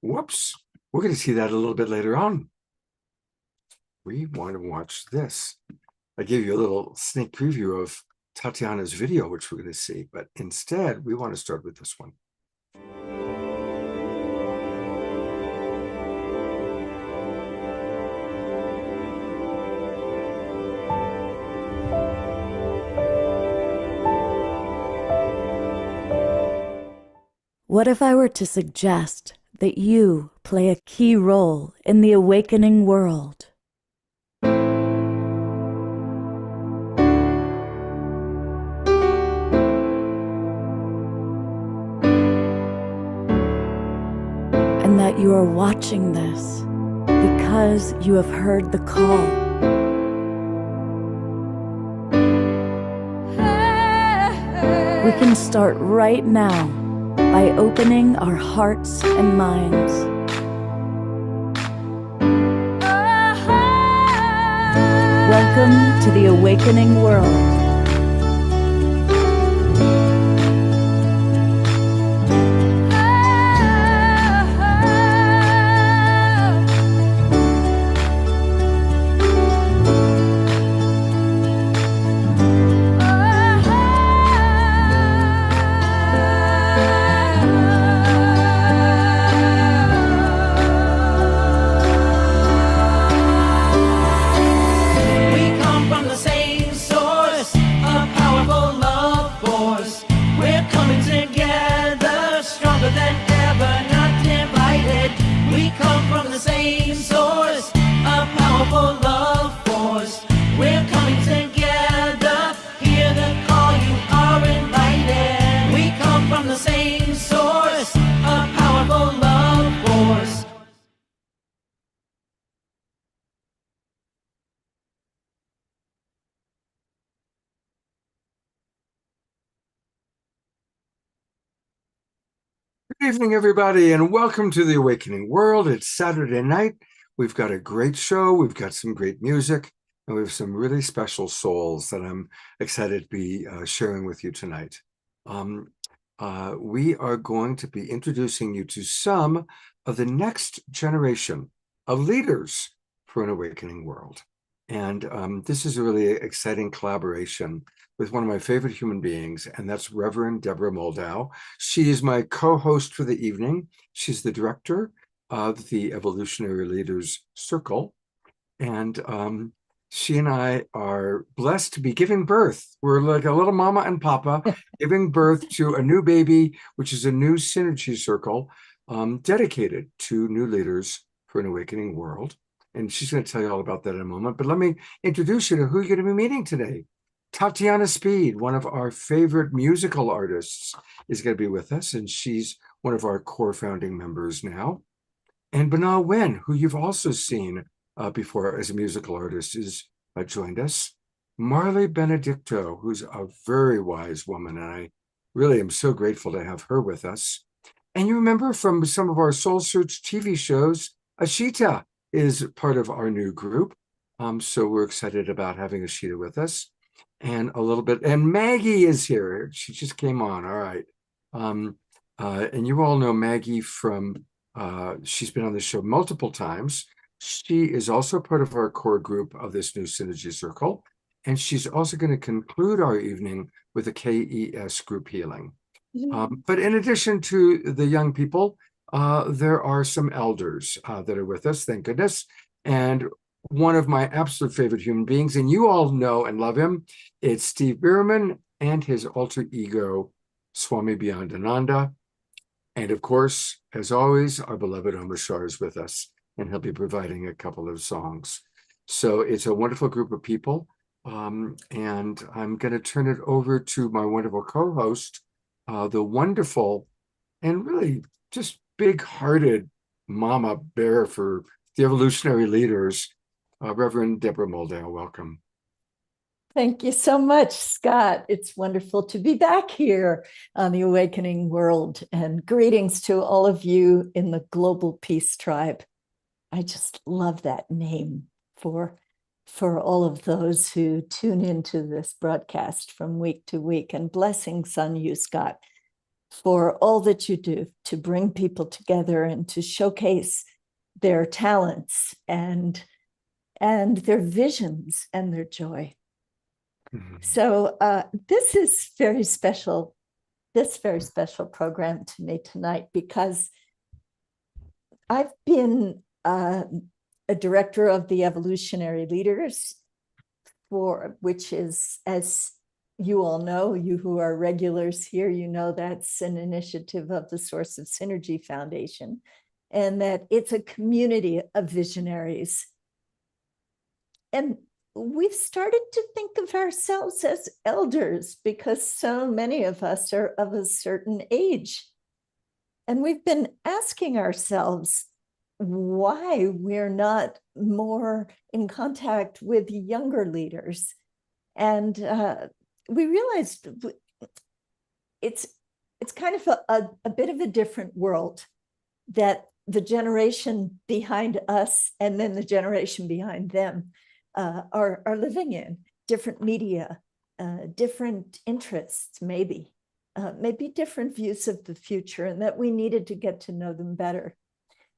Whoops. We're going to see that a little bit later on. We want to watch this. I gave you a little sneak preview of Tatiana's video, which we're going to see, but instead we want to start with this one. What if I were to suggest that you play a key role in the awakening world? And that you are watching this because you have heard the call. We can start right now by opening our hearts and minds. Welcome to the awakening world. Good evening, everybody, and welcome to the Awakening World. It's Saturday night. We've got a great show. We've got some great music, and we have some really special souls that I'm excited to be sharing with you tonight. We are going to be introducing you to some of the next generation of leaders for an awakening world. And this is a really exciting collaboration with one of my favorite human beings, and that's Reverend Deborah Moldow. She is my co-host for the evening. She's the director of the Evolutionary Leaders Circle, and she and I are blessed to be giving birth. We're like a little mama and papa giving birth to a new baby, which is a new synergy circle dedicated to new leaders for an awakening world. And she's going to tell you all about that in a moment. But let me introduce you to who you're going to be meeting today. Tatiana Speed, one of our favorite musical artists, is going to be with us, and she's one of our core founding members now. And Banal Wen, who you've also seen before as a musical artist, is joined us. Marley Benedicto, who's a very wise woman, and I really am so grateful to have her with us. And you remember from some of our Soul Search TV shows, Ashita is part of our new group. So we're excited about having Ashita with us. And a little bit, and Maggie is here. She just came on. All right. And you all know Maggie from, she's been on the show multiple times. She is also part of our core group of this new Synergy Circle. And she's also going to conclude our evening with a KES group healing. But in addition to the young people, there are some elders that are with us, thank goodness. And one of my absolute favorite human beings, and you all know and love him, it's Steve Bierman and his alter ego, Swami Beyondananda. And of course, as always, our beloved Omar Shah is with us, and he'll be providing a couple of songs. So it's a wonderful group of people. And I'm going to turn it over to my wonderful co-host, the wonderful and really just big-hearted mama bear for the evolutionary leaders, Reverend Deborah Moldow. Welcome. Thank you so much, Scott. It's wonderful to be back here on the Awakening World, and greetings to all of you in the Global Peace Tribe. I just love that name for all of those who tune into this broadcast from week to week, and blessings on you, Scott. for all that you do to bring people together and to showcase their talents and their visions and their joy. So this is very special, this very special program to me tonight, because I've been a director of the Evolutionary Leaders, which is, as you all know, you who are regulars here, you know that's an initiative of the Source of Synergy Foundation, and that it's a community of visionaries. And we've started to think of ourselves as elders because so many of us are of a certain age. And we've been asking ourselves why we're not more in contact with younger leaders. And we realized it's kind of a bit of a different world that the generation behind us and then the generation behind them are living in. Different media, different interests, maybe different views of the future, and that we needed to get to know them better.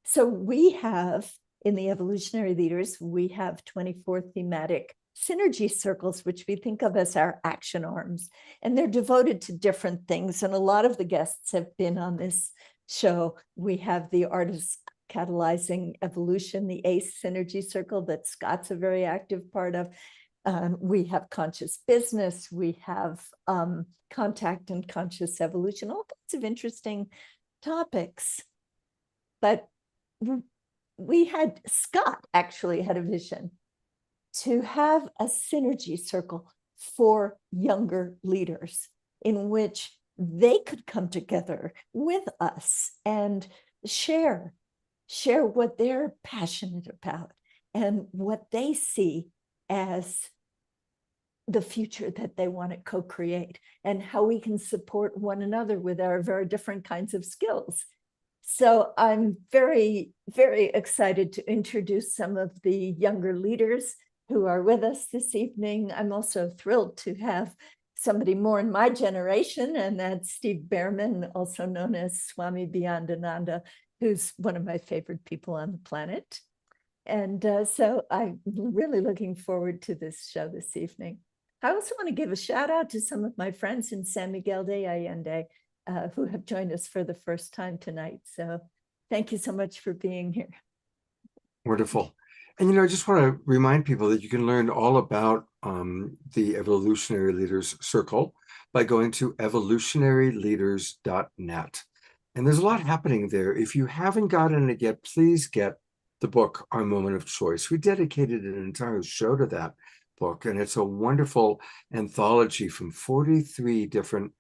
So we have, in the Evolutionary Leaders, we have 24 thematic synergy circles, which we think of as our action arms, and they're devoted to different things. And a lot of the guests have been on this show. We have the Artists Catalyzing Evolution, the ACE Synergy Circle that Scott's a very active part of. We have Conscious Business, we have Contact and Conscious Evolution, all kinds of interesting topics. But Scott actually had a vision to have a synergy circle for younger leaders in which they could come together with us and share what they're passionate about and what they see as the future that they want to co-create, and how we can support one another with our very different kinds of skills. So I'm very, very excited to introduce some of the younger leaders who are with us this evening. I'm also thrilled to have somebody more in my generation, and that's Steve Behrman, also known as Swami Beyondananda, who's one of my favorite people on the planet. And so I'm really looking forward to this show this evening. I also want to give a shout out to some of my friends in San Miguel de Allende who have joined us for the first time tonight. So thank you so much for being here. Wonderful. And, I just want to remind people that you can learn all about the Evolutionary Leaders Circle by going to evolutionaryleaders.net. And there's a lot happening there. If you haven't gotten it yet, please get the book, Our Moment of Choice. We dedicated an entire show to that book, and it's a wonderful anthology from 43 different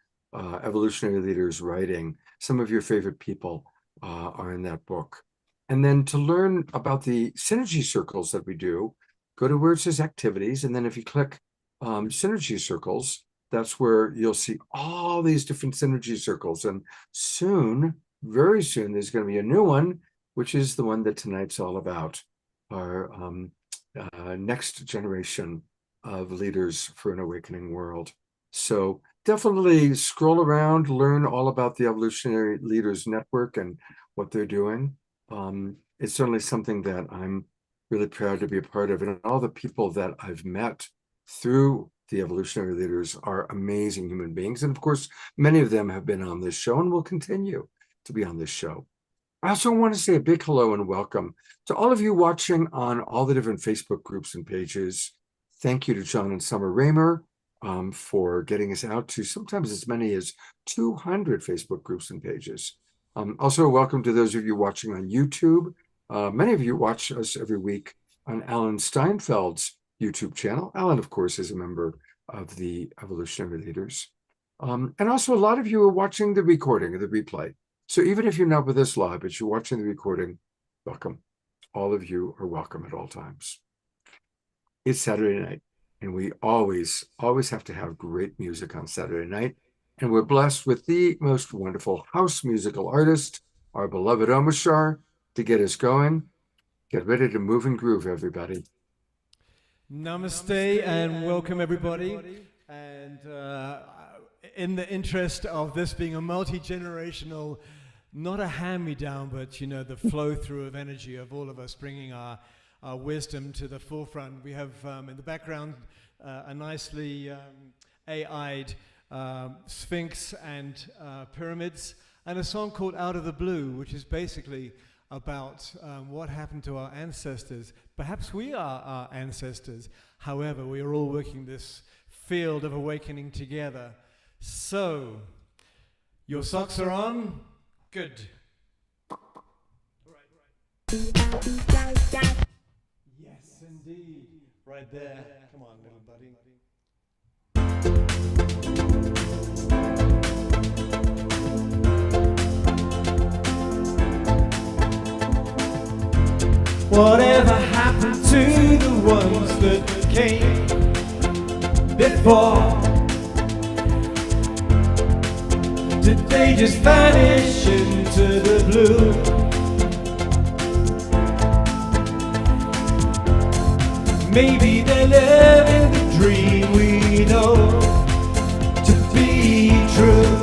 evolutionary leaders writing. Some of your favorite people are in that book. And then to learn about the synergy circles that we do, go to where it says activities. And then if you click synergy circles, that's where you'll see all these different synergy circles. And soon, very soon, there's going to be a new one, which is the one that tonight's all about, our next generation of leaders for an awakening world. So definitely scroll around, learn all about the Evolutionary Leaders Network and what they're doing. It's certainly something that I'm really proud to be a part of. And all the people that I've met through the Evolutionary Leaders are amazing human beings. And of course, many of them have been on this show and will continue to be on this show. I also want to say a big hello and welcome to all of you watching on all the different Facebook groups and pages. Thank you to John and Summer Raymer for getting us out to sometimes as many as 200 Facebook groups and pages. Also, welcome to those of you watching on YouTube. Many of you watch us every week on Alan Steinfeld's YouTube channel. Alan, of course, is a member of the Evolutionary Leaders. And also, a lot of you are watching the recording or the replay. So even if you're not with us live, but you're watching the recording, welcome. All of you are welcome at all times. It's Saturday night, and we always have to have great music on Saturday night. And we're blessed with the most wonderful house musical artist, our beloved Omashar, to get us going. Get ready to move and groove, everybody. Namaste and welcome, everybody. And in the interest of this being a multi-generational, not a hand-me-down, but you know, the flow through of energy of all of us bringing our wisdom to the forefront. We have in the background a nicely AI'd Sphinx and pyramids, and a song called Out of the Blue, which is basically about what happened to our ancestors. Perhaps we are our ancestors. However, we are all working this field of awakening together. So, your socks are on? Good. Yes, indeed. Right there. Come on, little buddy. Whatever happened to the ones that came before? Did they just vanish into the blue? Maybe they're living the dream we know to be true,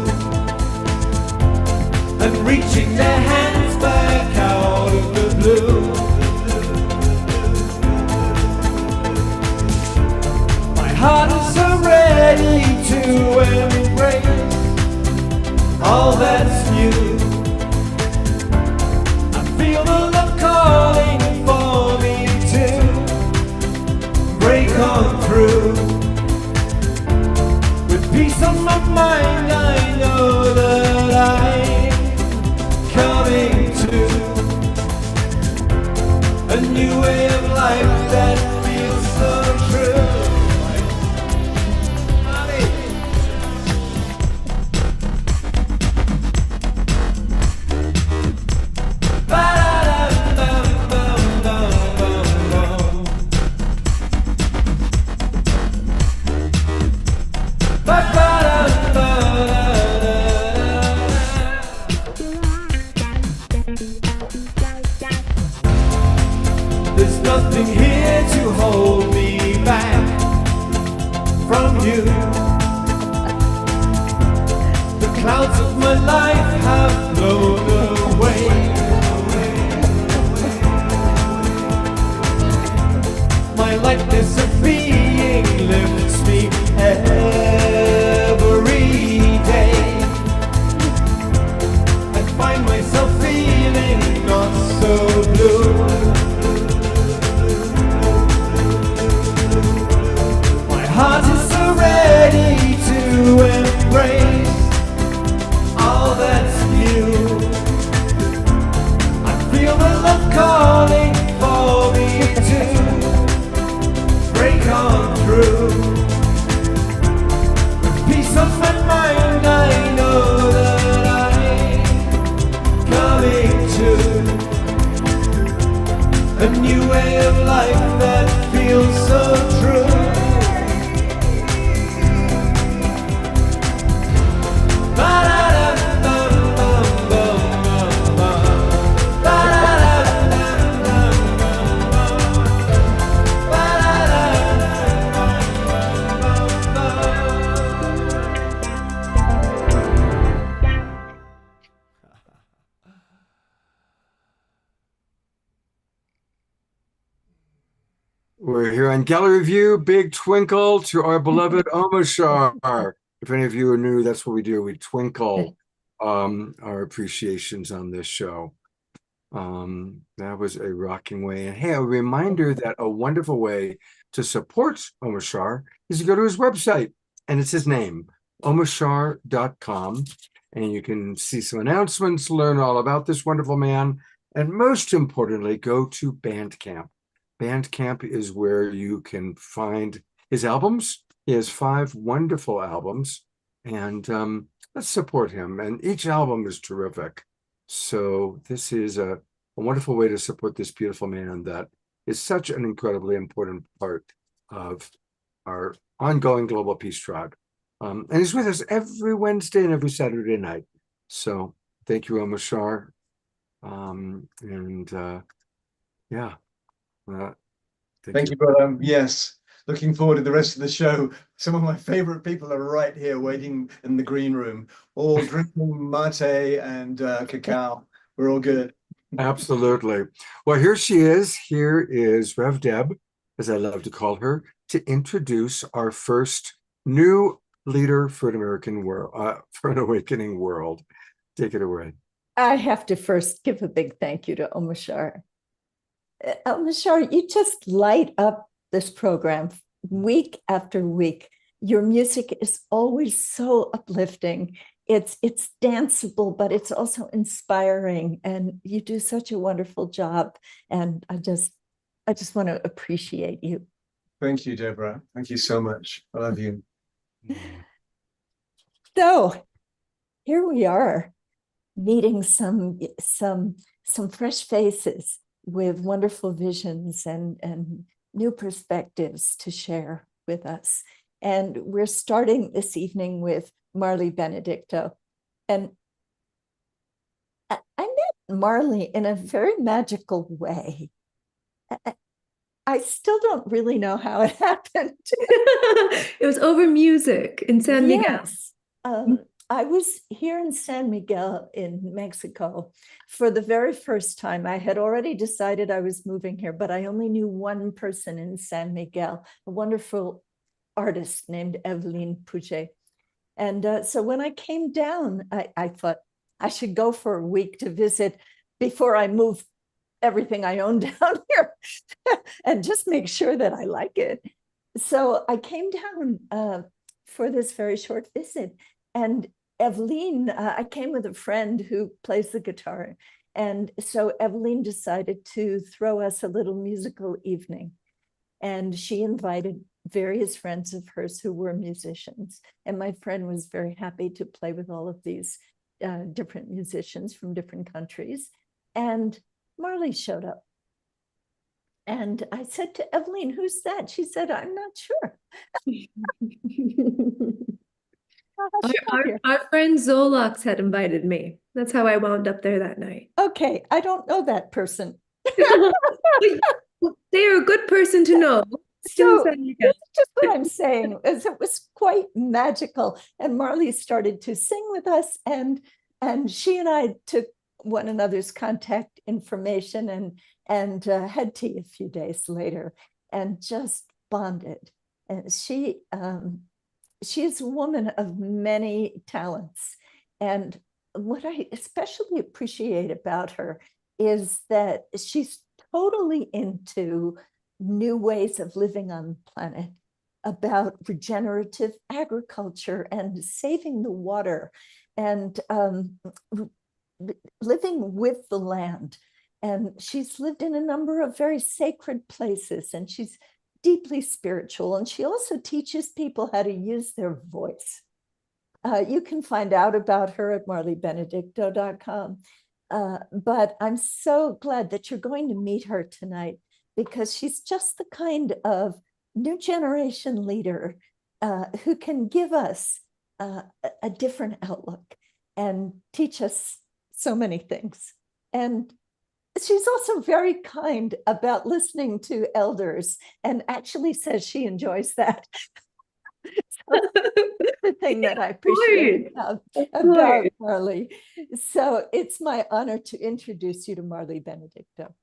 and reaching their hands back out of the blue. My heart is so ready to embrace all that's new. I feel the love calling for me to break on through. With peace on my mind, I know that I'm coming to a new way of life that feels so true. There's nothing here to hold me back from you. The clouds of my life have blown away. My lightness of being lifts me every day. I find myself feeling not so blue. Heart is so ready to embrace all that's new. I feel the love calling for me to break on through. With peace on my mind, I know that I'm coming to a new way of life that feels so true. We're here on Gallery View. Big twinkle to our beloved Omoshar. If any of you are new, that's what we do. We twinkle our appreciations on this show. That was a rocking way. And hey, a reminder that a wonderful way to support Omoshar is to go to his website, and it's his name, omoshar.com. And you can see some announcements, learn all about this wonderful man, and most importantly, go to Bandcamp. Bandcamp is where you can find his albums. He has 5 wonderful albums, and let's support him. And each album is terrific. So this is a wonderful way to support this beautiful man that is such an incredibly important part of our ongoing Global Peace Tribe. And he's with us every Wednesday and every Saturday night. So thank you, Omoshar. Yeah. Thank you, brother. Yes. looking forward to the rest of the show. Some of my favorite people are right here waiting in the green room, all drinking mate and cacao. We're all good. Absolutely. Well, here she is. Here is Rev Deb, as I love to call her, to introduce our first new leader for an American world, for an awakening world. Take it away. I have to first give a big thank you to Omashar. Omashar, you just light up this program week after week. Your music is always so uplifting. It's danceable, but it's also inspiring, and you do such a wonderful job. And I just want to appreciate you. Thank you, Deborah. Thank you so much. I love you. So here we are, meeting some fresh faces with wonderful visions and new perspectives to share with us. And we're starting this evening with Marley Benedicto. And I met Marley in a very magical way. I still don't really know how it happened. It was over music in San Miguel. Yes. I was here in San Miguel in Mexico for the very first time. I had already decided I was moving here, but I only knew one person in San Miguel, a wonderful artist named Evelyn Puget. And so when I came down, I thought I should go for a week to visit before I move everything I own down here and just make sure that I like it. So I came down for this very short visit. And Evelyn, I came with a friend who plays the guitar. And so Evelyn decided to throw us a little musical evening. And she invited various friends of hers who were musicians. And my friend was very happy to play with all of these different musicians from different countries. And Marley showed up. And I said to Evelyn, "Who's that?" She said, "I'm not sure." Our friend Zolox had invited me. That's how I wound up there that night. Okay, I don't know that person. They are a good person to know. So that's just what I'm saying, is it was quite magical. And Marley started to sing with us, and she and I took one another's contact information and had tea a few days later and just bonded. And she is a woman of many talents. And what I especially appreciate about her is that she's totally into new ways of living on the planet, about regenerative agriculture and saving the water and living with the land. And she's lived in a number of very sacred places, and she's deeply spiritual. And she also teaches people how to use their voice. You can find out about her at marleybenedicto.com. But I'm so glad that you're going to meet her tonight, because she's just the kind of new generation leader who can give us a different outlook and teach us so many things. And she's also very kind about listening to elders, and actually says she enjoys that. So that's the thing that I appreciate about Marley. So it's my honor to introduce you to Marley Benedicto.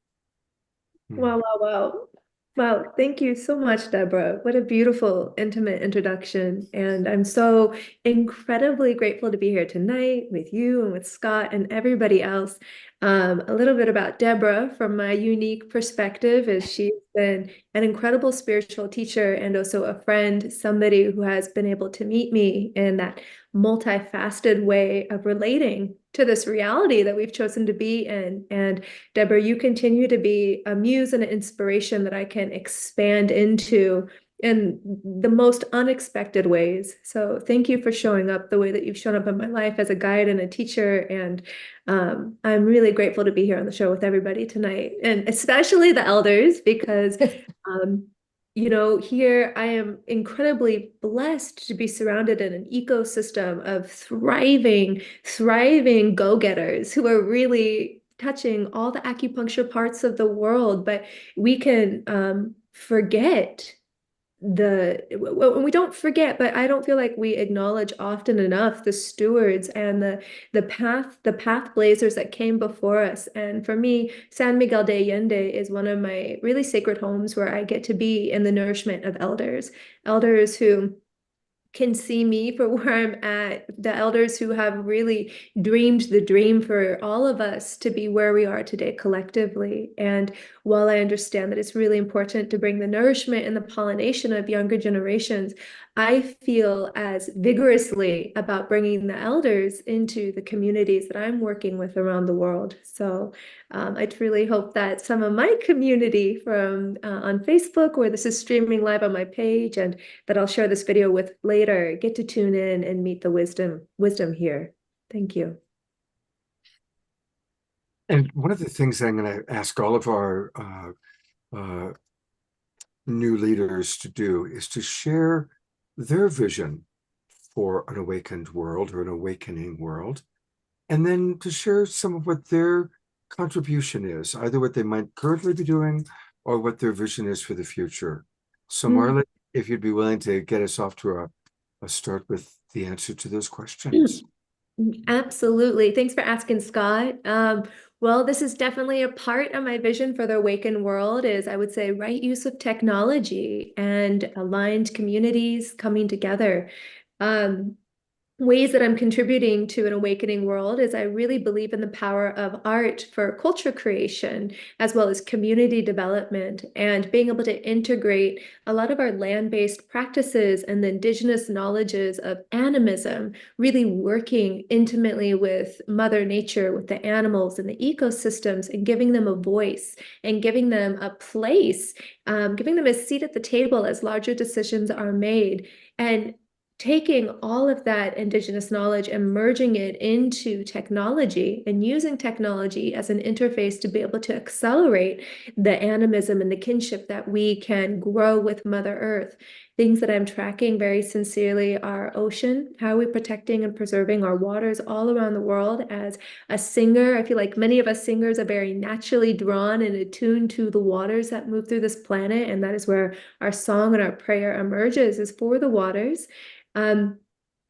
Wow. Well, thank you so much, Deborah. What a beautiful, intimate introduction. And I'm so incredibly grateful to be here tonight with you and with Scott and everybody else. A little bit about Deborah from my unique perspective is she's been an incredible spiritual teacher and also a friend, somebody who has been able to meet me in that multifaceted way of relating to this reality that we've chosen to be in. And Deborah, you continue to be a muse and an inspiration that I can expand into in the most unexpected ways. So thank you for showing up the way that you've shown up in my life as a guide and a teacher. And I'm really grateful to be here on the show with everybody tonight, and especially the elders, because you know, here I am incredibly blessed to be surrounded in an ecosystem of thriving go-getters who are really touching all the acupuncture parts of the world. But we can forget we don't forget, but I don't feel like we acknowledge often enough the stewards and the path blazers that came before us. And for me, San Miguel de Allende is one of my really sacred homes where I get to be in the nourishment of elders who can see me for where I'm at, the elders who have really dreamed the dream for all of us to be where we are today collectively. And while I understand that it's really important to bring the nourishment and the pollination of younger generations, I feel as vigorously about bringing the elders into the communities that I'm working with around the world. So I truly hope that some of my community from on Facebook, where this is streaming live on my page, and that I'll share this video with later, get to tune in and meet the wisdom here. Thank you. And one of the things I'm going to ask all of our new leaders to do is to share their vision for an awakened world or an awakening world, and then to share some of what their contribution is, either what they might currently be doing or what their vision is for the future. So Marla, if you'd be willing to get us off to a start with the answer to those questions. Absolutely. Thanks for asking, Scott. Well, this is definitely a part of my vision for the awakened world is, I would say, right use of technology and aligned communities coming together. Ways that I'm contributing to an awakening world is I really believe in the power of art for culture creation, as well as community development, and being able to integrate a lot of our land-based practices and the indigenous knowledges of animism, really working intimately with Mother Nature, with the animals and the ecosystems, and giving them a voice and giving them a place, giving them a seat at the table as larger decisions are made. And taking all of that indigenous knowledge and merging it into technology and using technology as an interface to be able to accelerate the animism and the kinship that we can grow with Mother Earth. Things that I'm tracking very sincerely are ocean. How are we protecting and preserving our waters all around the world? As a singer, I feel like many of us singers are very naturally drawn and attuned to the waters that move through this planet, and that is where our song and our prayer emerges, is for the waters. I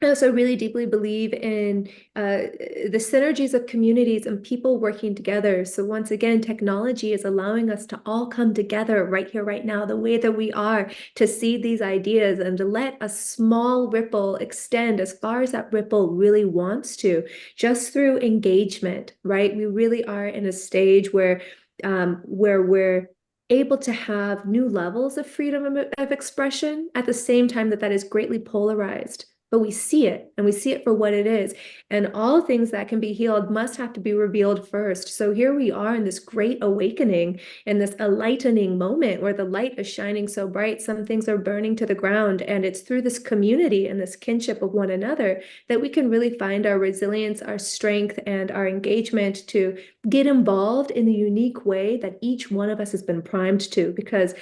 also really deeply believe in the synergies of communities and people working together. So once again, technology is allowing us to all come together right here, right now, the way that we are, to see these ideas and to let a small ripple extend as far as that ripple really wants to, just through engagement, right? We really are in a stage where we're able to have new levels of freedom of expression at the same time that is greatly polarized. But we see it, and we see it for what it is. And all things that can be healed must have to be revealed first. So here we are in this great awakening, in this enlightening moment where the light is shining so bright, some things are burning to the ground. And it's through this community and this kinship of one another that we can really find our resilience, our strength, and our engagement to get involved in the unique way that each one of us has been primed to. Because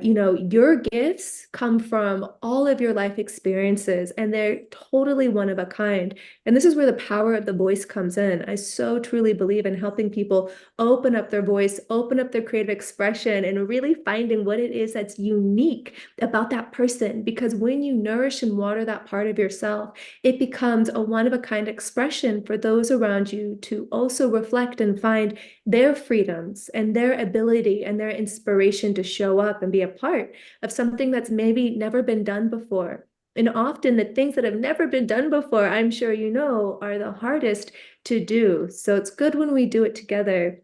your gifts come from all of your life experiences, and they're totally one of a kind. And this is where the power of the voice comes in. I so truly believe in helping people open up their voice, open up their creative expression, and really finding what it is that's unique about that person. Because when you nourish and water that part of yourself, it becomes a one-of-a-kind expression for those around you to also reflect and find their freedoms and their ability and their inspiration to show up and be a part of something that's maybe never been done before. And often the things that have never been done before, I'm sure you know, are the hardest to do. So it's good when we do it together.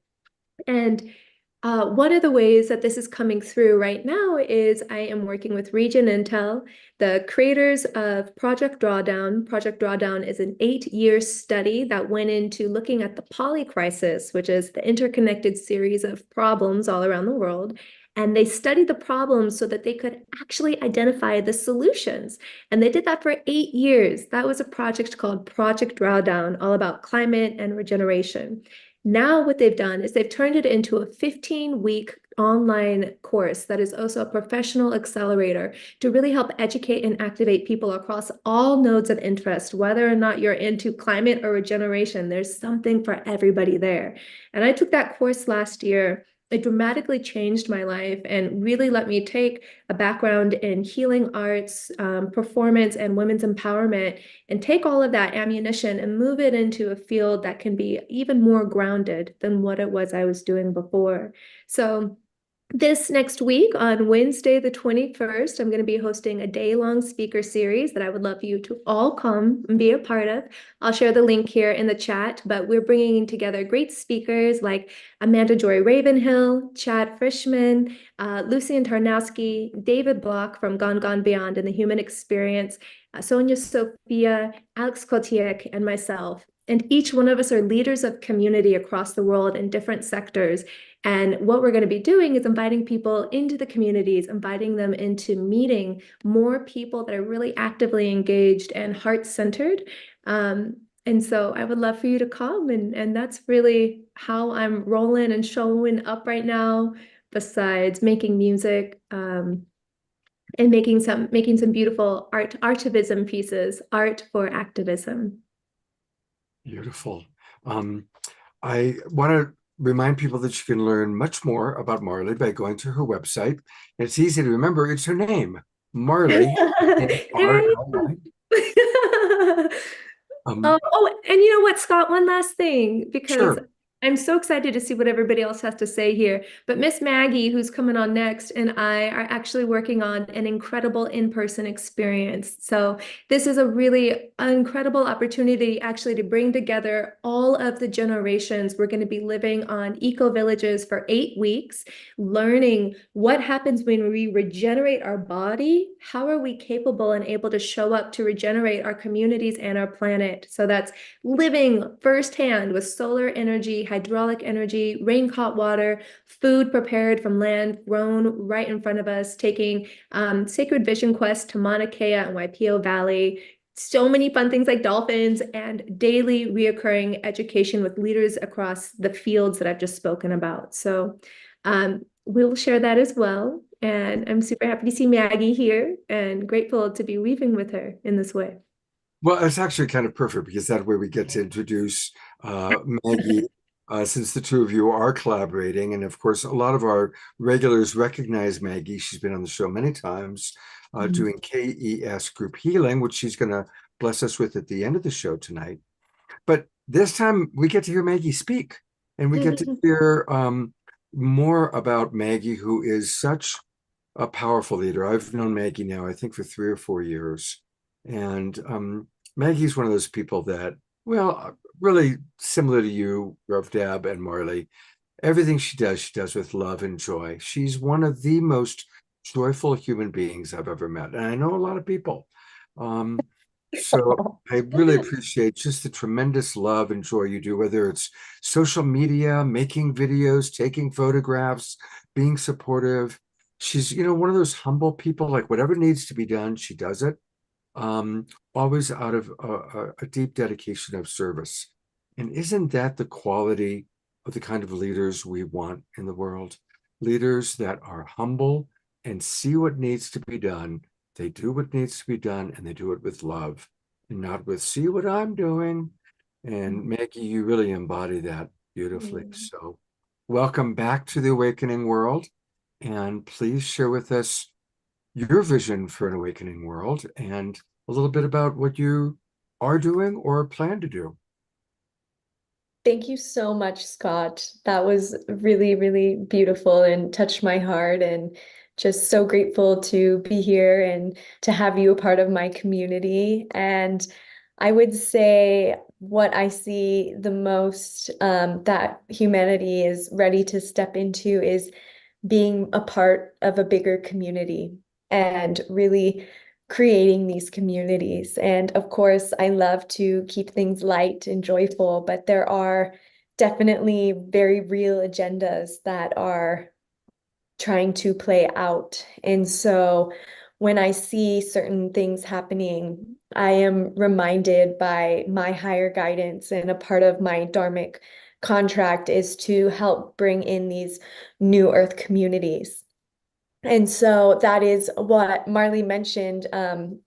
And one of the ways that this is coming through right now is I am working with Region Intel, the creators of Project Drawdown. Project Drawdown is an 8-year study that went into looking at the polycrisis, which is the interconnected series of problems all around the world. And they studied the problems so that they could actually identify the solutions. And they did that for 8 years. That was a project called Project Drawdown, all about climate and regeneration. Now what they've done is they've turned it into a 15-week online course that is also a professional accelerator to really help educate and activate people across all nodes of interest, whether or not you're into climate or regeneration. There's something for everybody there. And I took that course last year. it dramatically changed my life and really let me take a background in healing arts, performance, and women's empowerment, and take all of that ammunition and move it into a field that can be even more grounded than what it was I was doing before. So this next week on Wednesday, the 21st, I'm going to be hosting a day-long speaker series that I would love you to all come and be a part of. I'll share the link here in the chat, but we're bringing together great speakers like Amanda Joy Ravenhill, Chad Frischman, Lucian Tarnowski, David Block from Gone Gone Beyond and the Human Experience, Sonia Sophia, Alex Kotiek, and myself. And each one of us are leaders of community across the world in different sectors. And what we're going to be doing is inviting people into the communities, inviting them into meeting more people that are really actively engaged and heart-centered. And so I would love for you to come. And that's really how I'm rolling and showing up right now, besides making music and making some beautiful artivism pieces, art for activism. Beautiful. I want to remind people that you can learn much more about Marley by going to her website. And it's easy to remember. It's her name, Marley. M-R-L-Y. And you know what, Scott, one last thing, because Sure. I'm so excited to see what everybody else has to say here. But Miss Maggie, who's coming on next, and I are actually working on an incredible in-person experience. So this is a really incredible opportunity actually to bring together all of the generations. We're going to be living on eco villages for 8 weeks, learning what happens when we regenerate our body. How are we capable and able to show up to regenerate our communities and our planet? So that's living firsthand with solar energy, hydraulic energy, rain-caught water, food prepared from land grown right in front of us, taking Sacred Vision Quest to Mauna Kea and Waipio Valley, so many fun things like dolphins, and daily reoccurring education with leaders across the fields that I've just spoken about. So we'll share that as well. And I'm super happy to see Maggie here and grateful to be weaving with her in this way. Well, it's actually kind of perfect because that way we get to introduce Maggie, since the two of you are collaborating. And of course, a lot of our regulars recognize Maggie. She's been on the show many times doing KES group healing, which she's going to bless us with at the end of the show tonight. But this time we get to hear Maggie speak, and we get to hear more about Maggie, who is such a powerful leader. I've known Maggie now, I think, for 3 or 4 years. And Maggie's one of those people that, well, really similar to you, Rev Dab and Marley. Everything she does with love and joy. She's one of the most joyful human beings I've ever met. And I know a lot of people. So I really appreciate just the tremendous love and joy you do, whether it's social media, making videos, taking photographs, being supportive. She's, one of those humble people, like whatever needs to be done, she does it. Always out of a deep dedication of service. And isn't that the quality of the kind of leaders we want in the world? Leaders that are humble and see what needs to be done. They do what needs to be done, and they do it with love and not with, see what I'm doing. And Maggie, you really embody that beautifully. So welcome back to the Awakening World. And please share with us your vision for an awakening world and a little bit about what you are doing or plan to do. Thank you so much, Scott. That was really, really beautiful and touched my heart, and just so grateful to be here and to have you a part of my community. And I would say what I see the most that humanity is ready to step into is being a part of a bigger community and really creating these communities. And of course, I love to keep things light and joyful, but there are definitely very real agendas that are trying to play out. And so when I see certain things happening, I am reminded by my higher guidance, and a part of my dharmic contract is to help bring in these new earth communities. And so that is what Marley mentioned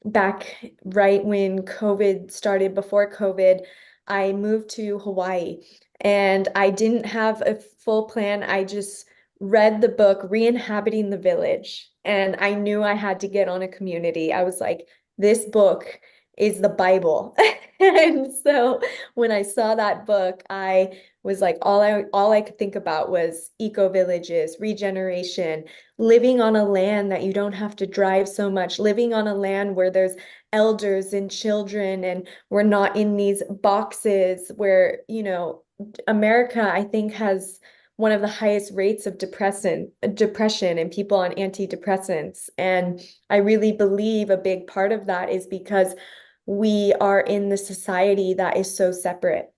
back right when COVID started. Before COVID, I moved to Hawaii, and I didn't have a full plan. I just read the book Re-inhabiting the Village, and I knew I had to get on a community. I was like, this book is the Bible. And so when I saw that book, I was like, all I could think about was eco villages, regeneration, living on a land that you don't have to drive so much, living on a land where there's elders and children, and we're not in these boxes where, you know, America, I think, has one of the highest rates of depression and people on antidepressants. And I really believe a big part of that is because we are in the society that is so separate.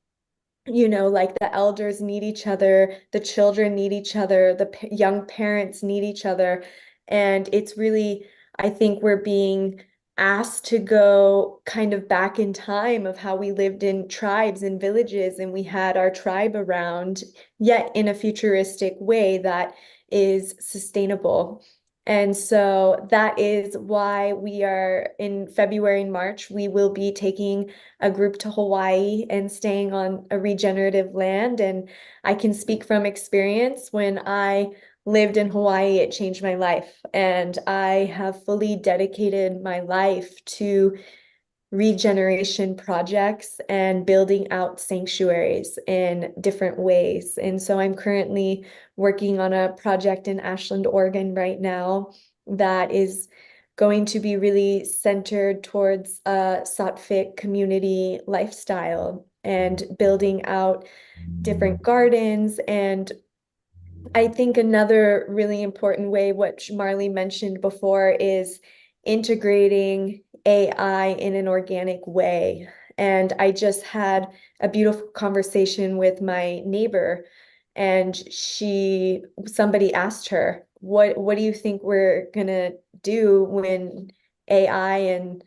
You know, like the elders need each other, the children need each other, the young parents need each other. And it's really, I think we're being asked to go kind of back in time of how we lived in tribes and villages, and we had our tribe around, yet in a futuristic way that is sustainable. And so that is why we are in February and March, we will be taking a group to Hawaii and staying on a regenerative land. And I can speak from experience. When I lived in Hawaii, it changed my life. And I have fully dedicated my life to regeneration projects and building out sanctuaries in different ways. And so I'm currently working on a project in Ashland, Oregon right now that is going to be really centered towards a Sattvic community lifestyle and building out different gardens. And I think another really important way, which Marley mentioned before, is integrating AI in an organic way. And I just had a beautiful conversation with my neighbor, and somebody asked her, what do you think we're gonna do when AI and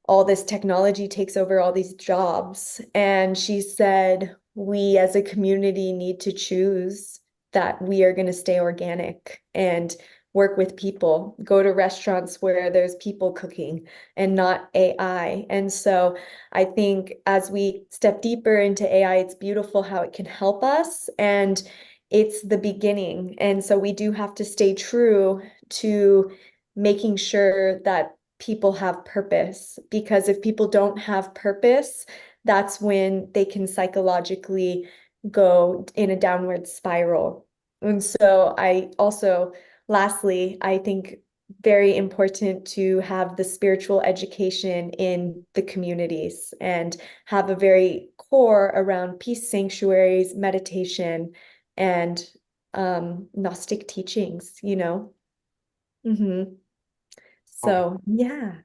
all this technology takes over all these jobs? And she said, we as a community need to choose that we are going to stay organic and work with people, go to restaurants where there's people cooking and not AI. And so I think as we step deeper into AI, it's beautiful how it can help us, and it's the beginning. And so we do have to stay true to making sure that people have purpose, because if people don't have purpose, that's when they can psychologically go in a downward spiral. And so I also, lastly, I think very important to have the spiritual education in the communities and have a very core around peace sanctuaries, meditation, and Gnostic teachings, you know? Mm-hmm. So, yeah.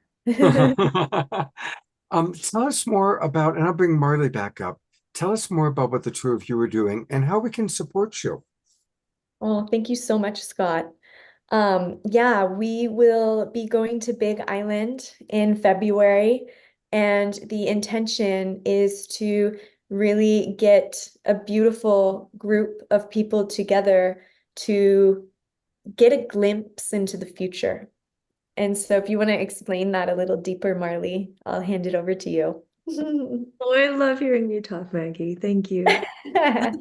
Tell us more about, and I'll bring Marley back up. Tell us more about what the two of you are doing and how we can support you. Oh, thank you so much, Scott. Yeah, we will be going to Big Island in February, and the intention is to really get a beautiful group of people together to get a glimpse into the future. And so if you want to explain that a little deeper, Marley, I'll hand it over to you. Oh, I love hearing you talk, Maggie. Thank you. I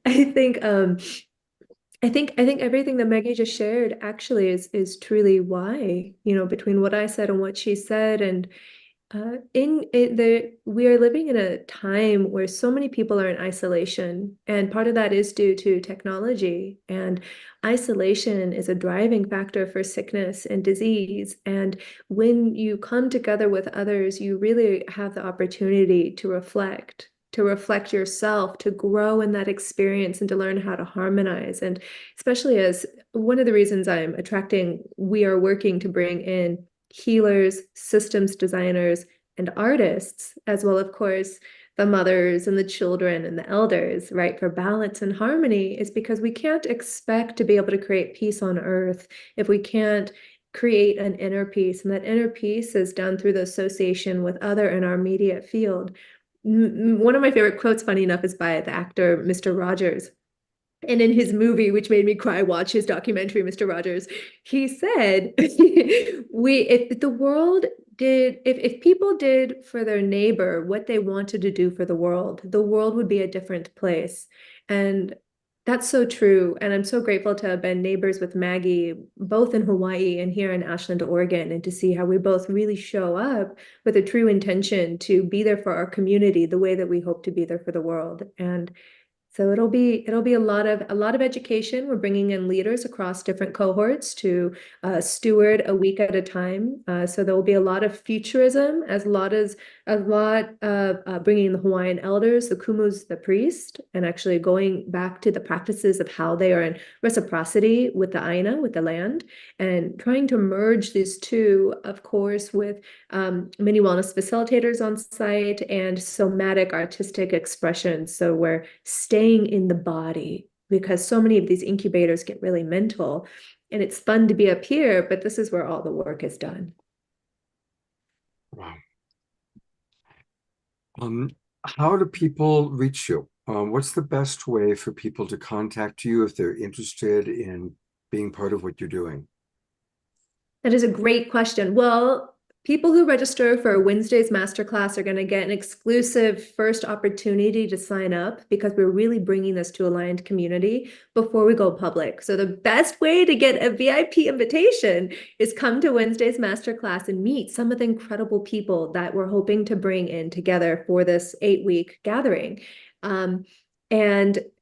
think I think everything that Maggie just shared actually is truly why, you know, between what I said and what she said. And we are living in a time where so many people are in isolation, and part of that is due to technology. And isolation is a driving factor for sickness and disease. And when you come together with others, you really have the opportunity to reflect yourself, to grow in that experience, and to learn how to harmonize. And especially as one of the reasons we are working to bring in healers, systems designers, and artists, as well, of course, the mothers and the children and the elders, right, for balance and harmony, is because we can't expect to be able to create peace on earth if we can't create an inner peace. And that inner peace is done through the association with other in our immediate field. One of my favorite quotes, funny enough, is by the actor Mr. Rogers. And in his movie, which made me cry, watch his documentary, Mr. Rogers, he said, if people did for their neighbor what they wanted to do for the world would be a different place. And That's so true. And I'm so grateful to have been neighbors with Maggie, both in Hawaii and here in Ashland, Oregon, and to see how we both really show up with a true intention to be there for our community the way that we hope to be there for the world. And so it'll be a lot of education. We're bringing in leaders across different cohorts to steward a week at a time. So there will be a lot of futurism, a lot of bringing the Hawaiian elders, the kumus, the priest, and actually going back to the practices of how they are in reciprocity with the aina, with the land, and trying to merge these two, of course, with many wellness facilitators on site and somatic artistic expressions. So we're staying in the body because so many of these incubators get really mental, and it's fun to be up here, but this is where all the work is done. Wow. How do people reach you? What's the best way for people to contact you if they're interested in being part of what you're doing? That is a great question. Well, people who register for Wednesday's masterclass are going to get an exclusive first opportunity to sign up because we're really bringing this to Aligned community before we go public. So the best way to get a VIP invitation is come to Wednesday's masterclass and meet some of the incredible people that we're hoping to bring in together for this 8-week gathering. And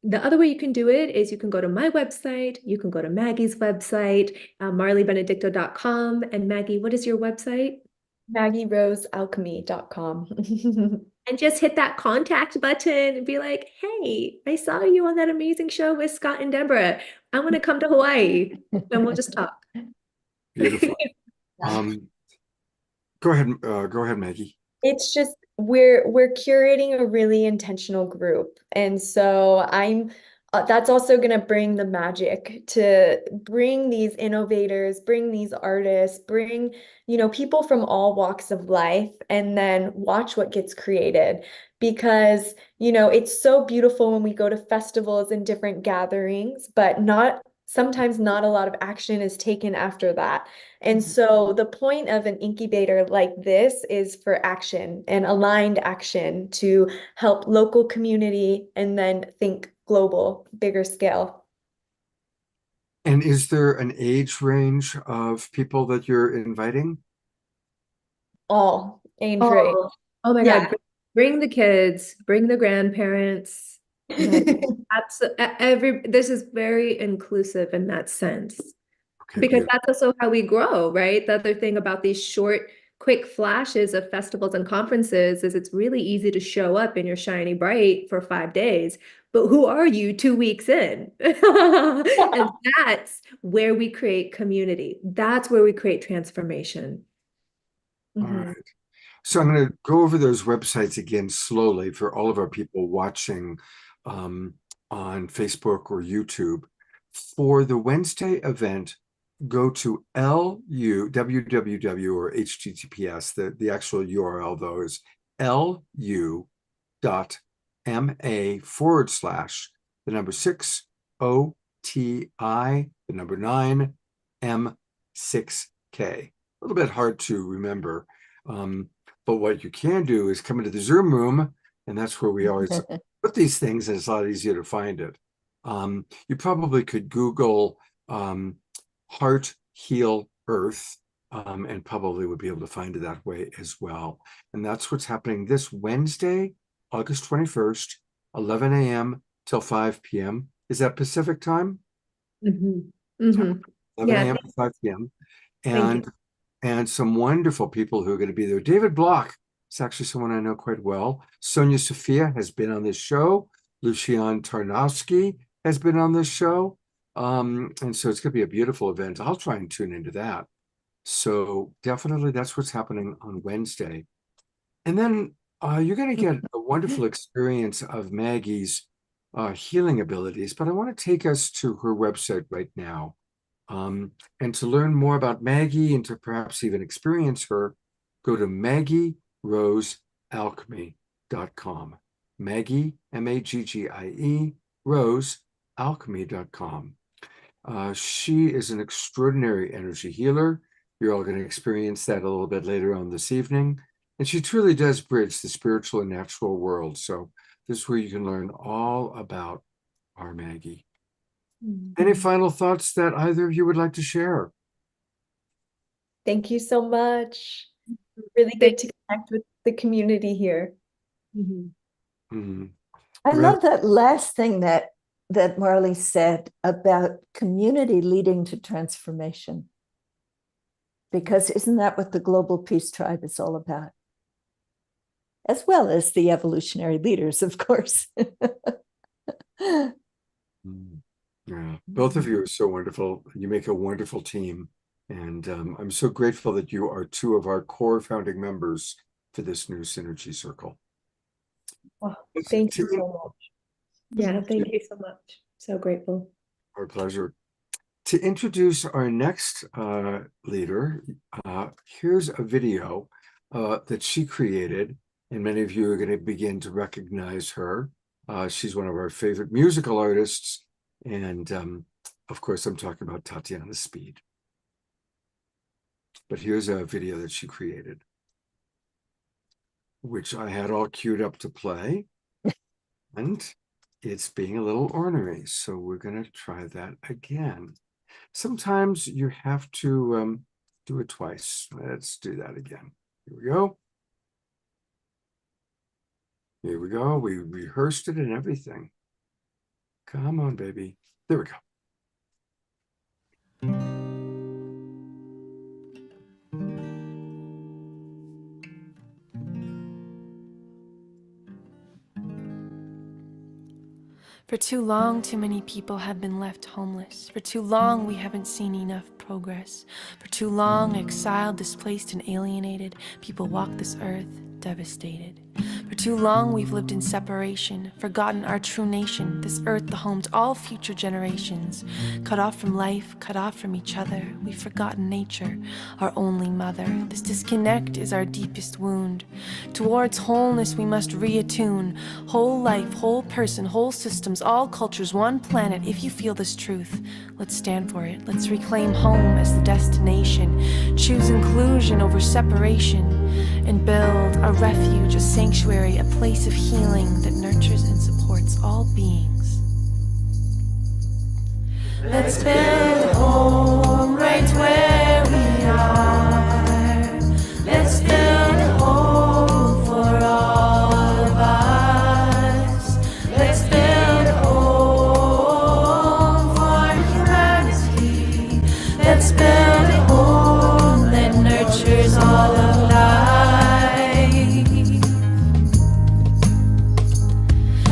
the other way you can do it is you can go to my website, you can go to Maggie's website, marleybenedicto.com. And Maggie, what is your website? MaggieRoseAlchemy.com. And just hit that contact button and be like, hey, I saw you on that amazing show with Scott and Deborah. I want to come to Hawaii. And we'll just talk. Beautiful. Go ahead, Maggie. It's just we're curating a really intentional group, and so I'm that's also going to bring the magic to bring these innovators, bring these artists, bring people from all walks of life, and then watch what gets created. Because it's so beautiful when we go to festivals and different gatherings, but sometimes not a lot of action is taken after that. And so the point of an incubator like this is for action and aligned action to help local community and then think global, bigger scale. And is there an age range of people that you're inviting? All age range. Oh my Yeah. God. Bring the kids, bring the grandparents. This is very inclusive in that sense. Okay, Because good. that's also how we grow, right? The other thing about these short, quick flashes of festivals and conferences is it's really easy to show up in your shiny bright for 5 days, but who are you 2 weeks in? And that's where we create community. That's where we create transformation. All right. So I'm going to go over those websites again slowly for all of our people watching on Facebook or YouTube. For the Wednesday event, go to www or HTTPS. The actual URL though is lu.ma/6OTI9M6K. A little bit hard to remember. But what you can do is come into the Zoom room, and that's where we always put these things, and it's a lot easier to find it. You probably could Google Heart Heal Earth, and probably would be able to find it that way as well. And that's what's happening this Wednesday, August 21st, 11 a.m. till 5 p.m. Is that Pacific time? 11 a.m. to 5 p.m. And some wonderful people who are going to be there. David Block is actually someone I know quite well. Sonia Sophia has been on this show. Lucian Tarnowski has been on this show. And so it's going to be a beautiful event. I'll try and tune into that. So definitely that's what's happening on Wednesday. And then you're going to get a wonderful experience of Maggie's healing abilities. But I want to take us to her website right now. And to learn more about Maggie and to perhaps even experience her, go to MaggieRoseAlchemy.com. Maggie, M-A-G-G-I-E, RoseAlchemy.com. She is an extraordinary energy healer. You're all going to experience that a little bit later on this evening. And she truly does bridge the spiritual and natural world. So this is where you can learn all about our Maggie. Any final thoughts that either of you would like to share? Thank you so much. Really great to connect with the community here. Mhm. I Really? love that last thing that Marley said about community leading to transformation. Because isn't that what the Global Peace Tribe is all about? As well as the evolutionary leaders, of course. Mm. Yeah, both of you are so wonderful. You make a wonderful team. And I'm so grateful that you are two of our core founding members for this new Synergy Circle. Oh, thank you To- so much. Yeah, thank you so much. So grateful. Our pleasure. To introduce our next leader, here's a video that she created, and many of you are going to begin to recognize her. She's one of our favorite musical artists, and of course, I'm talking about Tatiana Speed. But here's a video that she created, which I had all queued up to play, and it's being a little ornery, so we're going to try that again. Sometimes you have to do it twice. Let's do that again. Here we go. Here we go. We rehearsed it and everything. Come on, baby. There we go. For too long, too many people have been left homeless. For too long, we haven't seen enough progress. For too long, exiled, displaced, and alienated, people walk this earth devastated. For too long, we've lived in separation, forgotten our true nation, this earth the home to all future generations. Cut off from life, cut off from each other, we've forgotten nature, our only mother. This disconnect is our deepest wound. Towards wholeness, we must reattune. Whole life, whole person, whole systems, all cultures, one planet. If you feel this truth, let's stand for it. Let's reclaim home as the destination. Choose inclusion over separation, and build a refuge, a sanctuary, a place of healing that nurtures and supports all beings. Let's build a home right where we are. Let's build a home for all of us. Let's build a home for humanity. Let's build a home that nurtures all of life.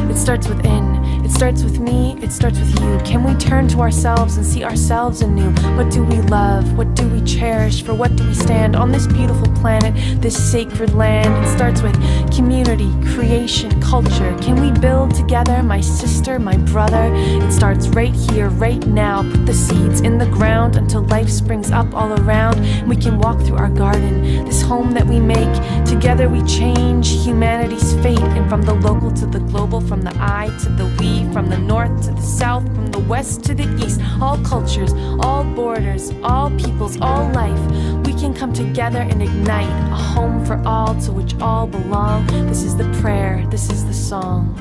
It starts within. It starts with me, it starts with you. Can we turn to ourselves and see ourselves anew? What do we love? What do we cherish? For what do we stand on this beautiful planet, this sacred land? It starts with community, creation, culture. Can we build together, my sister, my brother? It starts right here, right now. Put the seeds in the ground until life springs up all around. And we can walk through our garden, this home that we make. Together we change humanity's fate. And from the local to the global, from the I to the we, from the north to the south, from the west to the east, all cultures, all borders, all peoples, all life, we can come together and ignite a home for all to which all belong. This is the prayer, this is the song.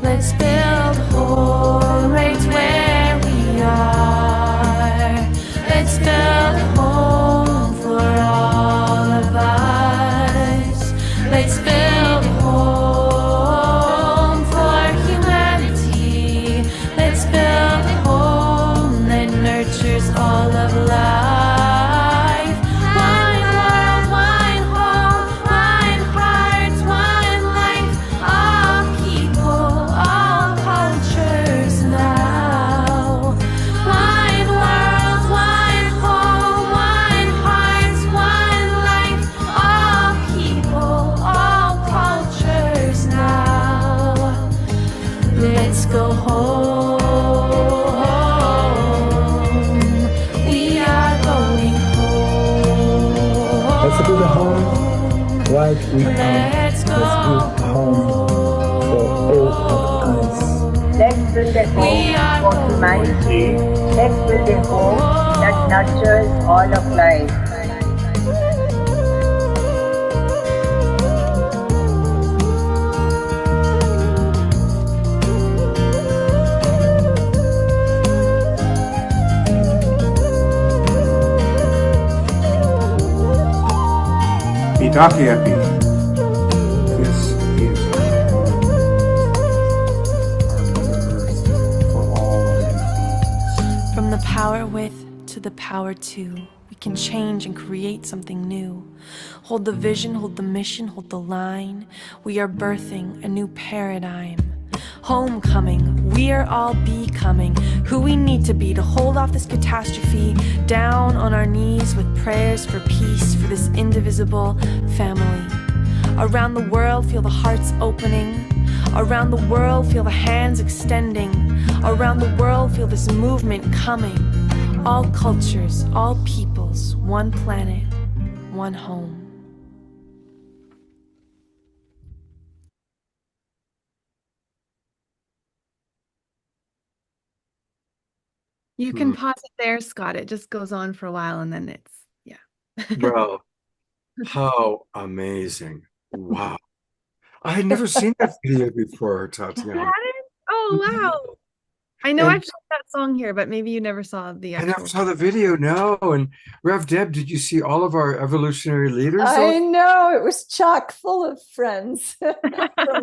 Let's build a home right where we are. Let's build a home for all of us. Let's build a home for humanity. Let's build a home that nurtures all of life. One world, one home, one heart, one life. All people, all cultures now. One world, one home, one heart, one life. All people, all cultures now. Let's go home. We are going home. Let's build a home right we are. Let's Let's build a home for all of us. Let's build a We are home for humanity. Let's build a home that nurtures all of life. Idaki Epi. This is our Mother Earth for all living beings. From the power with to the power to, we can change and create something new. Hold the vision, hold the mission, hold the line. We are birthing a new paradigm. Homecoming, we are all becoming who we need to be to hold off this catastrophe. Down on our knees with prayers for peace for this indivisible family. Around the world, feel the hearts opening. Around the world, feel the hands extending. Around the world, feel this movement coming. All cultures, all peoples, one planet, one home. You can pause it there, Scott. It just goes on for a while and then it's, yeah. Well, how amazing. Wow. I had never seen that video before, You Tatiana. hadn't? Oh, wow. I know And I've showed that song here, but maybe you never saw the I never actual. saw the video, no. And Rev Deb, did you see all of our evolutionary leaders? I know it was chock full of friends from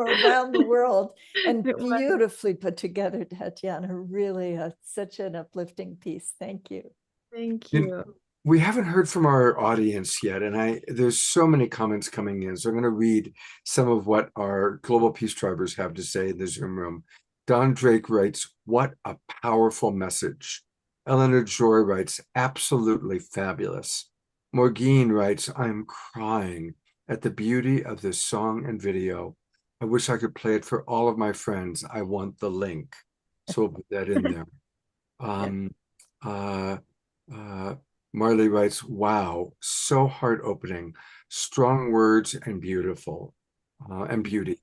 around the world and It was. beautifully put together, Tatiana. Really, such an uplifting piece. Thank you. Thank You- you. We haven't heard from our audience yet, and there's so many comments coming in. So I'm going to read some of what our Global Peace Tribers have to say in the Zoom room. Don Drake writes, "What a powerful message." Eleanor Joy writes, "Absolutely fabulous." Morgine writes, "I'm crying at the beauty of this song and video. I wish I could play it for all of my friends. I want the link." So we'll put that in there. Marley writes, "Wow, so heart-opening, strong words and beautiful, and beauty."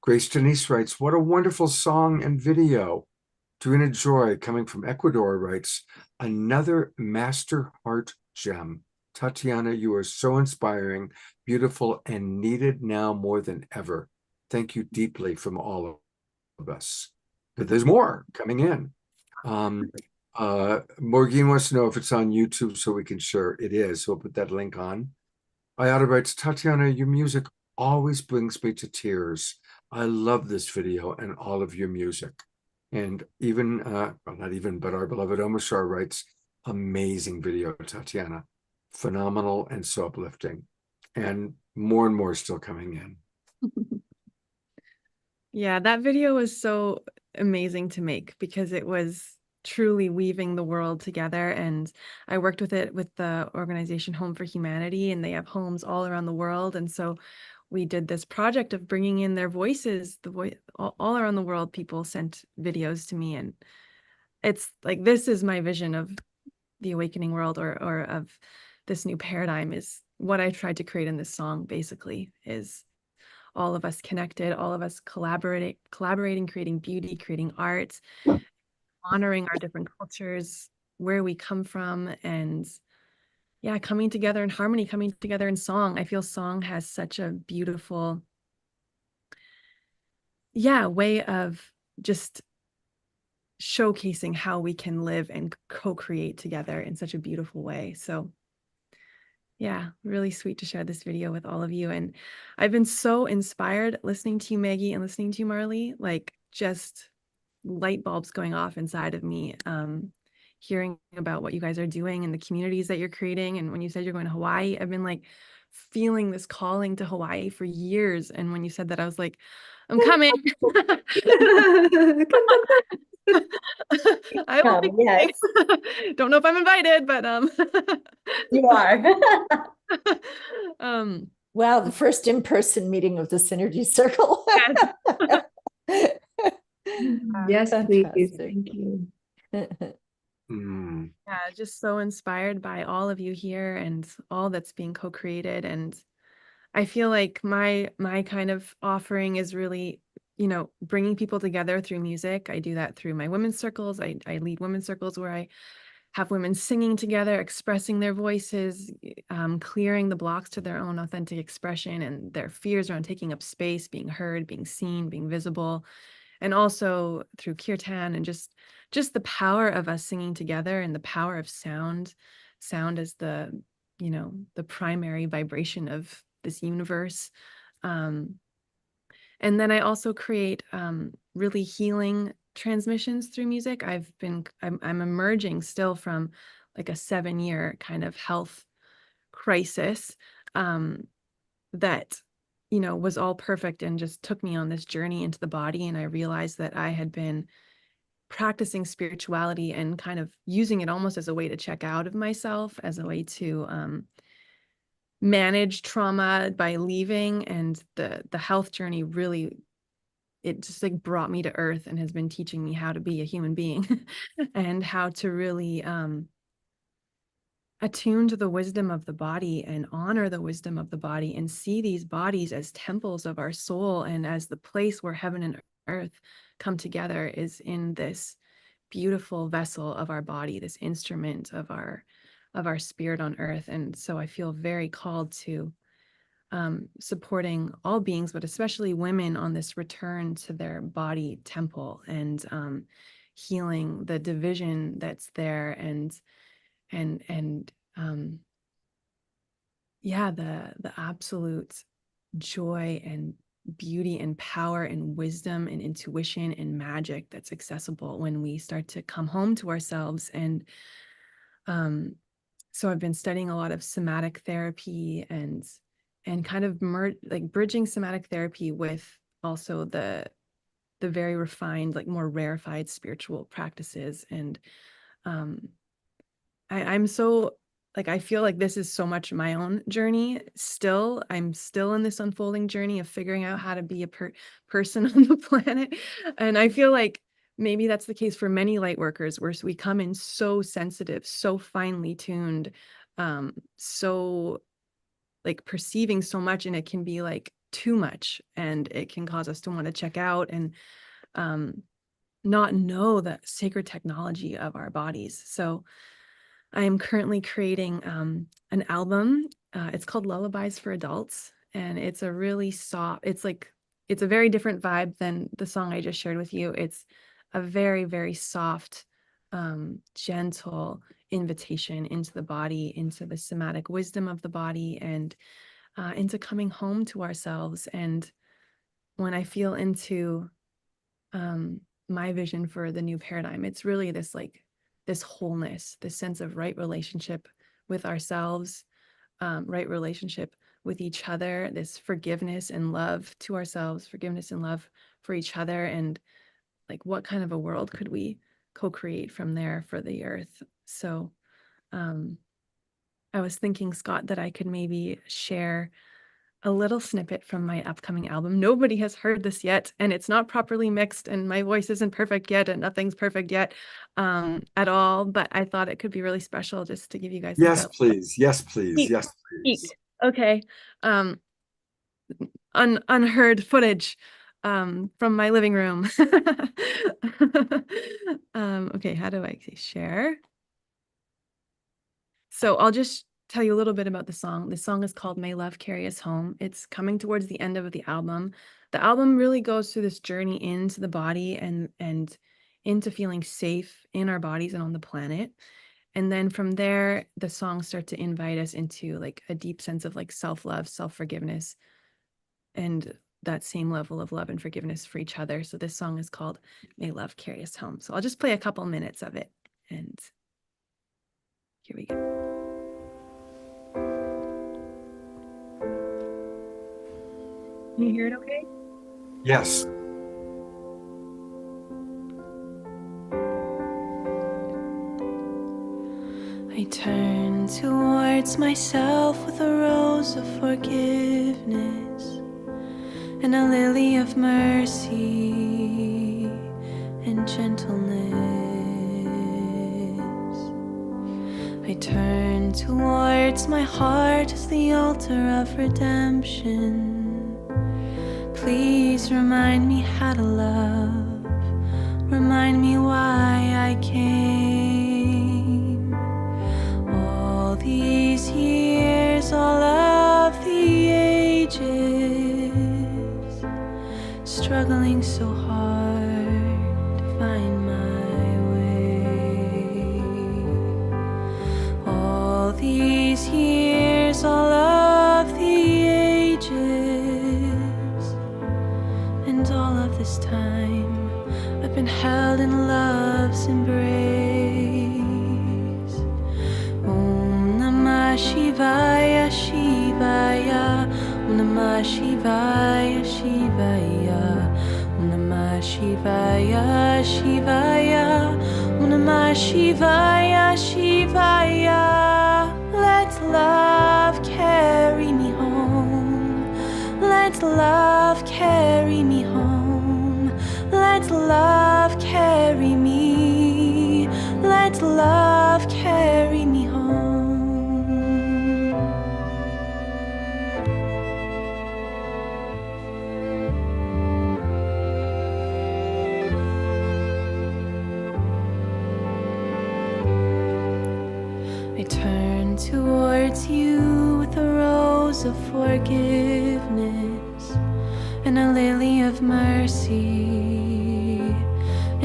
Grace Denise writes, "What a wonderful song and video." Dorina Joy, coming from Ecuador, writes, "Another master heart gem. Tatiana, you are so inspiring, beautiful, and needed now more than ever. Thank you deeply from all of us." But there's more coming in. Morgan wants to know if it's on YouTube so we can share. It is, so we'll put that link on. Ayada writes, "Tatiana, your music always brings me to tears. I love this video and all of your music." And even, well, not even, but our beloved Omashar writes, "Amazing video, Tatiana. Phenomenal and so uplifting." And more still coming in. Yeah, that video was so amazing to make because it was truly weaving the world together. And I worked with it with the organization Home for Humanity, and they have homes all around the world. And so we did this project of bringing in their voices, all around the world. People sent videos to me, and it's like, this is my vision of the awakening world, or of this new paradigm, is what I tried to create in this song. Basically, is all of us connected, all of us collaborating, creating beauty, creating art, honoring our different cultures, where we come from, and yeah, coming together in harmony, coming together in song. I feel song has such a beautiful, way of just showcasing how we can live and co-create together in such a beautiful way. So yeah, really sweet to share this video with all of you. And I've been so inspired listening to you, Maggie, and listening to you, Marley, like just light bulbs going off inside of me, hearing about what you guys are doing and the communities that you're creating. And when you said you're going to Hawaii, I've been like feeling this calling to Hawaii for years. And when you said that, I was like, I'm coming. I will be Yes, don't know if I'm invited, but you are. Wow, the first in-person meeting of the Synergy Circle. Yes, please. Fantastic. Thank you. yeah, just so inspired by all of you here and all that's being co-created. And I feel like my kind of offering is really, bringing people together through music. I do that through my women's circles. I lead women's circles where I have women singing together, expressing their voices, clearing the blocks to their own authentic expression and their fears around taking up space, being heard, being seen, being visible. And also through kirtan and just the power of us singing together, and the power of sound as the, the primary vibration of this universe. And then I also create really healing transmissions through music. I'm emerging still from like a 7-year kind of health crisis that, you know, was all perfect and just took me on this journey into the body. And I realized that I had been practicing spirituality and kind of using it almost as a way to check out of myself, as a way to manage trauma by leaving. And the health journey really, it just like brought me to earth and has been teaching me how to be a human being and how to really attune to the wisdom of the body and honor the wisdom of the body and see these bodies as temples of our soul, and as the place where heaven and earth come together is in this beautiful vessel of our body, this instrument of our spirit on earth. And so I feel very called to supporting all beings, but especially women, on this return to their body temple and healing the division that's there, and yeah, the absolute joy and beauty and power and wisdom and intuition and magic that's accessible when we start to come home to ourselves. And so I've been studying a lot of somatic therapy and kind of like bridging somatic therapy with also the very refined, like more rarefied spiritual practices. And I'm so, like, I feel like this is so much my own journey still. I'm still in this unfolding journey of figuring out how to be a person on the planet. And I feel like maybe that's the case for many light workers, where we come in so sensitive, so finely tuned, so like perceiving so much, and it can be like too much, and it can cause us to want to check out and not know the sacred technology of our bodies. So I am currently creating an album. It's called Lullabies for Adults, and it's a really soft, it's a very different vibe than the song I just shared with you. It's a very, very soft, gentle invitation into the body, into the somatic wisdom of the body, and into coming home to ourselves. And when I feel into my vision for the new paradigm, it's really this wholeness, this sense of right relationship with ourselves, right relationship with each other, this forgiveness and love to ourselves, forgiveness and love for each other. And like, what kind of a world could we co-create from there for the earth? So I was thinking, Scott, that I could maybe share a little snippet from my upcoming album. Nobody has heard this yet, and it's not properly mixed, and my voice isn't perfect yet, and nothing's perfect yet at all. But I thought it could be really special just to give you guys. Yes, please. Yes, please. Yes, please. Okay. Unheard footage from my living room. Okay, how do I say share? So I'll just tell you a little bit about the song. The song is called May Love Carry Us Home. It's coming towards the end of the album. The album really goes through this journey into the body and into feeling safe in our bodies and on the planet. And then from there, the songs start to invite us into like a deep sense of like self-love, self-forgiveness, and that same level of love and forgiveness for each other. So this song is called May Love Carry Us Home. So I'll just play a couple minutes of it, and here we go. Can you hear it okay? Yes. I turn towards myself with a rose of forgiveness and a lily of mercy and gentleness. I turn towards my heart as the altar of redemption. Please remind me how to love. Remind me why I came. All these years, all of the ages, struggling so hard to find my way. All these years, all of the ages, held in love's embrace. Om Namah Shivaya Shivaya, Om Namah Shivaya Shivaya, Om Namah Shivaya Shivaya, Om Namah Shivaya Shivaya. Let love carry me home. Let love carry me home. Let love carry me. Let love carry me home. I turn towards you with a rose of forgiveness and a lily of mercy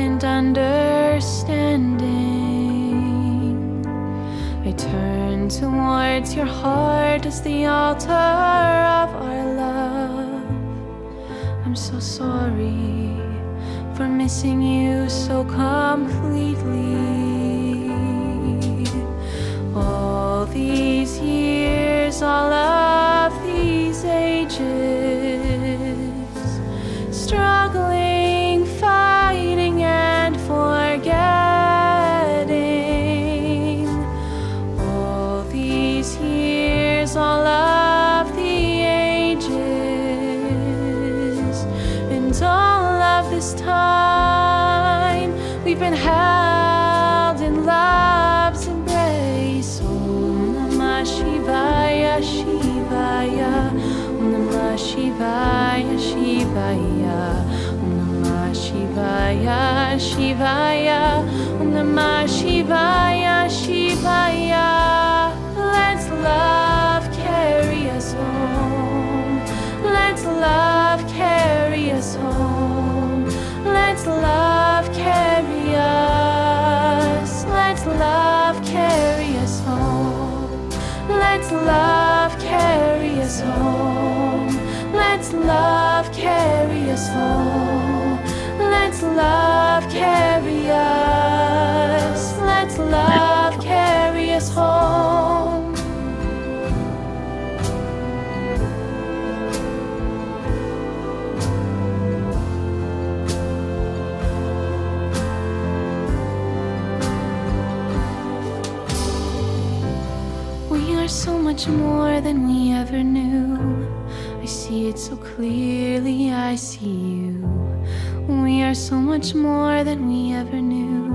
and understanding. I turn towards your heart as the altar of our love. I'm so sorry for missing you so completely. All these years, all of these ages, struggling, fighting, and forgetting. All these years, all of the ages, and all of this time, we've been held in love's embrace. Om Namah Shivaya Shivaya, Om Namah Shivaya Shivaya, Om Namah Shivaya Shivaya, Om Namah Shivaya Shivaya. Let love carry us home. Let love carry us home. Let love carry us. Let love carry us home. Let love carry us home. Let love carry us home. Let love carry us. Let love carry us home. We are so much more than we ever knew. I see it so clearly, I see you. We are so much more than we ever knew.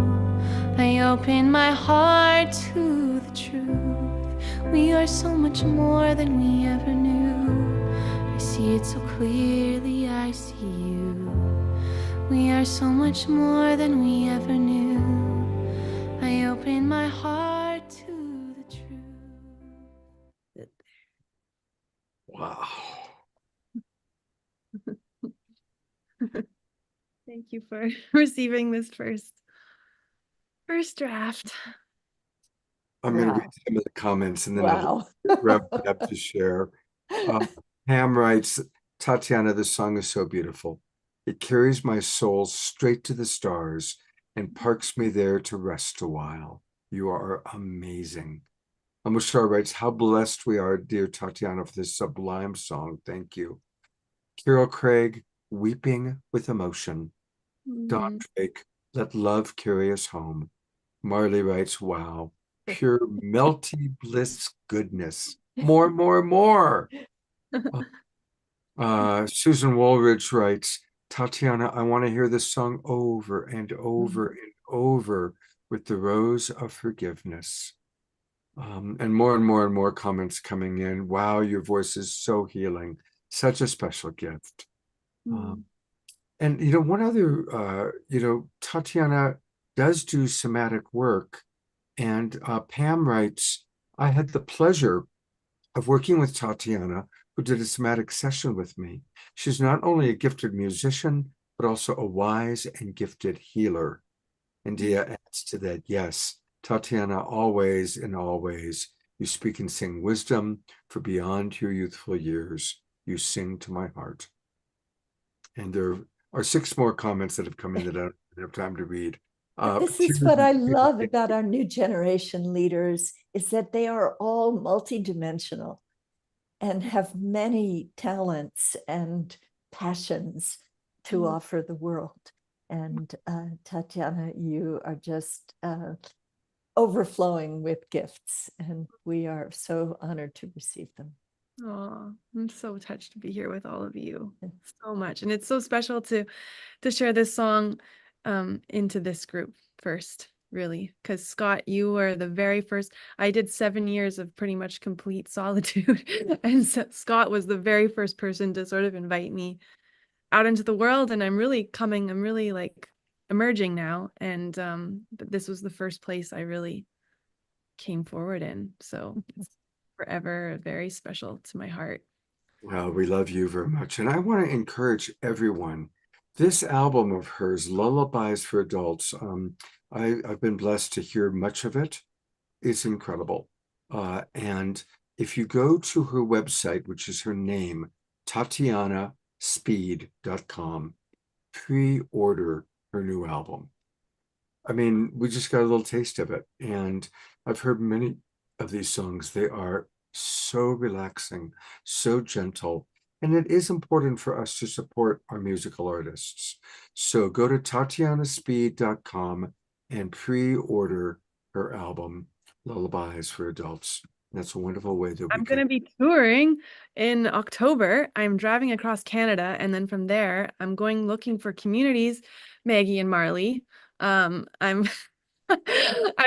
I open my heart to the truth. We are so much more than we ever knew. I see it so clearly, I see you. We are so much more than we ever knew. I open my heart to the truth. Wow. Thank you for receiving this first draft. I'm going to Wow. read some of the comments and then Wow. I'll wrap it up to share. Pam writes, Tatiana, the song is so beautiful. It carries my soul straight to the stars and parks me there to rest a while. You are amazing. Amushar writes, how blessed we are, dear Tatiana, for this sublime song. Thank you. Carol Craig, weeping with emotion. Don Drake, let love carry us home. Marley writes, wow, pure melty bliss goodness. More, more, more. Susan Woolridge writes, Tatiana, I want to hear this song over and over and over with the rose of forgiveness. And more comments coming in. Wow, your voice is so healing. Such a special gift. And, you know, one other, you know, Tatiana does do somatic work. And Pam writes, I had the pleasure of working with Tatiana, who did a somatic session with me. She's not only a gifted musician, but also a wise and gifted healer. And Dia adds to that, yes, Tatiana, always and always, you speak and sing wisdom, for beyond your youthful years, you sing to my heart. And there are 6 more comments that have come in that I don't have time to read. This is what I love about our new generation leaders, is that they are all multidimensional and have many talents and passions to offer the world. And Tatiana, you are just overflowing with gifts, and we are so honored to receive them. Oh, I'm so touched to be here with all of you so much. And it's so special to share this song into this group first, really, because Scott, you were the very first. I did 7 years of pretty much complete solitude, and so Scott was the very first person to sort of invite me out into the world. And I'm really like emerging now, and but this was the first place I really came forward in, so it's forever very special to my heart. Well, we love you very much. And I want to encourage everyone. This album of hers, Lullabies for Adults, I've been blessed to hear much of it. It's incredible. And if you go to her website, which is her name, TatianaSpeed.com, pre-order her new album. I mean, we just got a little taste of it. And I've heard many of these songs. They are so relaxing, so gentle. And it is important for us to support our musical artists. So go to TatianaSpeed.com and pre-order her album, Lullabies for Adults. That's a wonderful way that I'm going to be touring in October. I'm driving across Canada, and then from there, I'm going looking for communities, Maggie and Marley. I've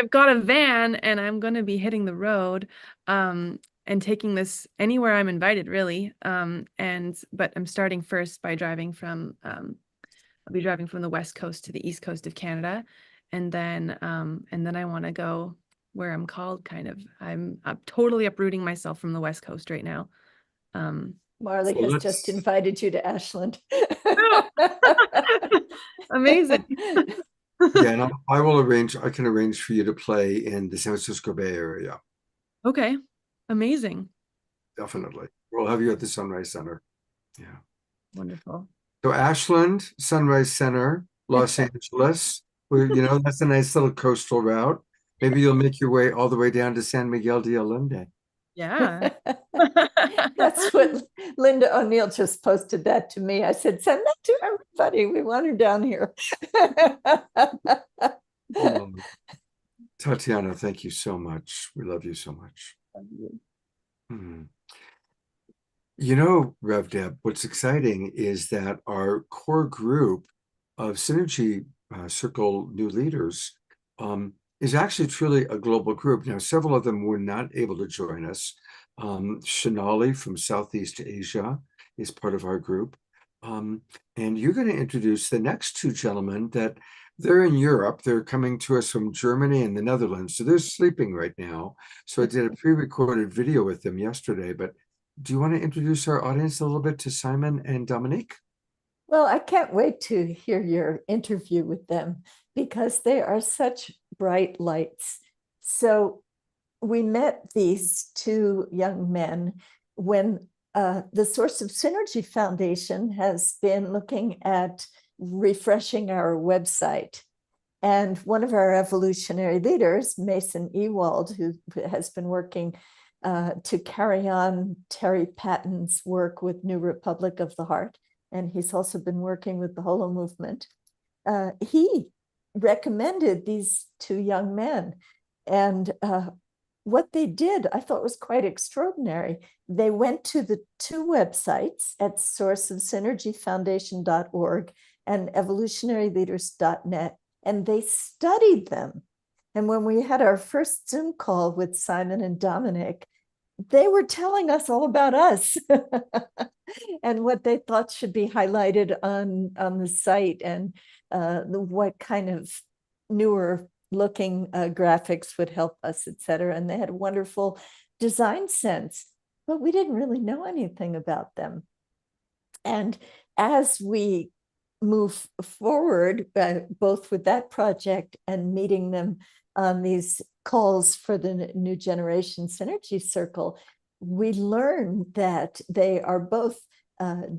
got a van, and I'm going to be hitting the road and taking this anywhere I'm invited, really. But I'm starting first by driving from I'll be driving from the West Coast to the East Coast of Canada, and then I want to go where I'm called. Kind of, I'm totally uprooting myself from the West Coast right now. Marley has just invited you to Ashland. Amazing. Yeah, and I can arrange for you to play in the San Francisco Bay Area. Okay, amazing. Definitely. We'll have you at the Sunrise Center. Yeah. Wonderful. So Ashland, Sunrise Center, Los Angeles, that's a nice little coastal route. Maybe you'll make your way all the way down to San Miguel de Allende. Yeah. That's what Linda O'Neill just posted that to me. I said, send that to everybody. We want her down here. Tatiana, thank you so much. We love you so much. Rev Deb, what's exciting is that our core group of Synergy Circle new leaders is actually truly a global group. Now, several of them were not able to join us. Shanali from Southeast Asia is part of our group. And you're going to introduce the next two gentlemen that they're in Europe. They're coming to us from Germany and the Netherlands. So they're sleeping right now. So I did a pre-recorded video with them yesterday. But do you want to introduce our audience a little bit to Simon and Dominique? Well, I can't wait to hear your interview with them because they are such bright lights. So we met these two young men when the Source of Synergy Foundation has been looking at refreshing our website. And one of our evolutionary leaders, Mason Ewald, who has been working to carry on Terry Patton's work with New Republic of the Heart, and he's also been working with the Holo Movement. He recommended these two young men. And what they did, I thought was quite extraordinary. They went to the two websites at sourceofsynergyfoundation.org and evolutionaryleaders.net, and they studied them. And when we had our first Zoom call with Simon and Dominic, they were telling us all about us and what they thought should be highlighted on the site, and what kind of newer looking graphics would help us, etc. And they had a wonderful design sense, but we didn't really know anything about them. And as we move forward, both with that project and meeting them on these calls for the New Generation Synergy Circle, we learn that they are both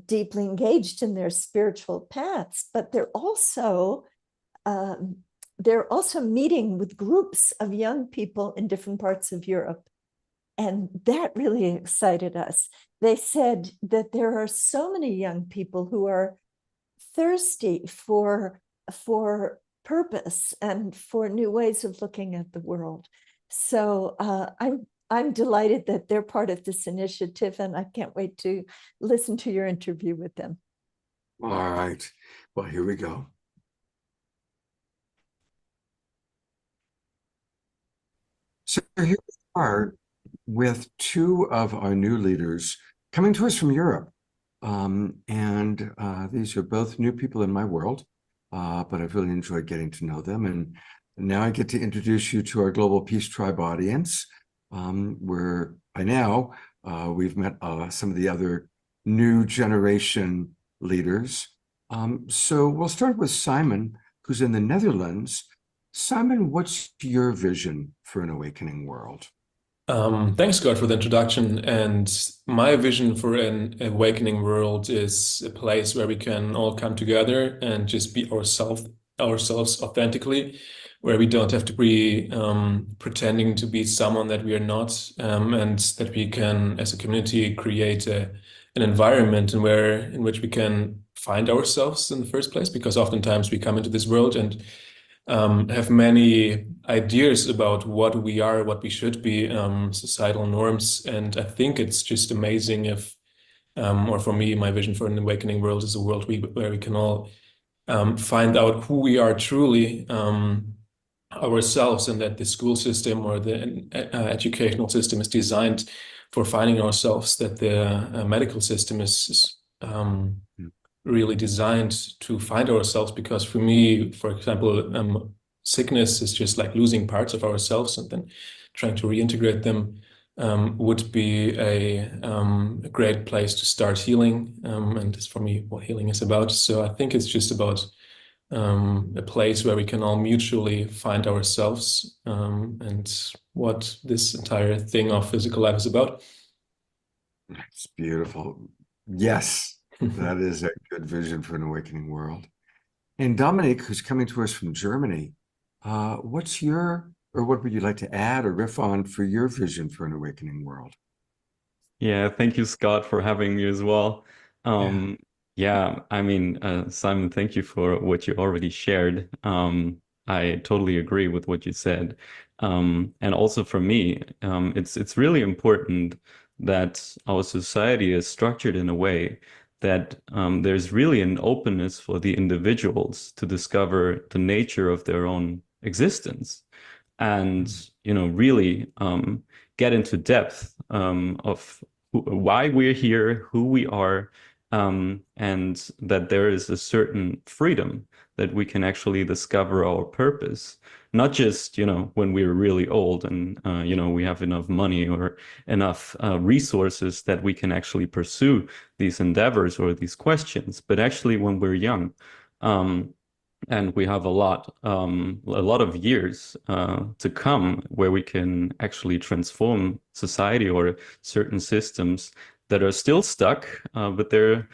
deeply engaged in their spiritual paths, but they're also they're also meeting with groups of young people in different parts of Europe. And that really excited us. They said that there are so many young people who are thirsty for purpose and for new ways of looking at the world. So I'm delighted that they're part of this initiative, and I can't wait to listen to your interview with them. All right. Well, here we go. So here we are with two of our new leaders coming to us from Europe. These are both new people in my world, but I've really enjoyed getting to know them. And now I get to introduce you to our Global Peace Tribe audience, where by now we've met some of the other new generation leaders. So we'll start with Simon, who's in the Netherlands. Simon, what's your vision for an awakening world? Thanks, Scott, for the introduction. And my vision for an awakening world is a place where we can all come together and just be ourselves authentically, where we don't have to be pretending to be someone that we are not, and that we can, as a community, create an environment in which we can find ourselves in the first place. Because oftentimes we come into this world and have many ideas about what we are, what we should be, societal norms. And I think it's just amazing if, or for me, my vision for an awakening world is a world where we can all find out who we are truly ourselves, and that the school system or the educational system is designed for finding ourselves, that the medical system is really designed to find ourselves. Because for me, for example, sickness is just like losing parts of ourselves, and then trying to reintegrate them would be a great place to start healing. And that's for me what healing is about. So I think it's just about a place where we can all mutually find ourselves, and what this entire thing of physical life is about. It's beautiful. Yes. That is a good vision for an awakening world. And Dominic, who's coming to us from Germany, what would you like to add or riff on for your vision for an awakening world? Yeah, thank you, Scott, for having me as well. Yeah, I mean, Simon, thank you for what you already shared. I totally agree with what you said. And also for me, it's really important that our society is structured in a way that there's really an openness for the individuals to discover the nature of their own existence, and really get into depth of why we're here, who we are, and that there is a certain freedom that we can actually discover our purpose, not just when we're really old and we have enough money or enough resources that we can actually pursue these endeavors or these questions, but actually when we're young, and we have a lot of years to come where we can actually transform society or certain systems that are still stuck, but they're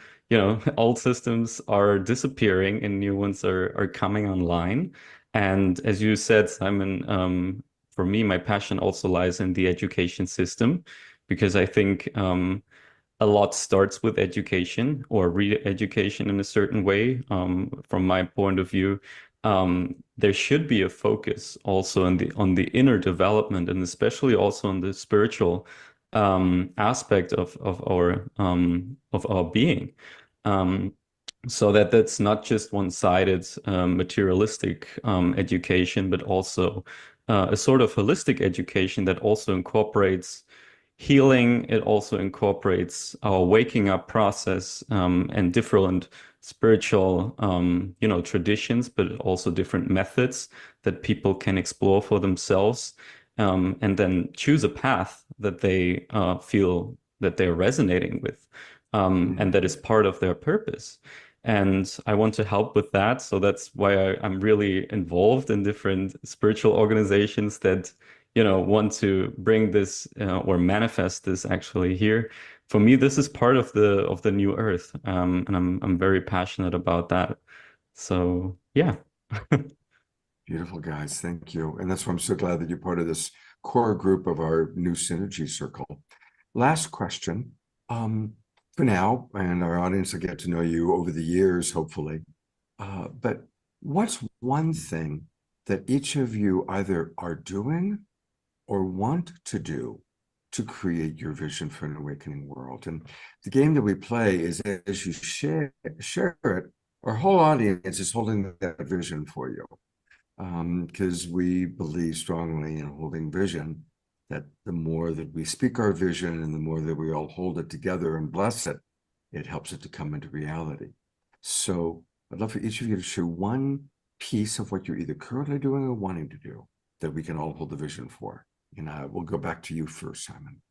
old systems are disappearing and new ones are coming online. And as you said, Simon, for me, my passion also lies in the education system, because I think a lot starts with education or re-education in a certain way. From my point of view, there should be a focus also on the inner development, and especially also on the spiritual aspect of our being. So that's not just one-sided materialistic education, but also a sort of holistic education that also incorporates healing. It also incorporates our waking up process, and different spiritual traditions, but also different methods that people can explore for themselves, and then choose a path that they feel that they're resonating with, and that is part of their purpose. And I want to help with that. So that's why I'm really involved in different spiritual organizations that, want to bring this or manifest this actually here. For me, this is part of the new earth. And I'm very passionate about that. So yeah. Beautiful, guys. Thank you. And that's why I'm so glad that you're part of this core group of our new Synergy Circle. Last question for now, and our audience will get to know you over the years, hopefully. But what's one thing that each of you either are doing or want to do to create your vision for an awakening world? And the game that we play is, as you share it, our whole audience is holding that vision for you. Because we believe strongly in holding vision, that the more that we speak our vision and the more that we all hold it together and bless it, it helps it to come into reality. So I'd love for each of you to share one piece of what you're either currently doing or wanting to do that we can all hold the vision for. And we'll go back to you first, Simon.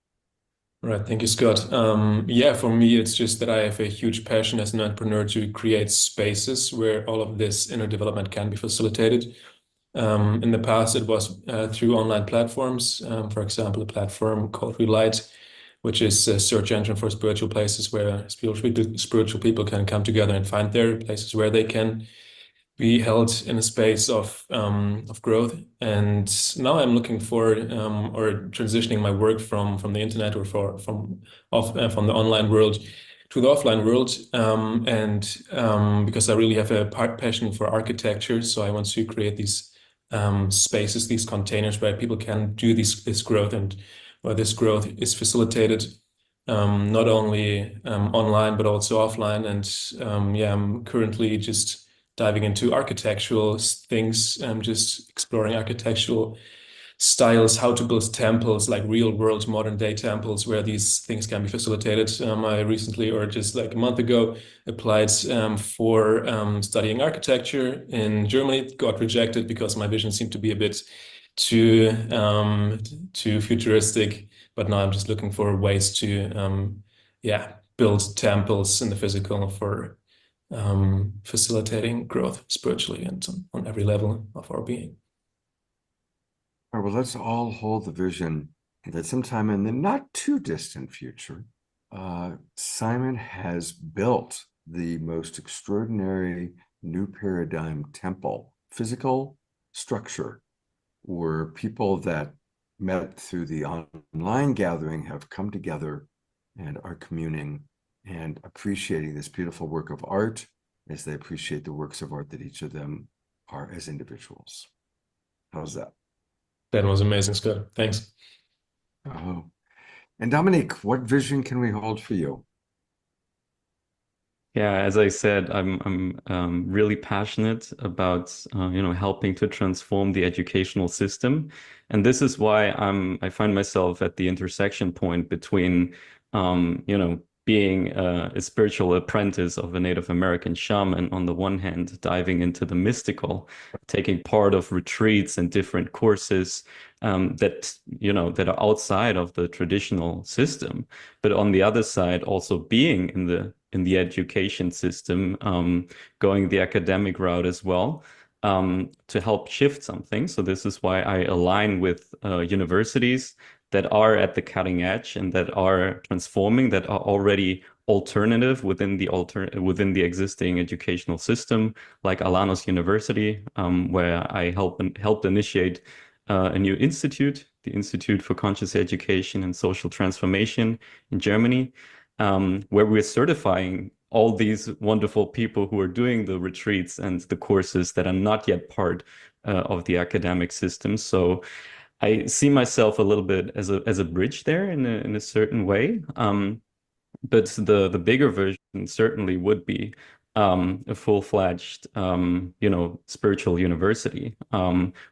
Right, thank you, Scott. Yeah, for me, it's just that I have a huge passion as an entrepreneur to create spaces where all of this inner development can be facilitated. In the past, it was through online platforms, for example, a platform called Relight, which is a search engine for spiritual places where spiritual people can come together and find their places where they can be held in a space of growth. And now I'm looking for or transitioning my work from the internet or from the online world to the offline world, because I really have a passion for architecture, so I want to create these spaces, these containers where people can do this growth, and where this growth is facilitated not only online but also offline. And yeah, I'm currently just diving into architectural things. I'm just exploring architectural styles, how to build temples, like real world modern day temples where these things can be facilitated. I recently, or just like a month ago, applied for studying architecture in Germany. Got rejected because my vision seemed to be a bit too futuristic. But now I'm just looking for ways to build temples in the physical for facilitating growth spiritually and on every level of our being. All right, well, let's all hold the vision that sometime in the not too distant future, Simon has built the most extraordinary new paradigm temple, physical structure, where people that met through the online gathering have come together and are communing and appreciating this beautiful work of art as they appreciate the works of art that each of them are as individuals. How's that? That was amazing, Scott. Thanks. Oh, and Dominique, what vision can we hold for you? Yeah, as I said, I'm really passionate about helping to transform the educational system, and this is why I find myself at the intersection point between being a spiritual apprentice of a Native American shaman on the one hand, diving into the mystical, taking part of retreats and different courses that are outside of the traditional system, but on the other side, also being in the education system, going the academic route as well, to help shift something. So this is why I align with universities that are at the cutting edge and that are transforming, that are already alternative within the existing educational system, like Alanos University, where I helped initiate a new institute, the Institute for Conscious Education and Social Transformation in Germany, where we're certifying all these wonderful people who are doing the retreats and the courses that are not yet part of the academic system. So I see myself a little bit as a bridge there in a certain way. But the bigger version certainly would be a full-fledged spiritual university,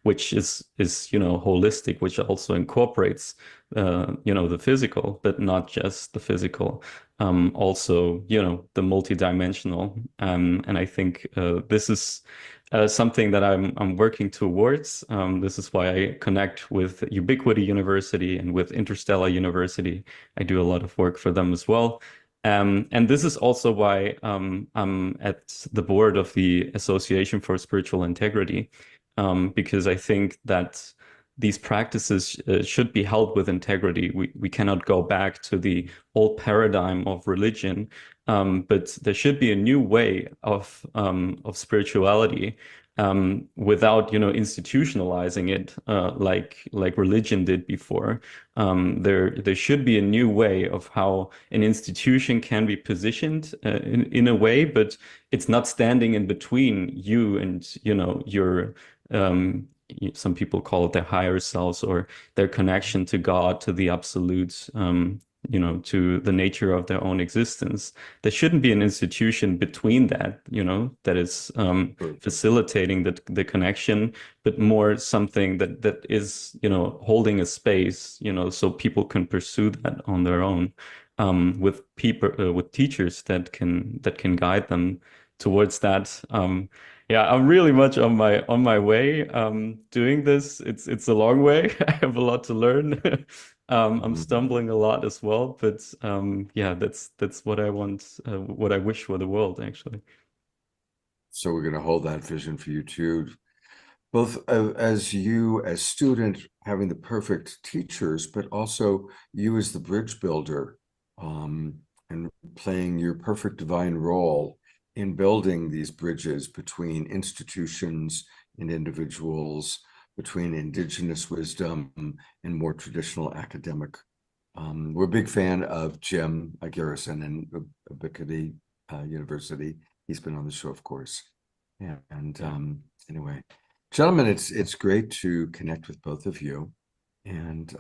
which is holistic, which also incorporates the physical, but not just the physical, also the multidimensional. And I think this is something that I'm working towards. This is why I connect with Ubiquity University and with Interstellar University. I do a lot of work for them as well. And this is also why I'm at the board of the Association for Spiritual Integrity, because I think that these practices should be held with integrity. We cannot go back to the old paradigm of religion, but there should be a new way of spirituality without, institutionalizing it like religion did before. There should be a new way of how an institution can be positioned in a way, but it's not standing in between you and, your some people call it their higher selves or their connection to God, to the absolute, to the nature of their own existence. There shouldn't be an institution between that, that is facilitating the connection, but more something that is, holding a space, so people can pursue that on their own, with people, with teachers that can guide them towards that. Yeah, I'm really much on my way doing this. It's a long way. I have a lot to learn. I'm stumbling a lot as well, but yeah, that's what I want, what I wish for the world, actually. So we're going to hold that vision for you too, both as you as student having the perfect teachers, but also you as the bridge builder, and playing your perfect divine role in building these bridges between institutions and individuals, between indigenous wisdom and more traditional academic. We're a big fan of Jim Garrison and Ubiquity University. He's been on the show, of course. Yeah, and anyway, gentlemen, it's great to connect with both of you. And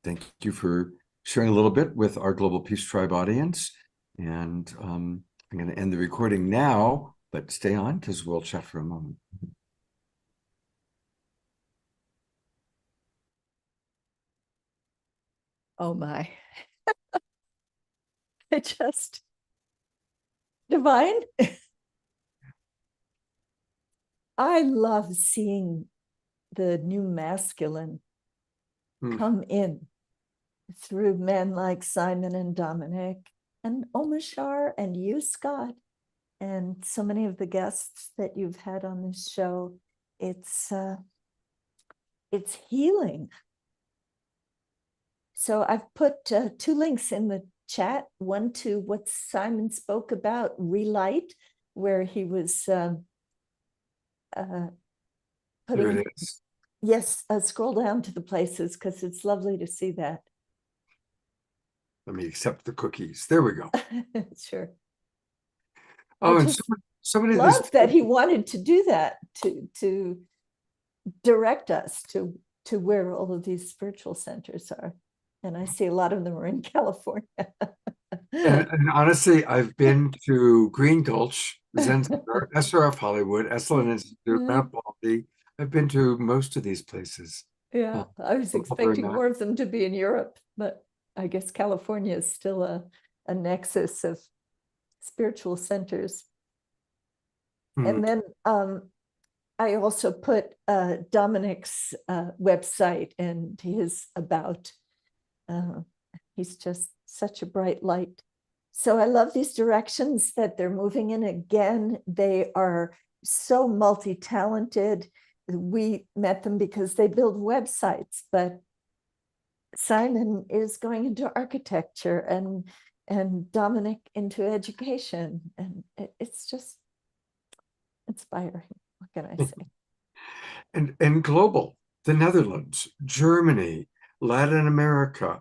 thank you for sharing a little bit with our Global Peace Tribe audience. And I'm going to end the recording now, but stay on because we'll chat for a moment. Oh my. It just divine. I love seeing the new masculine come in through men like Simon and Dominic and Omashar and you, Scott, and so many of the guests that you've had on this show. It's healing. So I've put 2 links in the chat, one to what Simon spoke about, Relight, where he was putting, yes, scroll down to the places because it's lovely to see that. Let me accept the cookies. There we go. Sure. Oh, I and somebody love that he wanted to do that, to direct us to where all of these spiritual centers are. And I see a lot of them are in California. and honestly, I've been to Green Gulch, Zen Center, SRF Hollywood, Esalen Institute, Mount Baldy. I've been to most of these places. Yeah, I was expecting more of them to be in Europe, but I guess California is still a nexus of spiritual centers. And then I also put Dominic's website and his about. He's just such a bright light. So I love these directions that they're moving in. Again, they are so multi-talented. We met them because they build websites, but Simon is going into architecture and Dominic into education. And it's just inspiring. What can I say? And global, the Netherlands, Germany, Latin America.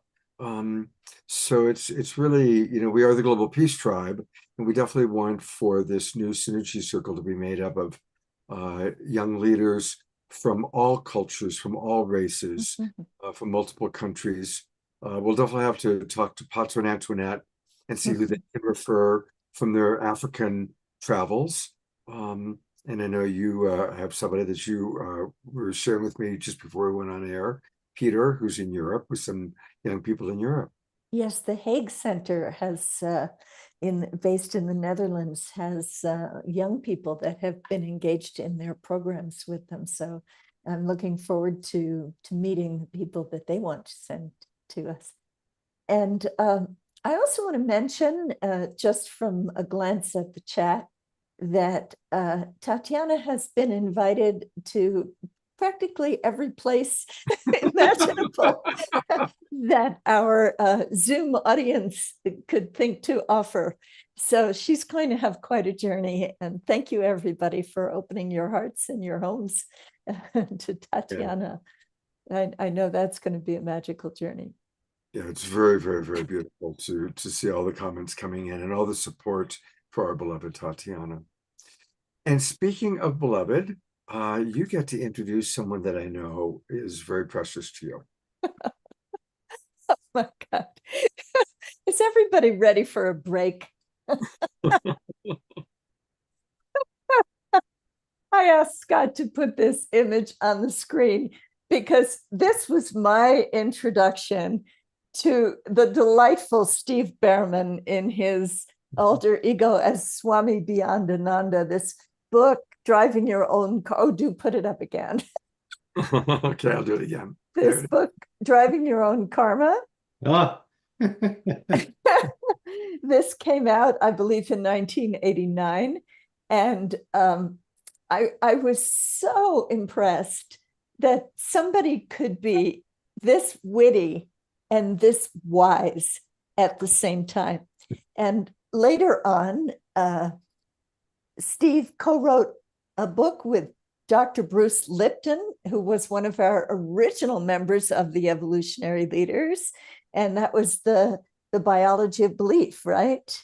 So it's really, we are the Global Peace Tribe, and we definitely want for this new synergy circle to be made up of young leaders from all cultures, from all races, from multiple countries. We'll definitely have to talk to Pato and Antoinette and see who they can refer from their African travels. And I know you have somebody that you were sharing with me just before we went on air, Peter, who's in Europe, with some young people in Europe. Yes, the Hague Center has, based in the Netherlands, has young people that have been engaged in their programs with them. So I'm looking forward to meeting the people that they want to send to us. And I also want to mention, just from a glance at the chat, that Tatiana has been invited to practically every place imaginable that our Zoom audience could think to offer. So she's going to have quite a journey. And thank you, everybody, for opening your hearts and your homes to Tatiana. I know that's going to be a magical journey. Yeah, it's very, very, very beautiful to see all the comments coming in and all the support for our beloved Tatiana. And speaking of beloved, you get to introduce someone that I know is very precious to you. Oh my God. Is everybody ready for a break? I asked Scott to put this image on the screen because this was my introduction to the delightful Steve Behrman in his alter ego as Swami Beyondananda, this book, Driving Your Own Car. Oh, do put it up again. Okay, I'll do it again. This book, Driving Your Own Karma. Oh. This came out, I believe, in 1989. And I was so impressed that somebody could be this witty and this wise at the same time. And later on, Steve co-wrote a book with Dr. Bruce Lipton, who was one of our original members of the Evolutionary Leaders. And that was the biology of belief, right?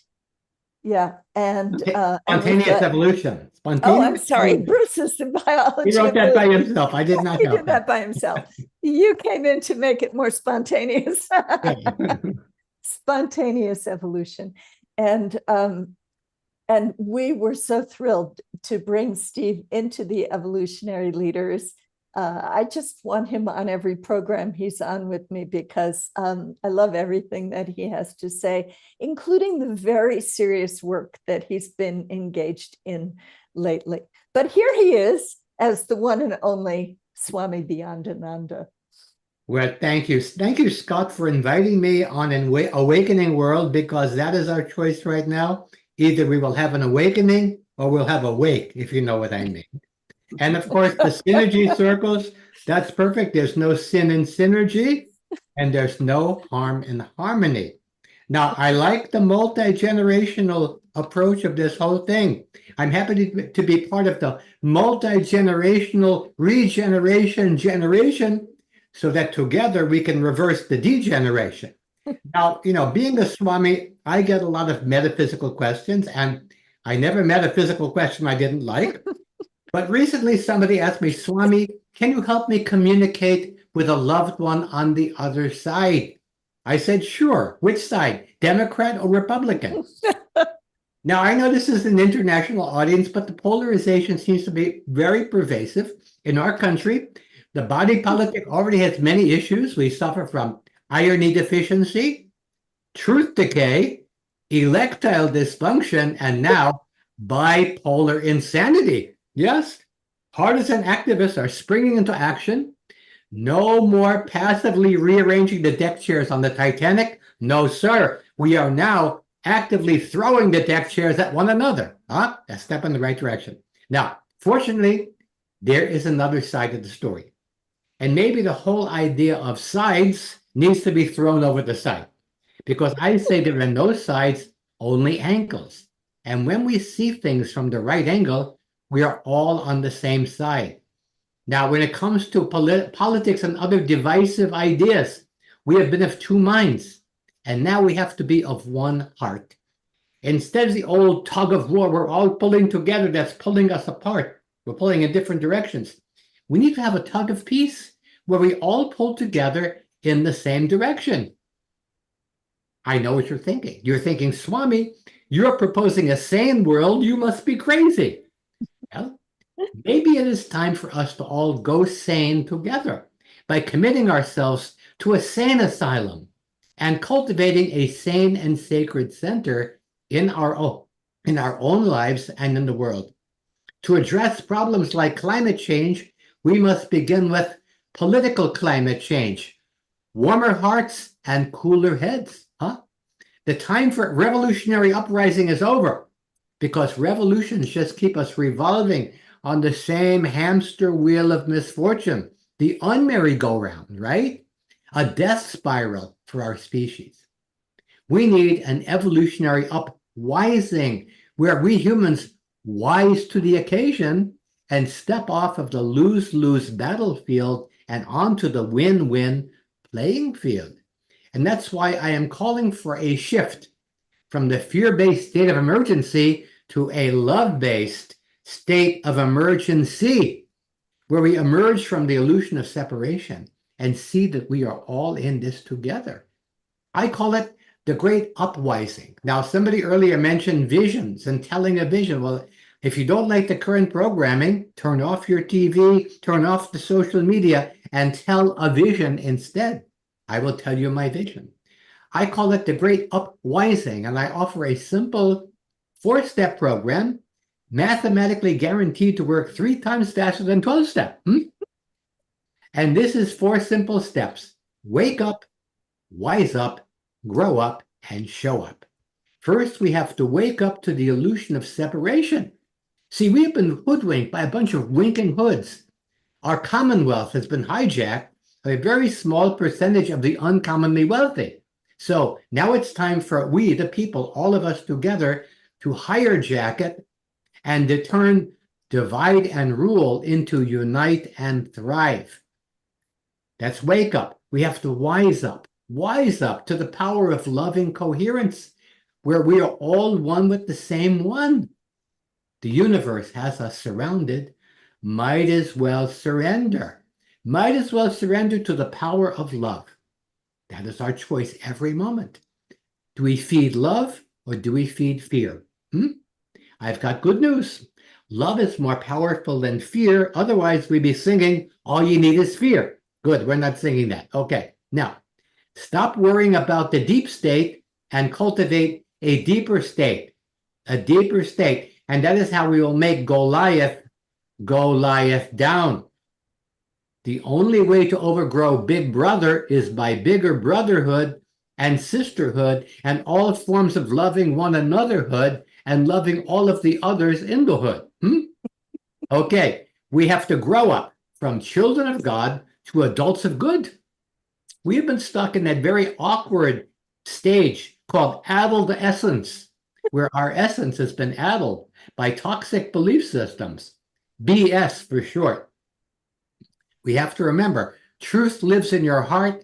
Yeah. And spontaneous evolution. Oh, I'm sorry. Bruce is the biology. He wrote that by himself. I did not know. He did that by himself. You came in to make it more spontaneous. Spontaneous evolution. And we were so thrilled to bring Steve into the Evolutionary Leaders. I just want him on every program he's on with me because I love everything that he has to say, including the very serious work that he's been engaged in lately. But here he is as the one and only Swami Beyondananda. Well, thank you. Thank you, Scott, for inviting me on an Awakening World, because that is our choice right now. Either we will have an awakening or we'll have a wake, if you know what I mean. And of course, the synergy circles, that's perfect. There's no sin in synergy, and there's no harm in harmony. Now, I like the multi-generational approach of this whole thing. I'm happy to be part of the multi-generational regeneration generation so that together we can reverse the degeneration. Now, being a Swami, I get a lot of metaphysical questions, and I never met a physical question I didn't like. But recently somebody asked me, Swami, can you help me communicate with a loved one on the other side? I said, sure. Which side, Democrat or Republican? Now, I know this is an international audience, but the polarization seems to be very pervasive in our country. The body politic already has many issues. We suffer from iron deficiency, truth decay, erectile dysfunction, and now bipolar insanity. Yes, partisan activists are springing into action. No more passively rearranging the deck chairs on the Titanic. No, sir. We are now actively throwing the deck chairs at one another. A step in the right direction. Now, fortunately, there is another side of the story. And maybe the whole idea of sides needs to be thrown over the side. Because I say there are no sides, only angles. And when we see things from the right angle, we are all on the same side. Now, when it comes to politics and other divisive ideas, we have been of two minds, and now we have to be of one heart. Instead of the old tug of war, we're all pulling together, that's pulling us apart. We're pulling in different directions. We need to have a tug of peace where we all pull together in the same direction. I know what you're thinking. You're thinking, Swami, you're proposing a sane world. You must be crazy. Well, maybe it is time for us to all go sane together by committing ourselves to a sane asylum and cultivating a sane and sacred center in our own lives and in the world. To address problems like climate change, we must begin with political climate change. Warmer hearts and cooler heads. The time for revolutionary uprising is over, because revolutions just keep us revolving on the same hamster wheel of misfortune, the un-merry-go-round, right? A death spiral for our species. We need an evolutionary upwising where we humans wise to the occasion and step off of the lose-lose battlefield and onto the win-win playing field. And that's why I am calling for a shift from the fear-based state of emergency to a love-based state of emergency, where we emerge from the illusion of separation and see that we are all in this together. I call it the great upwising. Now, somebody earlier mentioned visions and telling a vision. Well, if you don't like the current programming, turn off your TV, turn off the social media, and tell a vision instead. I will tell you my vision. I call it the great upwising, and I offer a simple 4-step program, mathematically guaranteed to work 3 times faster than 12-step. And this is 4 simple steps. Wake up, wise up, grow up, and show up. First, we have to wake up to the illusion of separation. See, we have been hoodwinked by a bunch of winking hoods. Our commonwealth has been hijacked by a very small percentage of the uncommonly wealthy. So now it's time for we, the people, all of us together, to hijack it and to turn divide and rule into unite and thrive. That's wake up. We have to wise up to the power of loving coherence, where we are all one with the same one. The universe has us surrounded. Might as well surrender. Might as well surrender to the power of love. That is our choice every moment. Do we feed love or do we feed fear? I've got good news. Love is more powerful than fear. Otherwise, we'd be singing, all you need is fear. Good, we're not singing that. Okay, now, stop worrying about the deep state and cultivate a deeper state. A deeper state. And that is how we will make Goliath down. The only way to overgrow Big Brother is by bigger brotherhood and sisterhood and all forms of loving one anotherhood and loving all of the others in the hood. Okay, we have to grow up from children of God to adults of good. We have been stuck in that very awkward stage called adolescence, where our essence has been addled by toxic belief systems, BS for short. We have to remember, truth lives in your heart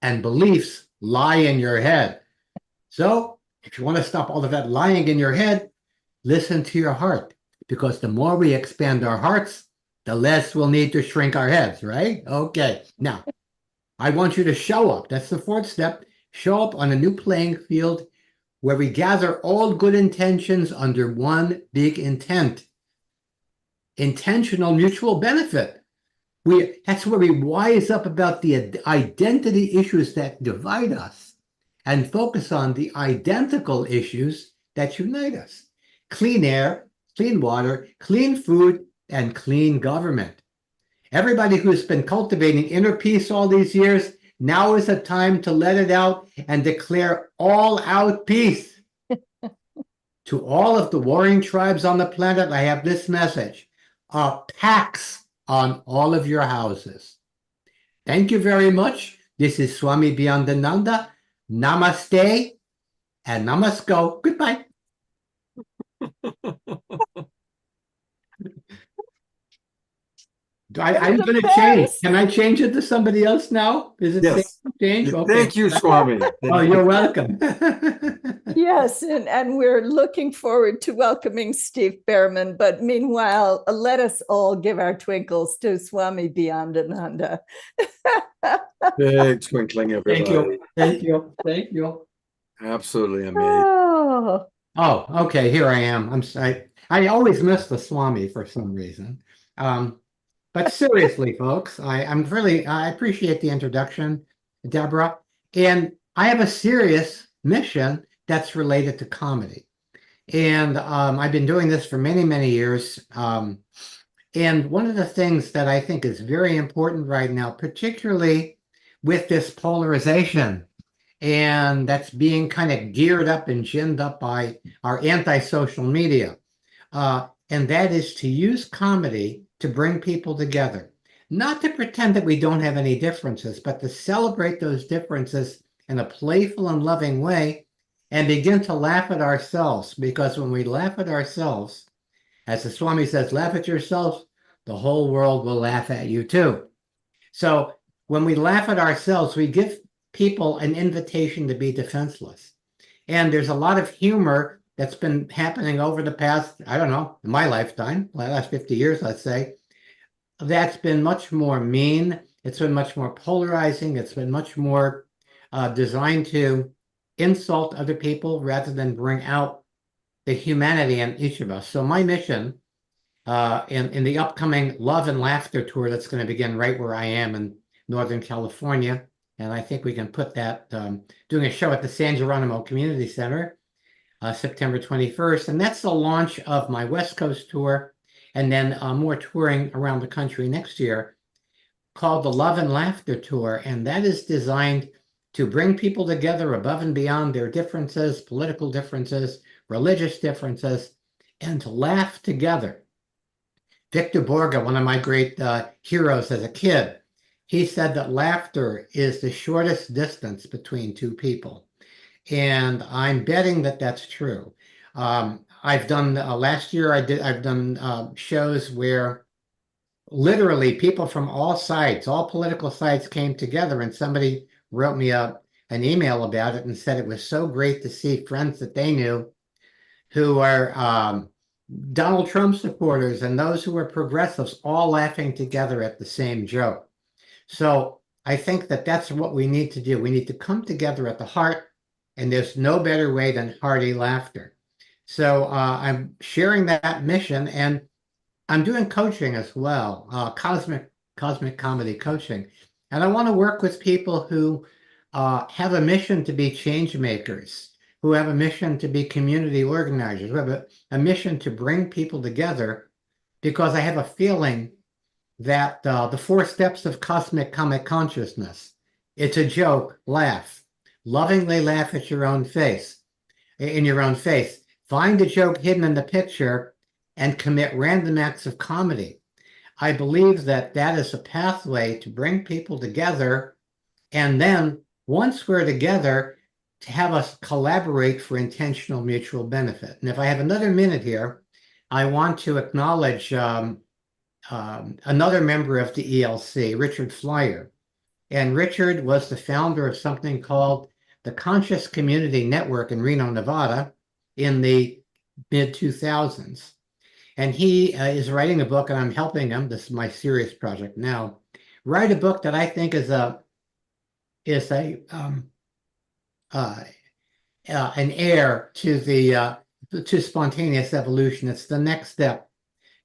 and beliefs lie in your head. So if you want to stop all of that lying in your head, listen to your heart, because the more we expand our hearts, the less we'll need to shrink our heads, right? Okay, now, I want you to show up. That's the 4th step. Show up on a new playing field where we gather all good intentions under one big intent. Intentional mutual benefit. That's where we wise up about the identity issues that divide us and focus on the identical issues that unite us. Clean air, clean water, clean food, and clean government. Everybody who's been cultivating inner peace all these years, now is a time to let it out and declare all-out peace. To all of the warring tribes on the planet, I have this message. Pax on all of your houses. Thank you very much. This is Swami Beyondananda. Namaste and namasko. Goodbye. I'm going to change. Can I change it to somebody else now? Is it safe to change? Okay. Thank you, Swami. Oh, you're welcome. Yes, and we're looking forward to welcoming Steve Behrman. But meanwhile, let us all give our twinkles to Swami Beyondananda. Big twinkling, everybody. Thank you. Thank you. Thank you. Absolutely amazing. Oh, okay. Here I am. I'm sorry. I always miss the Swami for some reason. But seriously, folks, I appreciate the introduction, Deborah. And I have a serious mission that's related to comedy. And I've been doing this for many, many years. And one of the things that I think is very important right now, particularly with this polarization, and that's being kind of geared up and ginned up by our anti-social media, and that is to use comedy to bring people together. Not to pretend that we don't have any differences, but to celebrate those differences in a playful and loving way and begin to laugh at ourselves. Because when we laugh at ourselves, as the Swami says, laugh at yourselves, the whole world will laugh at you too. So when we laugh at ourselves, we give people an invitation to be defenseless. And there's a lot of humor that's been happening over the past, I don't know, in my lifetime, the last 50 years, let's say, that's been much more mean. It's been much more polarizing. It's been much more designed to insult other people rather than bring out the humanity in each of us. So my mission in the upcoming Love and Laughter tour that's going to begin right where I am in Northern California, and I think we can put that, doing a show at the San Geronimo Community Center, September 21st, and that's the launch of my West Coast tour, and then more touring around the country next year called the Love and Laughter Tour, and that is designed to bring people together above and beyond their differences, political differences, religious differences, and to laugh together. Victor Borge, one of my great heroes as a kid, he said that laughter is the shortest distance between two people. And I'm betting that that's true. I've done, last year I've done shows where literally people from all sides, all political sides came together, and somebody wrote me an email about it and said it was so great to see friends that they knew who are Donald Trump supporters and those who are progressives all laughing together at the same joke. So I think that that's what we need to do. We need to come together at the heart, and there's no better way than hearty laughter. So I'm sharing that mission, and I'm doing coaching as well, cosmic comedy coaching. And I want to work with people who have a mission to be change makers, who have a mission to be community organizers, who have a mission to bring people together, because I have a feeling that the 4 steps of cosmic comic consciousness, it's a joke, laugh, lovingly laugh at your own face, in your own face, find a joke hidden in the picture, and commit random acts of comedy. I believe that that is a pathway to bring people together, and then once we're together, to have us collaborate for intentional mutual benefit. And if I have another minute here, I want to acknowledge another member of the ELC, Richard Flyer. And Richard was the founder of something called the Conscious Community Network in Reno, Nevada in the mid-2000s. And he is writing a book, and I'm helping him, this is my serious project now, write a book that I think is an heir to spontaneous evolution. It's the next step,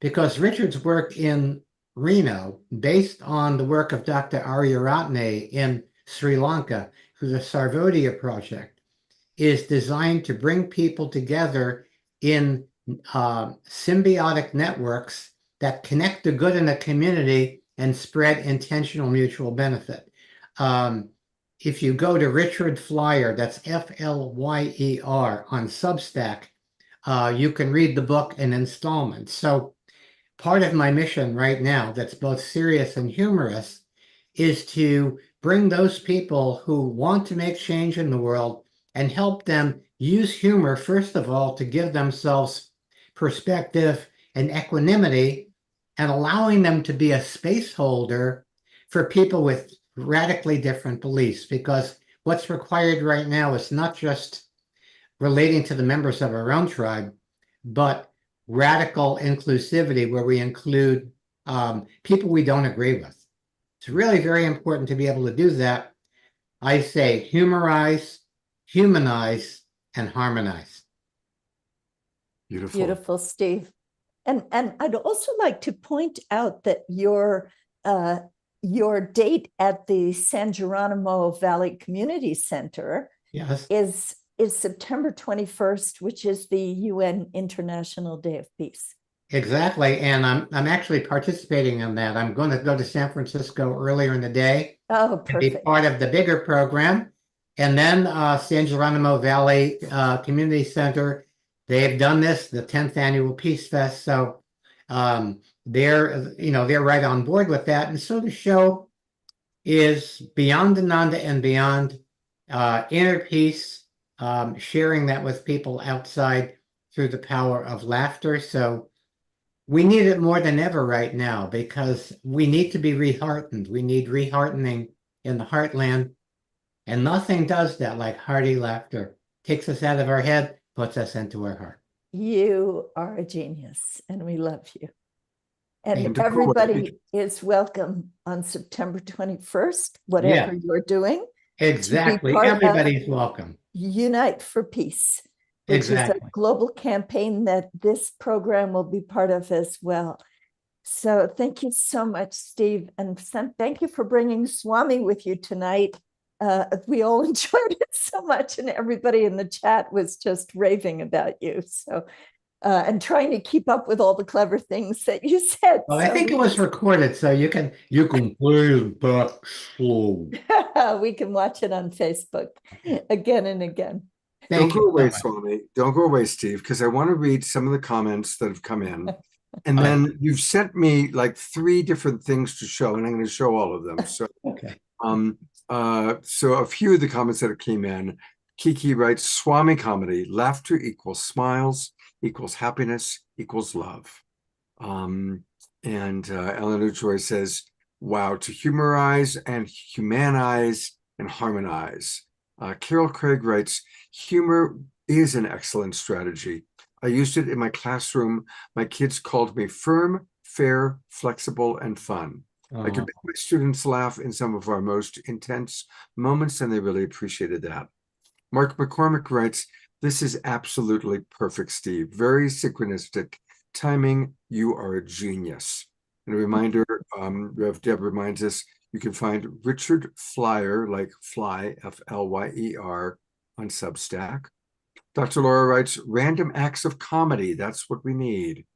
because Richard's work in Reno, based on the work of Dr. Aryaratne in Sri Lanka, through the Sarvodaya Project, is designed to bring people together in symbiotic networks that connect the good in a community and spread intentional mutual benefit. If you go to Richard Flyer, that's Flyer on Substack, you can read the book in installments. So part of my mission right now, that's both serious and humorous, is to bring those people who want to make change in the world and help them use humor, first of all, to give themselves perspective and equanimity, and allowing them to be a space holder for people with radically different beliefs. Because what's required right now is not just relating to the members of our own tribe, but radical inclusivity, where we include people we don't agree with. It's really very important to be able to do that. I say humorize, humanize, and harmonize. Beautiful. Beautiful, Steve. And I'd also like to point out that your date at the San Geronimo Valley Community Center, yes, is September 21st, which is the UN International Day of Peace. Exactly. And I'm actually participating in that. I'm going to go to San Francisco earlier in the day to be part of the bigger program. And then San Geronimo Valley Community Center They've done this, the 10th annual Peace Fest. So they're right on board with that. And so the show is Beyond Ananda and Beyond, inner peace, sharing that with people outside through the power of laughter. So we need it more than ever right now because we need to be reheartened. We need reheartening in the heartland. And nothing does that like hearty laughter. Takes us out of our head, puts us into our heart. You are a genius, and we love you. And And to go everybody is welcome on September 21st, whatever you're doing. Exactly. part of- Everybody's welcome. Unite for Peace, which Exactly. is a global campaign that this program will be part of as well. So thank you so much, Steve. And thank you for bringing Swami with you tonight. We all enjoyed it so much, and everybody in the chat was just raving about you. So, and trying to keep up with all the clever things that you said. Well, I So think it was recorded, so you can play it back slow. we can watch it on Facebook again and again. Thank Don't you go away, so much. Swami. Don't go away, Steve, because I want to read some of the comments that have come in. And then you've sent me like 3 different things to show, and I'm going to show all of them. So, Okay. so a few of the comments that came in. Kiki writes, Swami comedy, laughter equals smiles, equals happiness, equals love. And Eleanor Joy says, wow, to humorize and humanize and harmonize. Carol Craig writes, humor is an excellent strategy. I used it in my classroom. My kids called me firm, fair, flexible, and fun. I could make my students laugh in some of our most intense moments, and they really appreciated that. Mark McCormick writes, this is absolutely perfect, Steve. Very synchronistic timing. You are a genius. And a reminder, Rev Deb reminds us, you can find Richard Flyer, like fly, Flyer, on Substack. Dr. Laura writes, random acts of comedy. That's what we need.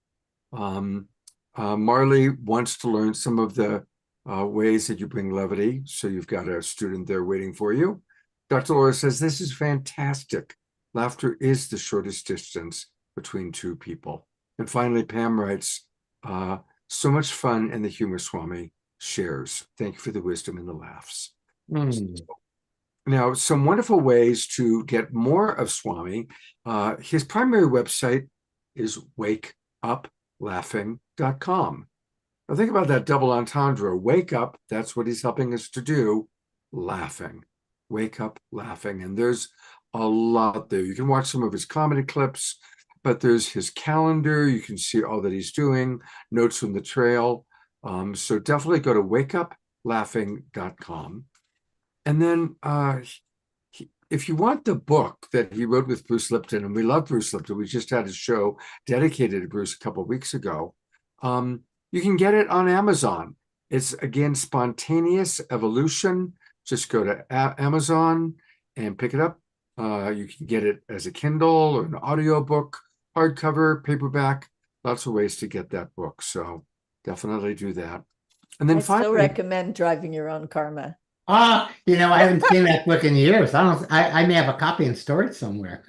Marley wants to learn some of the ways that you bring levity. So you've got a student there waiting for you. Dr. Laura says, this is fantastic. Laughter is the shortest distance between 2 people. And finally, Pam writes, so much fun and the humor Swami shares. Thank you for the wisdom and the laughs. Now, some wonderful ways to get more of Swami. His primary website is wakeuplaughing.com. Now think about that double entendre. Wake up, that's what he's helping us to do, laughing. Wake up laughing. And there's a lot there. You can watch some of his comedy clips, but there's his calendar. You can see all that he's doing, notes from the trail. So definitely go to wakeuplaughing.com. And then if you want the book that he wrote with Bruce Lipton, and we love Bruce Lipton, we just had a show dedicated to Bruce a couple of weeks ago, you can get it on Amazon. It's, again, Spontaneous Evolution. Just go to Amazon and pick it up. You can get it as a Kindle or an audiobook, hardcover, paperback, lots of ways to get that book. So definitely do that. And then I finally, still recommend Driving Your Own Karma. I haven't seen that book in years. I may have a copy in storage somewhere.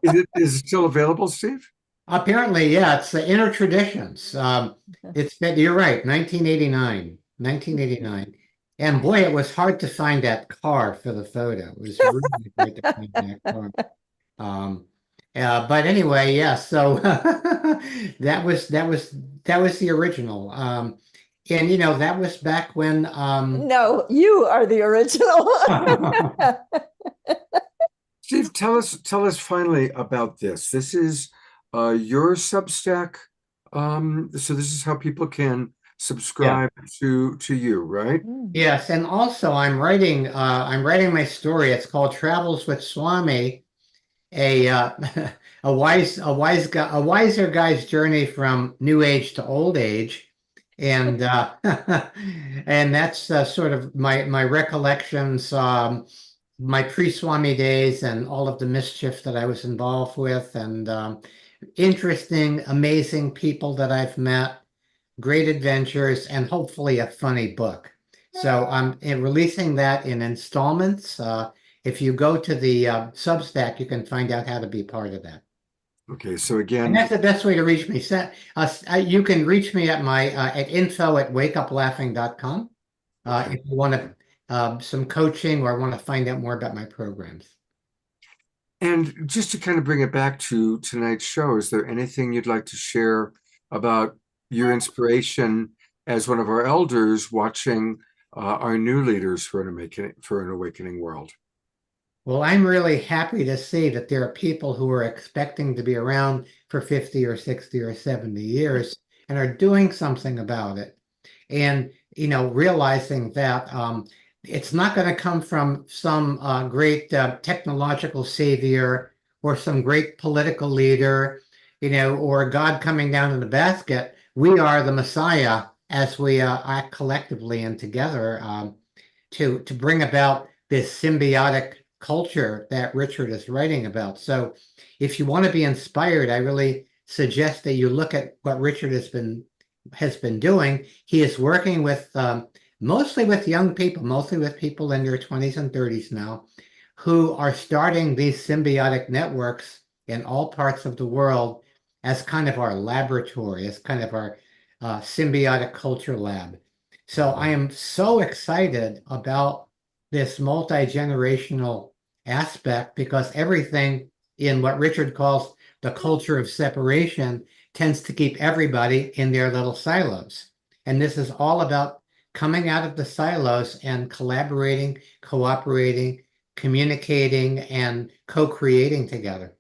is it still available, Steve? Apparently, yeah, it's the Inner Traditions. You're right, 1989. And boy, it was hard to find that car for the photo. It was really hard to find that car. But anyway, yeah, so that was the original. And that was back when No, you are the original. Steve, tell us finally about this. This is your Substack. So this is how people can subscribe to you, right? Yes, and also I'm writing my story. It's called Travels with Swami, a wiser guy's journey from new age to old age. And and that's sort of my recollections, my pre-Swami days and all of the mischief that I was involved with, and interesting, amazing people that I've met, great adventures, and hopefully a funny book. So I'm releasing that in installments. If you go to the Substack, you can find out how to be part of that. Okay, so And again, that's the best way to reach me. You can reach me at my at info@wakeuplaughing.com okay. if you want some coaching or want to find out more about my programs. And just to kind of bring it back to tonight's show, is there anything you'd like to share about your inspiration as one of our elders watching our new leaders for an awakening world? Well, I'm really happy to see that there are people who are expecting to be around for 50 or 60 or 70 years and are doing something about it. And, realizing that it's not going to come from some great technological savior or some great political leader, or God coming down in the basket. We are the Messiah as we act collectively and together to bring about this symbiotic culture that Richard is writing about. So if you want to be inspired, I really suggest that you look at what Richard has been doing. He is working with mostly with young people, mostly with people in their 20s and 30s now, who are starting these symbiotic networks in all parts of the world as kind of our laboratory, as kind of our symbiotic culture lab. So I am so excited about this multi-generational aspect because everything in what Richard calls the culture of separation tends to keep everybody in their little silos. And this is all about coming out of the silos and collaborating, cooperating, communicating, and co-creating together.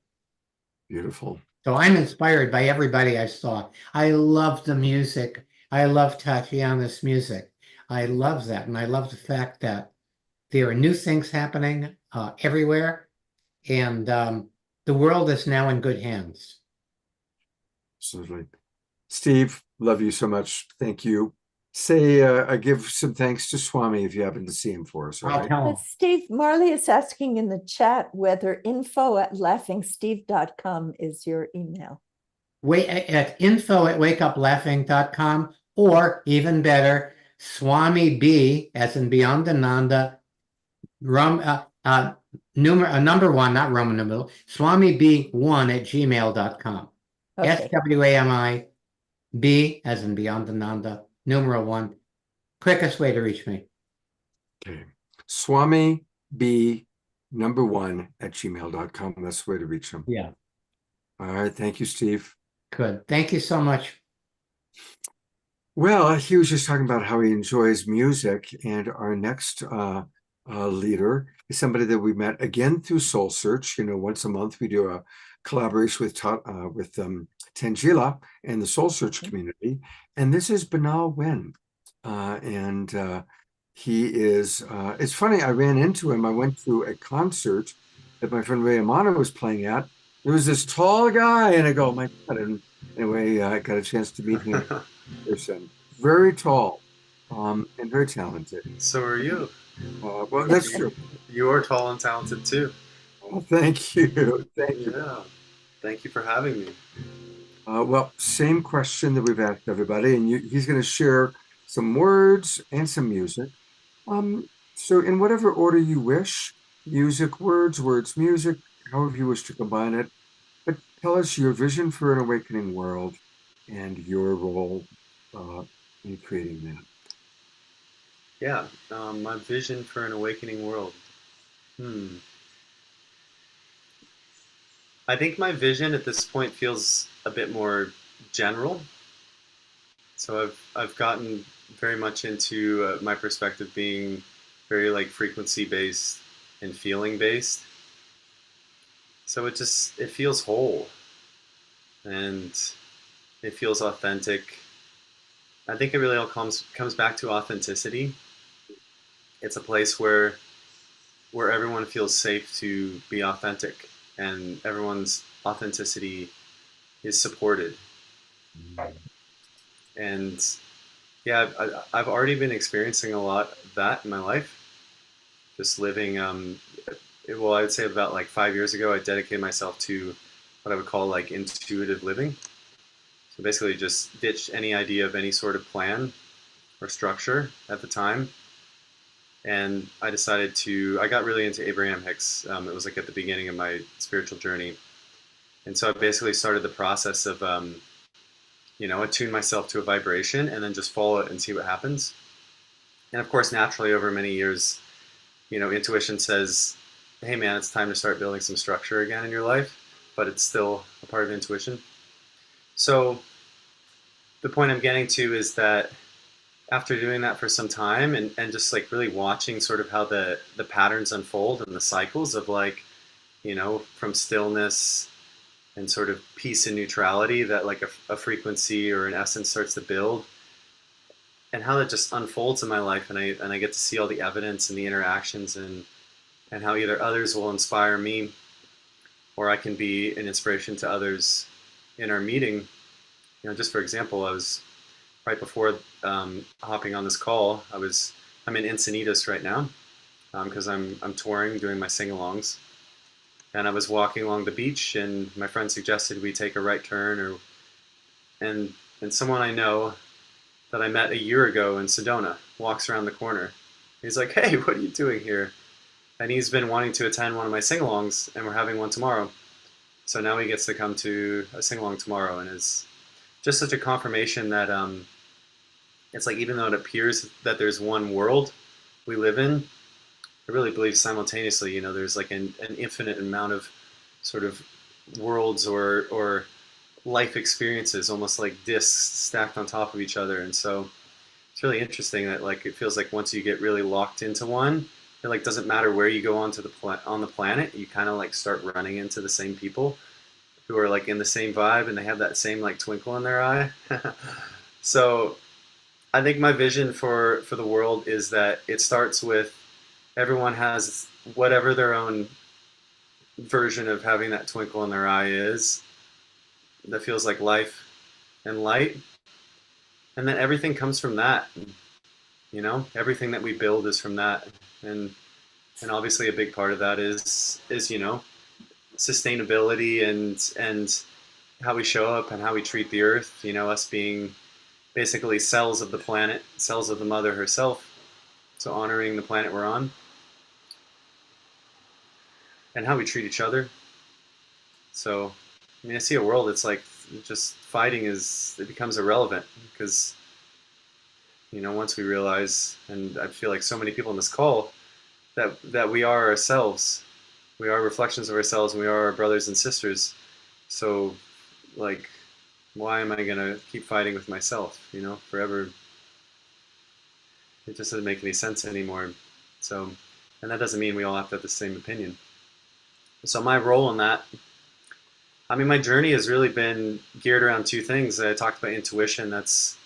Beautiful. So I'm inspired by everybody I saw. I love the music. I love Tatiana's music. I love that. And I love the fact that there are new things happening everywhere. And the world is now in good hands. Absolutely. Steve, love you so much. Thank you. Say, I give some thanks to Swami if you happen to see him for us. All I'll right. tell him. Steve, Marley is asking in the chat whether info@laughingsteve.com is your email. At info@wakeuplaughing.com, or even better, Swami B, as in Beyond Ananda, number one, not Roman numeral, Swami B1@gmail.com. Okay. SWAMI B, as in Beyond Ananda, numeral 1. Quickest way to reach me. Okay. Swami B #1@gmail.com. That's the way to reach him. Yeah. All right. Thank you, Steve. Good. Thank you so much. Well, he was just talking about how he enjoys music, and our next leader is somebody that we met again through Soul Search. Once a month we do a collaboration with Tangela and the Soul Search community, and this is Banal Wen, and he is. It's funny. I ran into him. I went to a concert that my friend Ray Amano was playing at. There was this tall guy, and I go, oh my God! And anyway, I got a chance to meet him in person. Very tall, and very talented. So are you. Well, that's true. You are tall and talented too. Well, thank you. Thank you. Yeah. Thank you for having me. Well, same question that we've asked everybody, and he's going to share some words and some music. So in whatever order you wish, music, words, music, however you wish to combine it. But tell us your vision for an awakening world and your role in creating that. Yeah, my vision for an awakening world. I think my vision at this point feels a bit more general. So I've gotten very much into my perspective being very frequency based and feeling based. So it feels whole and it feels authentic. I think it really all comes back to authenticity. It's a place where everyone feels safe to be authentic and everyone's authenticity is supported. And yeah, I've already been experiencing a lot of that in my life. Just living, well, I would say about 5 years ago, I dedicated myself to what I would call intuitive living. So basically just ditched any idea of any sort of plan or structure at the time. And I decided I got really into Abraham Hicks. It was at the beginning of my spiritual journey. And so I basically started the process of, you know, attune myself to a vibration and then just follow it and see what happens. And of course, naturally, over many years, you know, intuition says, hey man, it's time to start building some structure again in your life, but it's still a part of intuition. So the point I'm getting to is that after doing that for some time and just like really watching sort of how the patterns unfold and the cycles of like, you know, from stillness and sort of peace and neutrality that like a frequency or an essence starts to build, and how that just unfolds in my life, and I get to see all the evidence and the interactions and how either others will inspire me or I can be an inspiration to others in our meeting. You know, just for example, I was right before hopping on this call, I'm in Encinitas right now because I'm touring, doing my sing-alongs, and I was walking along the beach, and my friend suggested we take a right turn, and someone I know that I met a year ago in Sedona walks around the corner. He's like, "Hey, what are you doing here?" And he's been wanting to attend one of my sing-alongs, and we're having one tomorrow. So now he gets to come to a sing-along tomorrow, and it's just such a confirmation that it's like, even though it appears that there's one world we live in, I really believe simultaneously, you know, there's like an infinite amount of sort of worlds or life experiences, almost like discs stacked on top of each other. And so it's really interesting that like it feels like once you get really locked into one, it like doesn't matter where you go onto on the planet, you kind of like start running into the same people who are like in the same vibe, and they have that same like twinkle in their eye. So I think my vision for the world is that it starts with everyone has whatever their own version of having that twinkle in their eye is, that feels like life and light, and then everything comes from that. You know, everything that we build is from that, and obviously a big part of that is you know, sustainability and how we show up and how we treat the earth. You know, us being basically cells of the planet, cells of the mother herself. So honoring the planet we're on and how we treat each other. So, I mean, I see a world that's like just fighting it becomes irrelevant, because, you know, once we realize, and I feel like so many people in this call, that we are ourselves, we are reflections of ourselves, and we are our brothers and sisters. So, like, why am I gonna keep fighting with myself, you know, forever? It just doesn't make any sense anymore. So, and that doesn't mean we all have to have the same opinion. So my role in that, I mean, my journey has really been geared around two things. I talked about intuition. That's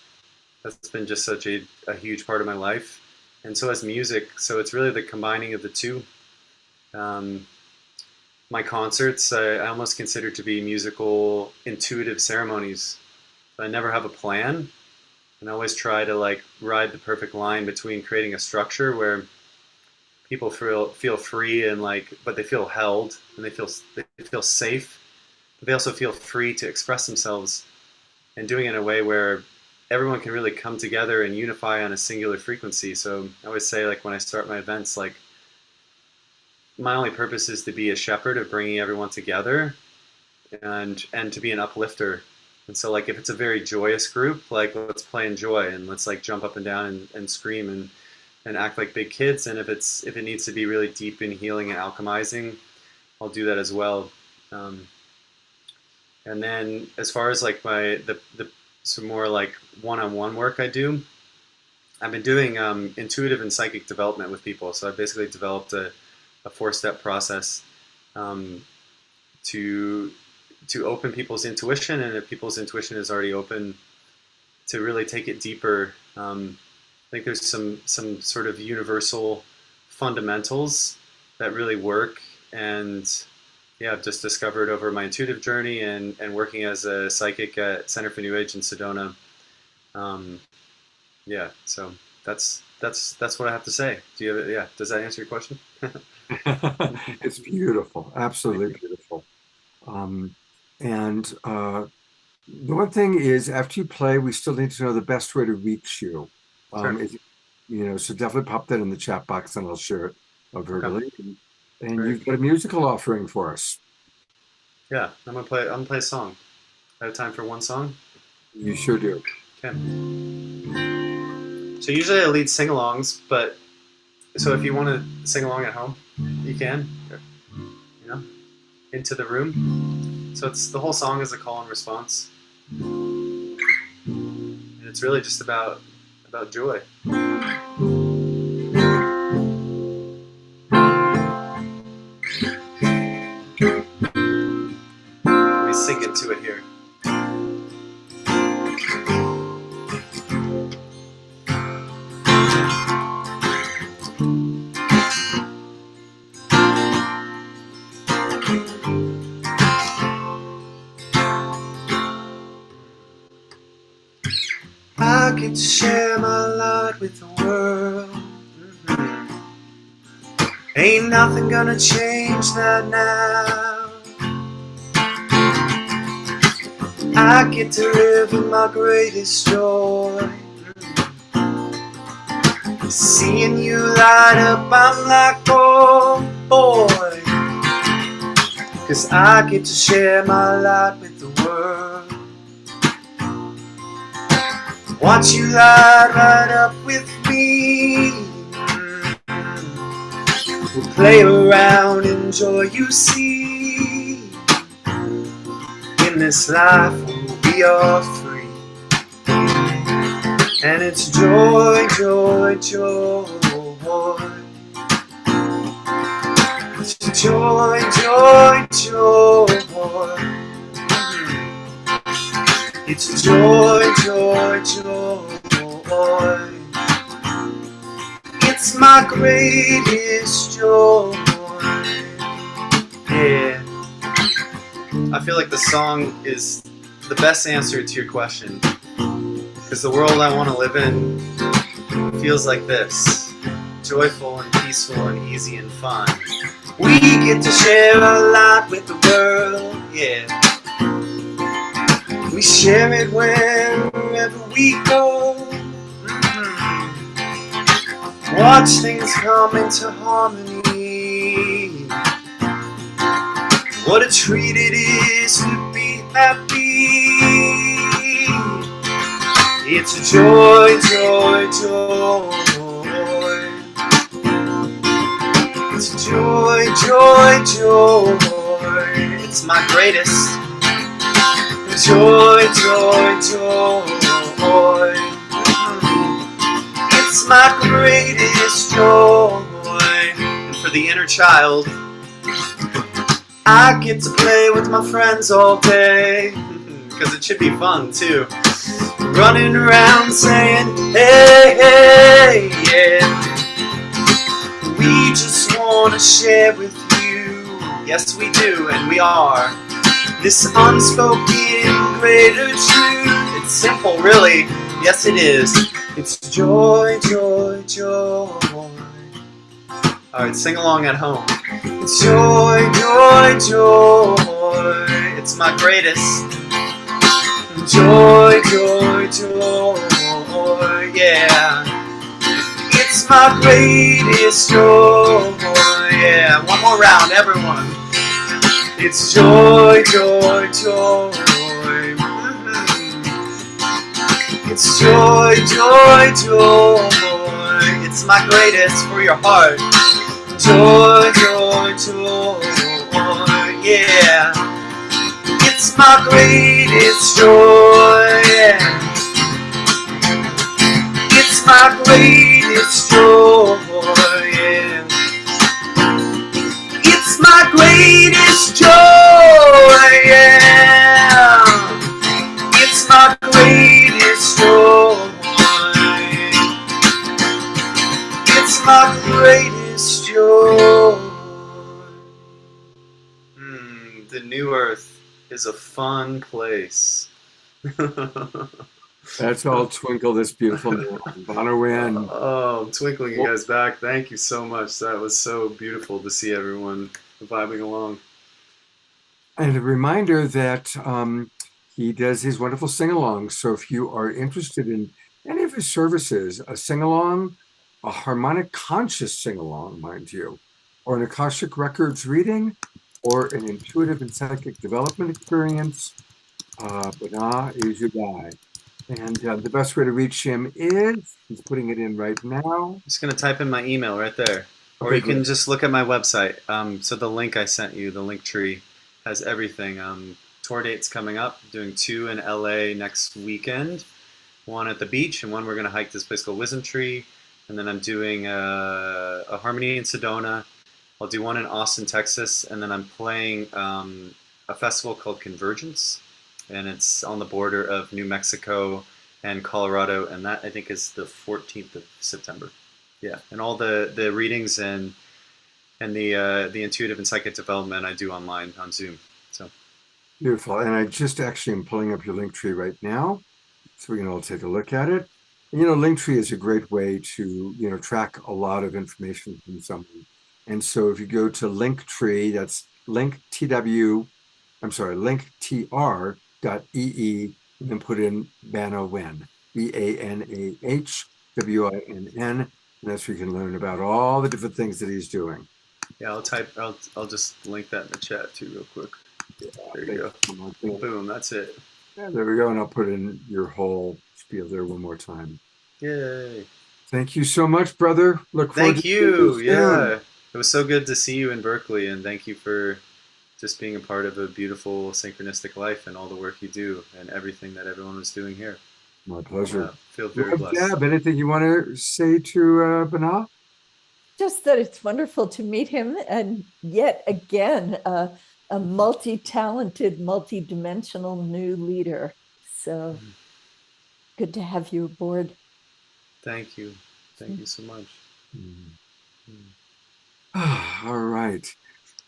been just such a huge part of my life, and so has music. So it's really the combining of the two. My concerts, I almost consider to be musical, intuitive ceremonies. I never have a plan, and I always try to like ride the perfect line between creating a structure where people feel free and like, but they feel held, and they feel safe, but they also feel free to express themselves, and doing it in a way where everyone can really come together and unify on a singular frequency. So I always say, like, when I start my events, like, my only purpose is to be a shepherd of bringing everyone together and to be an uplifter. And so, like, if it's a very joyous group, like, let's play in joy and let's like jump up and down and scream and act like big kids. And if it needs to be really deep in healing and alchemizing, I'll do that as well. And then as far as like some more like one-on-one work I do, I've been doing intuitive and psychic development with people. So I basically developed a 4-step process to open people's intuition, and if people's intuition is already open, to really take it deeper. I think there's some sort of universal fundamentals that really work, and yeah, I've just discovered over my intuitive journey and working as a psychic at Center for New Age in Sedona. Yeah, so that's what I have to say. Do you have it? Yeah, does that answer your question? It's beautiful, absolutely beautiful. And the one thing is, after you play, we still need to know the best way to reach you. Sure. You know, so definitely pop that in the chat box, and I'll share it verbally. Okay. And Great. you've got a musical offering for us. Yeah, I'm gonna play a song. I have time for one song. You sure do. Okay. So usually I lead sing-alongs, but so if you want to sing along at home, you can. You know, into the room. So it's the whole song is a call and response, and it's really just about joy. Let me sing into it here. I get to share my light with the world. Ain't nothing gonna change that now. I get to live in my greatest joy. Seeing you light up, I'm like, oh boy. 'Cause I get to share my light with the world. Watch you light right up with me. We'll play around, enjoy you see. In this life we are free. And it's joy, joy, joy. It's joy, joy, joy. It's joy, joy, joy. It's my greatest joy. Yeah. I feel like the song is the best answer to your question. Because the world I want to live in feels like this. Joyful and peaceful and easy and fun. We get to share a lot with the world, yeah. We share it wherever we go. Watch things come into harmony. What a treat it is to be happy. It's joy, joy, joy. It's joy, joy, joy. It's my greatest. Joy, joy, joy. It's my greatest joy. And for the inner child, I get to play with my friends all day. Because it should be fun too. Running around saying, hey, hey, yeah. We just want to share with you. Yes, we do, and we are. This unspoken greater truth. It's simple, really. Yes, it is. It's joy, joy, joy. Alright, sing along at home. It's joy, joy, joy. It's my greatest. Joy, joy, joy. Yeah. It's my greatest joy. Yeah. One more round, everyone. It's joy, joy, joy. It's joy, joy, joy. It's my greatest for your heart. Joy, joy, joy. Yeah. It's my greatest joy. Yeah. It's my greatest joy. Yeah. It's my greatest joy, yeah. It's my greatest joy. It's my greatest joy. The new earth is a fun place. That's all Twinkle This Beautiful Bonner Wynn. Oh, I'm twinkling you guys back. Thank you so much. That was so beautiful to see everyone vibing along. And a reminder that he does these wonderful sing-alongs. So if you are interested in any of his services, a sing-along, a harmonic conscious sing-along, mind you, or an Akashic Records reading, or an intuitive and psychic development experience, Bana is your guy. And the best way to reach him is, he's putting it in right now. Just going to type in my email right there. Or Okay, you can great. just look at my website. So the link I sent you, the link tree, has everything. Tour dates coming up, doing 2 in LA next weekend. 1 at the beach, and 1 we're going to hike this place called Wisdom Tree. And then I'm doing a Harmony in Sedona. I'll do 1 in Austin, Texas. And then I'm playing a festival called Convergence. And it's on the border of New Mexico and Colorado. And that, I think, is the 14th of September. Yeah, and all the readings and the intuitive and psychic development I do online on Zoom. So Beautiful. And I just actually am pulling up your link tree right now, so we can all take a look at it. And, Linktree is a great way to, track a lot of information from someone. And so if you go to Linktree, that's linktr.ee, and then put in Bana Wynn, BANAHWINN, and that's where you can learn about all the different things that he's doing. yeah, I'll just link that in the chat too real quick. There you go. Boom, that's it. Yeah, there we go. And I'll put in your whole spiel there one more time. Yay. Thank you so much, brother. Look forward Thank to you. seeing Yeah. It was so good to see you in Berkeley, and thank you for just being a part of a beautiful synchronistic life and all the work you do and everything that everyone was doing here. My pleasure. Yeah, feel very blessed. Deb, anything you want to say to Bana? Just that it's wonderful to meet him, and yet again, a multi-talented, multi-dimensional new leader. So good to have you aboard. Thank you. Thank you so much. All right.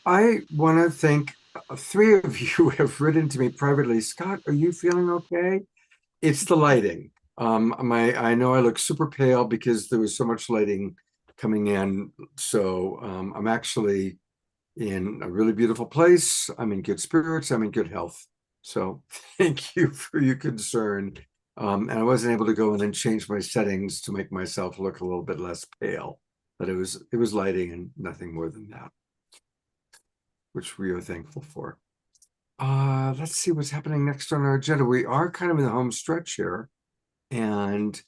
I want to thank 3 of you have written to me privately. Scott, are you feeling okay? It's the lighting. I know I look super pale because there was so much lighting coming in. So I'm actually in a really beautiful place. I'm in good spirits. I'm in good health. So thank you for your concern. And I wasn't able to go in and change my settings to make myself look a little bit less pale, but it was lighting and nothing more than that, which we are thankful for. Let's see what's happening next on our agenda. We are kind of in the home stretch here, and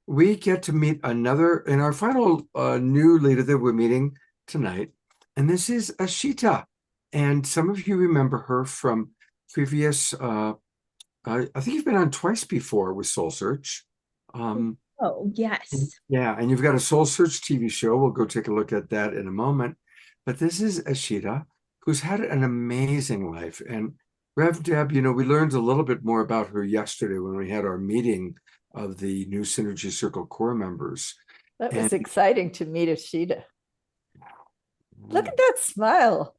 we get to meet another in our final new leader that we're meeting tonight, and this is Ashita. And some of you remember her from previous. I think you've been on twice before with Soul Search. Oh, yes. Yeah, and you've got a Soul Search TV show. We'll go take a look at that in a moment. But this is Ashita, who's had an amazing life. And Rev Deb, we learned a little bit more about her yesterday when we had our meeting of the new Synergy Circle core members. That was exciting to meet Ashita. Look at that smile.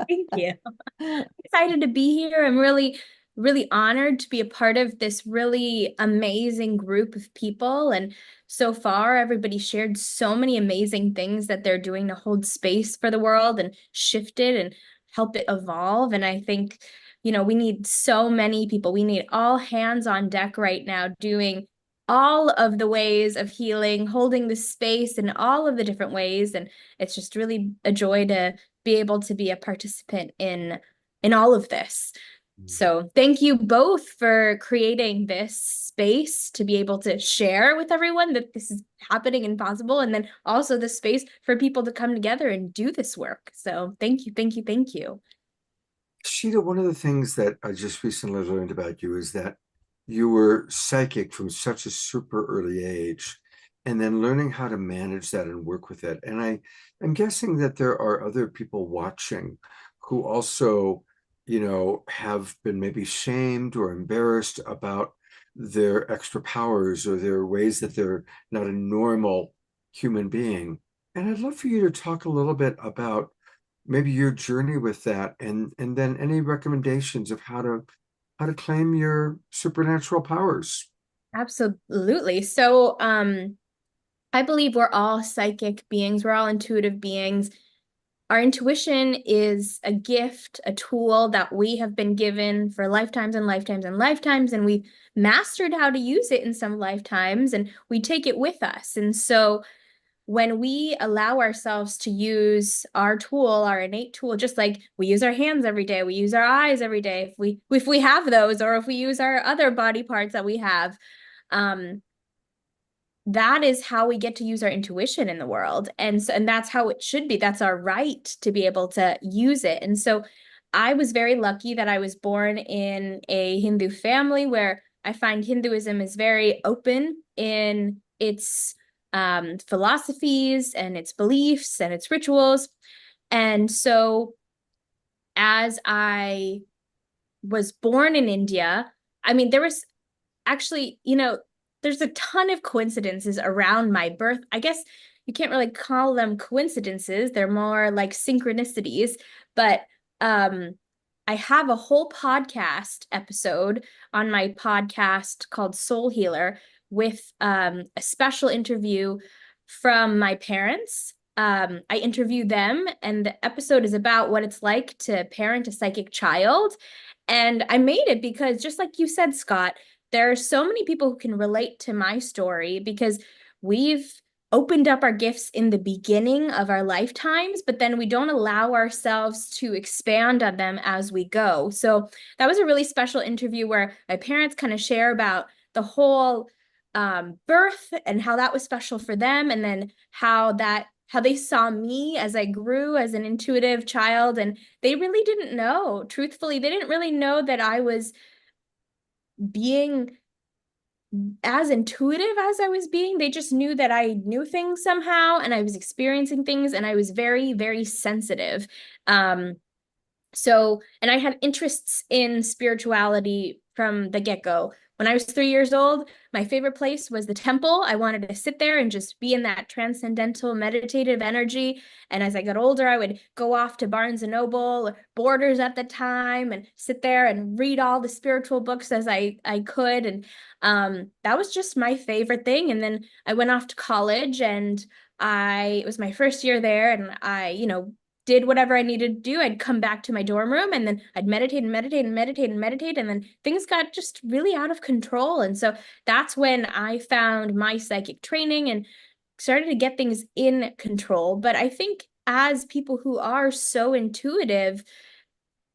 Thank you. Excited to be here. I'm really, really honored to be a part of this really amazing group of people. And so far, everybody shared so many amazing things that they're doing to hold space for the world and shift it and help it evolve. And I think, we need so many people. We need all hands on deck right now doing all of the ways of healing, holding the space in all of the different ways. And it's just really a joy to be able to be a participant in all of this. So thank you both for creating this space to be able to share with everyone that this is happening and possible, and then also the space for people to come together and do this work. So thank you, thank you, thank you. Sheeta, one of the things that I just recently learned about you is that you were psychic from such a super early age, and then learning how to manage that and work with it. And I'm guessing that there are other people watching who also, have been maybe shamed or embarrassed about their extra powers or their ways that they're not a normal human being. And I'd love for you to talk a little bit about maybe your journey with that, and then any recommendations of how to claim your supernatural powers. Absolutely. So I believe we're all psychic beings. We're all intuitive beings. Our intuition is a gift, a tool that we have been given for lifetimes and lifetimes and lifetimes, and we've mastered how to use it in some lifetimes, and we take it with us. And so when we allow ourselves to use our tool, our innate tool, just like we use our hands every day, we use our eyes every day, if we have those, or if we use our other body parts that we have, that is how we get to use our intuition in the world. And that's how it should be. That's our right to be able to use it. And so I was very lucky that I was born in a Hindu family where I find Hinduism is very open in its philosophies and its beliefs and its rituals. And so as I was born in India, I mean, there was actually, there's a ton of coincidences around my birth. I guess you can't really call them coincidences. They're more like synchronicities. But I have a whole podcast episode on my podcast called Soul Healer with a special interview from my parents. I interview them, and the episode is about what it's like to parent a psychic child. And I made it because, just like you said, Scott, there are so many people who can relate to my story because we've opened up our gifts in the beginning of our lifetimes, but then we don't allow ourselves to expand on them as we go. So that was a really special interview where my parents kind of share about the whole birth and how that was special for them, and then how they saw me as I grew as an intuitive child. And they really didn't know, truthfully, they didn't really know that I was being as intuitive as I was being. They just knew that I knew things somehow, and I was experiencing things, and I was very, very sensitive. And I had interests in spirituality from the get-go. When I was 3 years old, my favorite place was the temple. I wanted to sit there and just be in that transcendental meditative energy. And as I got older, I would go off to Barnes and Noble, or Borders at the time, and sit there and read all the spiritual books as I could. And that was just my favorite thing. And then I went off to college, and it was my first year there, and I, did whatever I needed to do. I'd come back to my dorm room, and then I'd meditate and meditate and meditate and meditate. And then things got just really out of control. And so that's when I found my psychic training and started to get things in control. But I think as people who are so intuitive,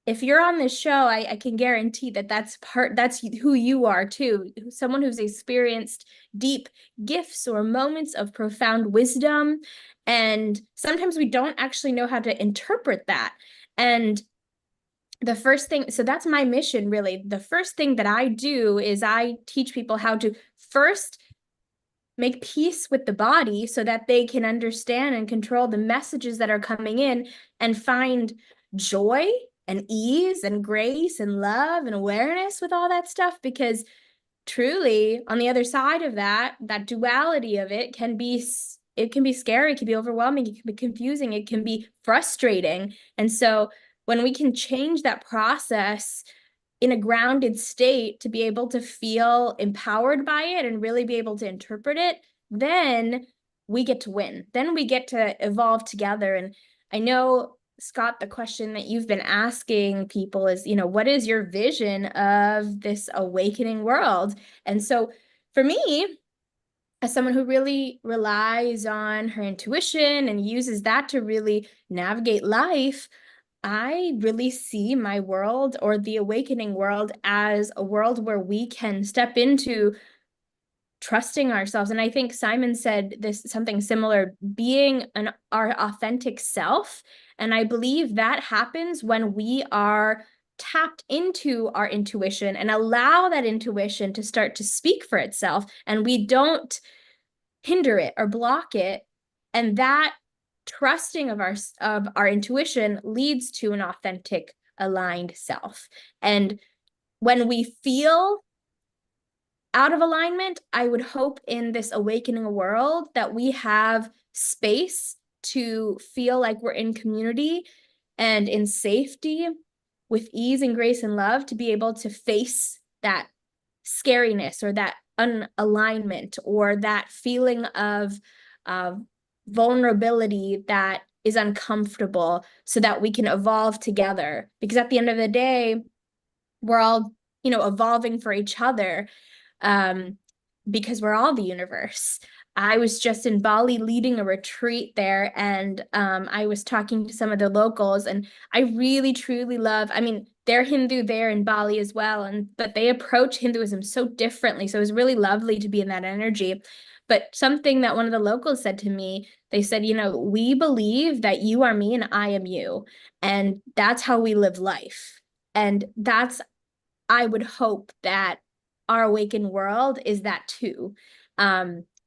if you're on this show, I can guarantee that's who you are too. Someone who's experienced deep gifts or moments of profound wisdom. And sometimes we don't actually know how to interpret that. And the first thing, so that's my mission, really. The first thing that I do is I teach people how to first make peace with the body so that they can understand and control the messages that are coming in, and find joy and ease and grace and love and awareness with all that stuff. Because truly, on the other side of that duality of it can be scary, it can be overwhelming, it can be confusing, it can be frustrating. And so when we can change that process in a grounded state to be able to feel empowered by it and really be able to interpret it, then we get to win. Then we get to evolve together. And I know, Scott, the question that you've been asking people is, what is your vision of this awakening world? And so for me, as someone who really relies on her intuition and uses that to really navigate life, I really see my world, or the awakening world, as a world where we can step into trusting ourselves. And I think Simon said something similar, being our authentic self. And I believe that happens when we are tapped into our intuition and allow that intuition to start to speak for itself, and we don't hinder it or block it. And that trusting of our intuition leads to an authentic, aligned self. And when we feel out of alignment, I would hope in this awakening world that we have space to feel like we're in community and in safety, with ease and grace and love, to be able to face that scariness or that unalignment or that feeling of vulnerability that is uncomfortable, so that we can evolve together. Because at the end of the day, we're all, evolving for each other, because we're all the universe. I was just in Bali leading a retreat there, and I was talking to some of the locals, and I really truly love, I mean, they're Hindu there in Bali as well, but they approach Hinduism so differently. So it was really lovely to be in that energy. But something that one of the locals said to me, they said, you know, we believe that you are me and I am you. And that's how we live life. And that's, I would hope that our awakened world is that too.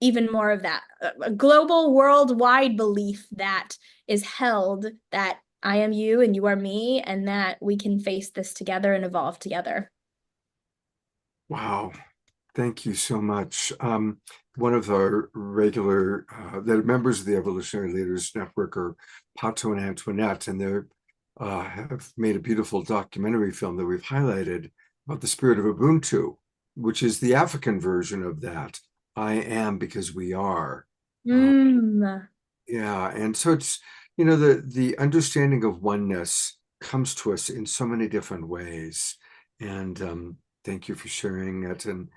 Even more of that, a global, worldwide belief that is held, that I am you and you are me, and that we can face this together and evolve together. Wow. Thank you so much. One of our regular, the members of the Evolutionary Leaders Network are Pato and Antoinette, and they have made a beautiful documentary film that we've highlighted about the spirit of Ubuntu, which is the African version of that. I am because we are. Yeah, and so it's, you know, the understanding of oneness comes to us in so many different ways. And thank you for sharing it. And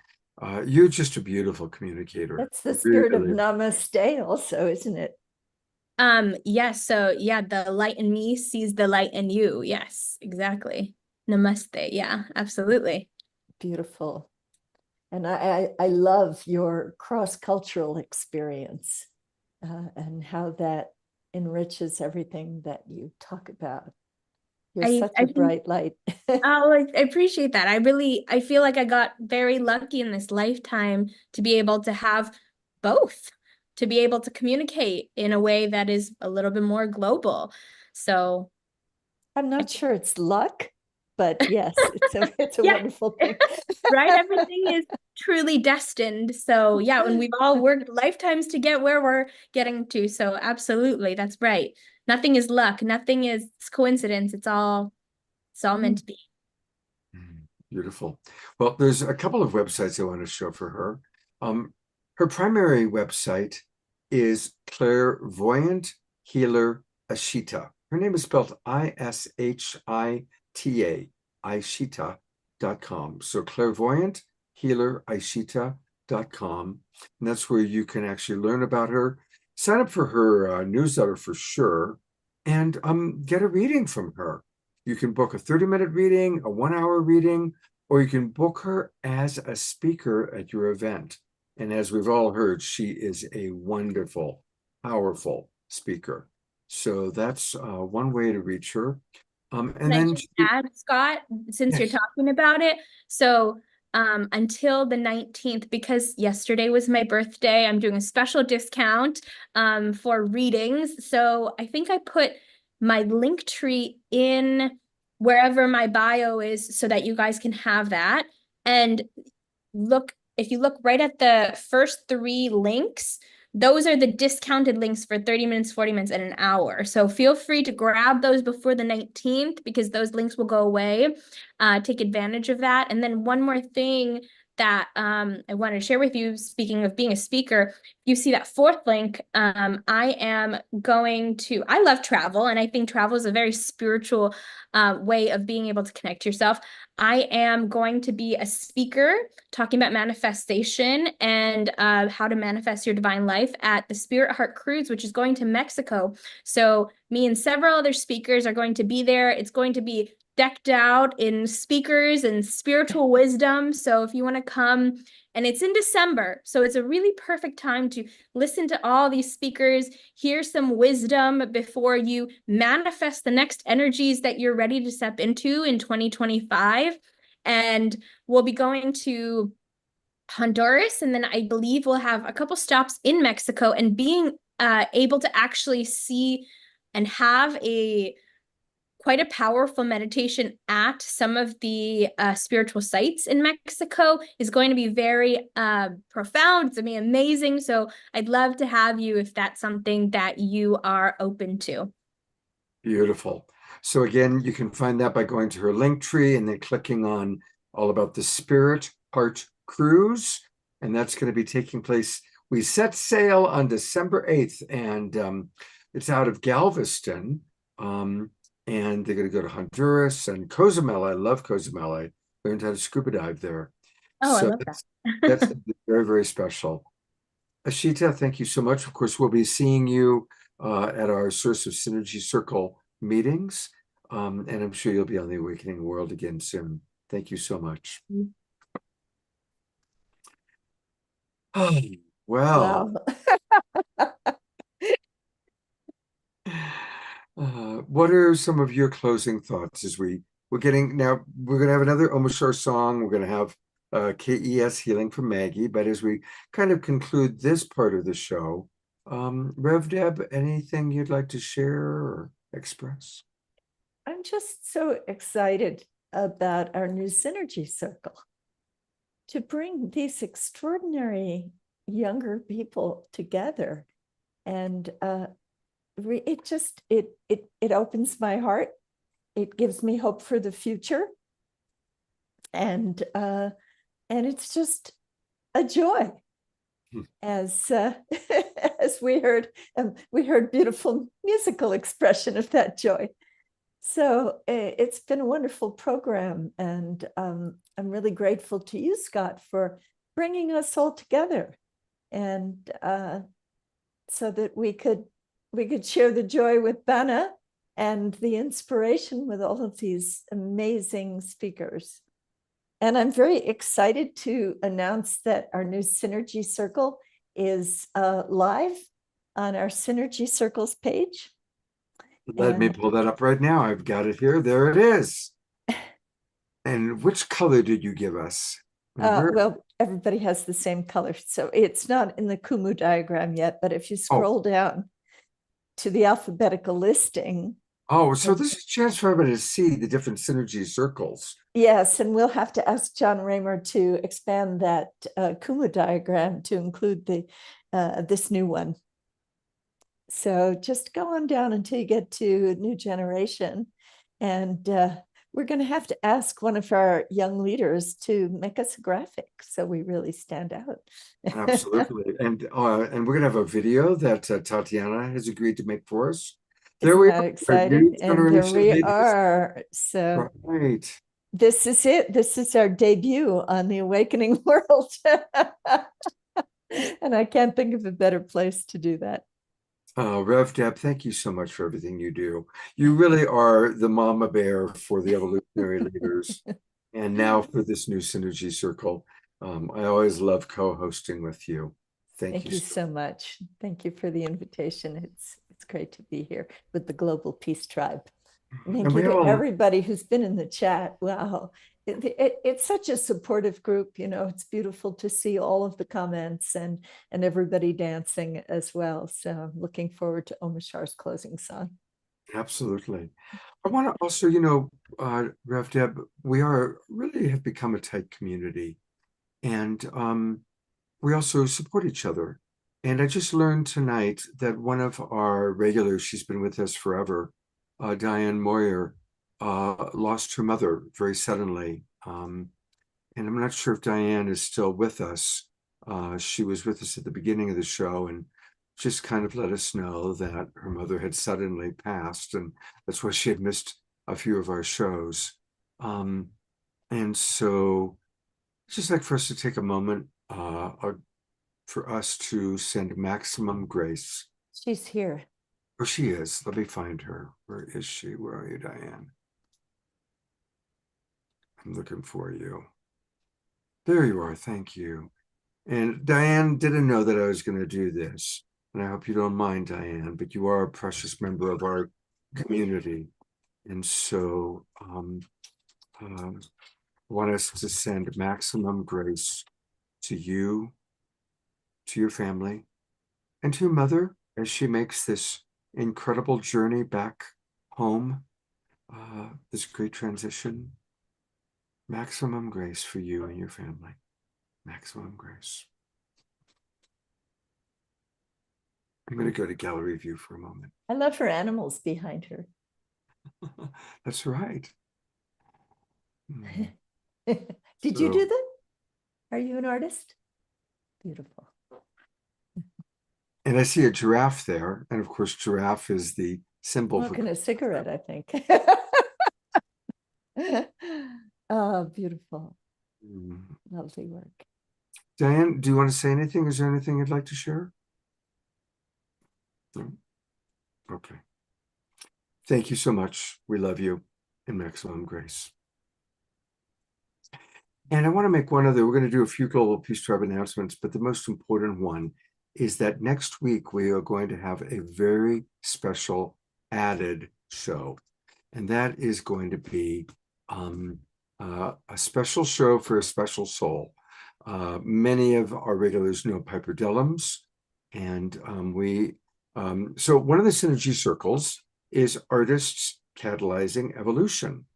you're just a beautiful communicator. That's the spirit of namaste also, isn't it? Yes. So yeah, the light in me sees the light in you. Yes, exactly. Namaste. Yeah, absolutely. Beautiful. And I love your cross-cultural experience and how that enriches everything that you talk about. You're such a bright light. Oh, I appreciate that. I feel like I got very lucky in this lifetime to be able to have both, to be able to communicate in a way that is a little bit more global. So I'm not sure it's luck, but yes, it's a wonderful thing. Right? Everything is truly destined. So yeah, when we've all worked lifetimes to get where we're getting to. So absolutely, that's right. Nothing is luck. Nothing is coincidence. It's all meant to be. Beautiful. Well, there's a couple of websites I want to show for her. Her primary website is Clairvoyant Healer Ishita. Her name is spelled Ishita, Ishita.com. So Clairvoyant Healer Ishita.com. And that's where you can actually learn about her, sign up for her newsletter for sure, and get a reading from her. You can book a 30-minute reading, a 1-hour reading, or you can book her as a speaker at your event. And as we've all heard, she is a wonderful, powerful speaker. So that's one way to reach her. And Can then I just add, Scott, since you're talking about it, so until the 19th, because yesterday was my birthday, I'm doing a special discount for readings. So I think I put my link tree in wherever my bio is so that you guys can have that. And if you look right at the first 3 links, those are the discounted links for 30 minutes, 40 minutes, and an hour. So feel free to grab those before the 19th because those links will go away. Take advantage of that. And then one more thing that I wanted to share with you, speaking of being a speaker, you see that 4th link. I love travel, and I think travel is a very spiritual way of being able to connect yourself. I am going to be a speaker talking about manifestation and how to manifest your divine life at the Spirit Heart Cruise, which is going to Mexico. So me and several other speakers are going to be there. It's going to be decked out in speakers and spiritual wisdom. So if you want to come, and it's in December, so it's a really perfect time to listen to all these speakers, hear some wisdom before you manifest the next energies that you're ready to step into in 2025. And we'll be going to Honduras, and then I believe we'll have a couple stops in Mexico, and being able to actually see and have quite a powerful meditation at some of the spiritual sites in Mexico is going to be very profound. It's going to be amazing. So I'd love to have you if that's something that you are open to. Beautiful. So again, you can find that by going to her link tree and then clicking on all about the Spirit Heart Cruise. And that's going to be taking place. We set sail on December 8th, and it's out of Galveston. And they're going to go to Honduras and Cozumel. I love Cozumel. I learned how to scuba dive there. Oh, so I love that's very, very special. Ashita, thank you so much. Of course, we'll be seeing you at our Source of Synergy Circle meetings. And I'm sure you'll be on the Awakening World again soon. Thank you so much. Oh, well, what are some of your closing thoughts as we're getting now? We're going to have another Omashar song. We're going to have KES Healing from Maggie. But as we kind of conclude this part of the show, Rev Deb, anything you'd like to share or express? I'm just so excited about our new Synergy Circle to bring these extraordinary younger people together. And it opens my heart. It gives me hope for the future. And it's just a joy. As as we heard beautiful musical expression of that joy. So it's been a wonderful program, and I'm really grateful to you, Scott, for bringing us all together, and so that we could share the joy with Bana and the inspiration with all of these amazing speakers. And I'm very excited to announce that our new Synergy Circle is live on our Synergy Circles page. Let me pull that up right now. I've got it here. There it is. And which color did you give us? Well, everybody has the same color. So it's not in the Kumu diagram yet, but if you scroll down to the alphabetical listing. Oh, so this is a chance for everybody to see the different Synergy Circles. Yes, and we'll have to ask John Raymer to expand that Kumu diagram to include the this new one. So just go on down until you get to New Generation. And we're going to have to ask one of our young leaders to make us a graphic so we really stand out. Absolutely. And we're going to have a video that Tatiana has agreed to make for us. There we are. Excited. And there we are. So right. This is it. This is our debut on the Awakening World. And I can't think of a better place to do that. Rev Deb, thank you so much for everything you do. You really are the mama bear for the evolutionary leaders. And now for this new Synergy Circle. I always love co-hosting with you. Thank you so much. Thank you for the invitation. It's great to be here with the Global Peace Tribe. Thank you to everybody who's been in the chat. Wow. It's such a supportive group. You know, it's beautiful to see all of the comments and everybody dancing as well. So I'm looking forward to Omashar's closing song. Absolutely. I want to also, Rev Deb, we really have become a tight community, and we also support each other. And I just learned tonight that one of our regulars, she's been with us forever, Diane Moyer, lost her mother very suddenly. And I'm not sure if Diane is still with us. She was with us at the beginning of the show and just kind of let us know that her mother had suddenly passed, and that's why she had missed a few of our shows. And so just like for us to take a moment for us to send maximum grace. She's here. Oh, she is. Let me find her. Where is she? Where are you, Diane? I'm looking for you. There you are. Thank you. And Diane didn't know that I was going to do this. And I hope you don't mind, Diane, but you are a precious member of our community. And so I want us to send maximum grace to you, to your family, and to your mother as she makes this incredible journey back home, this great transition. Maximum grace for you and your family. Maximum grace. I'm going to go to gallery view for a moment. I love her animals behind her. That's right. Did you do that? Are you an artist? Beautiful. And I see a giraffe there. And of course, giraffe is the symbol for smoking a cigarette, I think. Oh, beautiful. Lovely work. Diane, do you want to say anything? Is there anything you'd like to share? No? Okay. Thank you so much. We love you in maximum grace. And I want to make one other, we're going to do a few Global Peace Tribe announcements, but the most important one is that next week we are going to have a very special added show. And that is going to be a special show for a special soul. Many of our regulars know Piper Dellums, and so one of the synergy circles is Artists Catalyzing Evolution.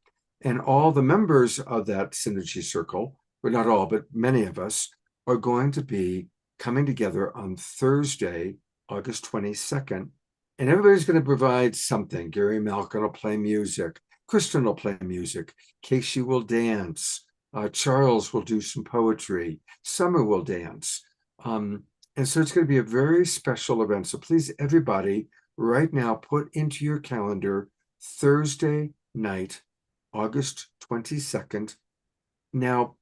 And all the members of that synergy circle, well, not all, but many of us, are going to be coming together on Thursday, August 22nd. And everybody's going to provide something. Gary Malkin will play music. Kristen will play music. Casey will dance. Charles will do some poetry. Summer will dance. And so it's going to be a very special event. So please, everybody, right now, put into your calendar Thursday night, August 22nd. Now,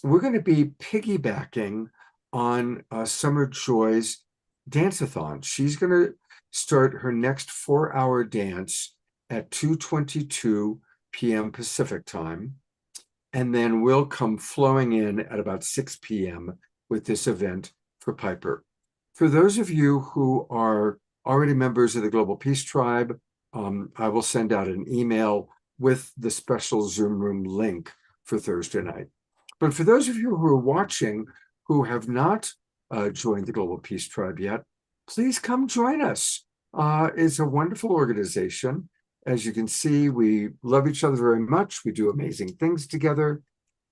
we're going to be piggybacking on Summer Joy's dance-a-thon. She's going to start her next 4-hour dance at 2:22 p.m. Pacific time. And then we'll come flowing in at about 6 p.m. with this event for Piper. For those of you who are already members of the Global Peace Tribe, I will send out an email with the special Zoom room link for Thursday night. But for those of you who are watching who have not joined the Global Peace Tribe yet, please come join us. It's a wonderful organization. As you can see, we love each other very much. We do amazing things together,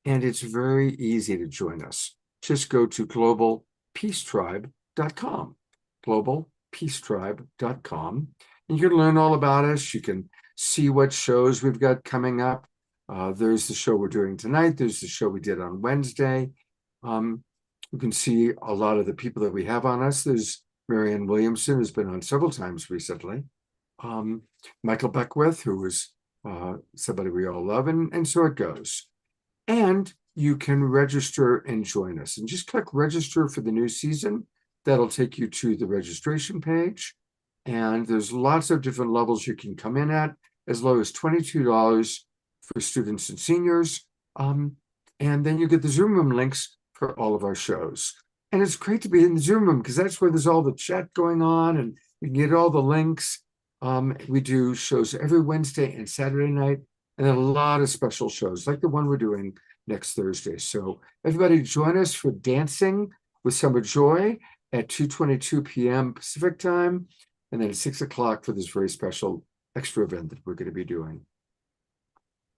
and it's very easy to join us. Just go to globalpeacetribe.com, globalpeacetribe.com, and you can learn all about us. You can see what shows we've got coming up. There's the show we're doing tonight. There's the show we did on Wednesday. You can see a lot of the people that we have on us. There's Marianne Williamson, who's been on several times recently. Michael Beckwith, who is somebody we all love, and so it goes. And you can register and join us. And just click register for the new season. That'll take you to the registration page. And there's lots of different levels you can come in at, as low as $22 for students and seniors. And then you get the Zoom room links for all of our shows. And it's great to be in the Zoom room because that's where there's all the chat going on and you can get all the links. We do shows every Wednesday and Saturday night, and then a lot of special shows like the one we're doing next Thursday. So everybody join us for Dancing with Summer Joy at 2:22 p.m. Pacific time, and then at 6 o'clock for this very special extra event that we're going to be doing.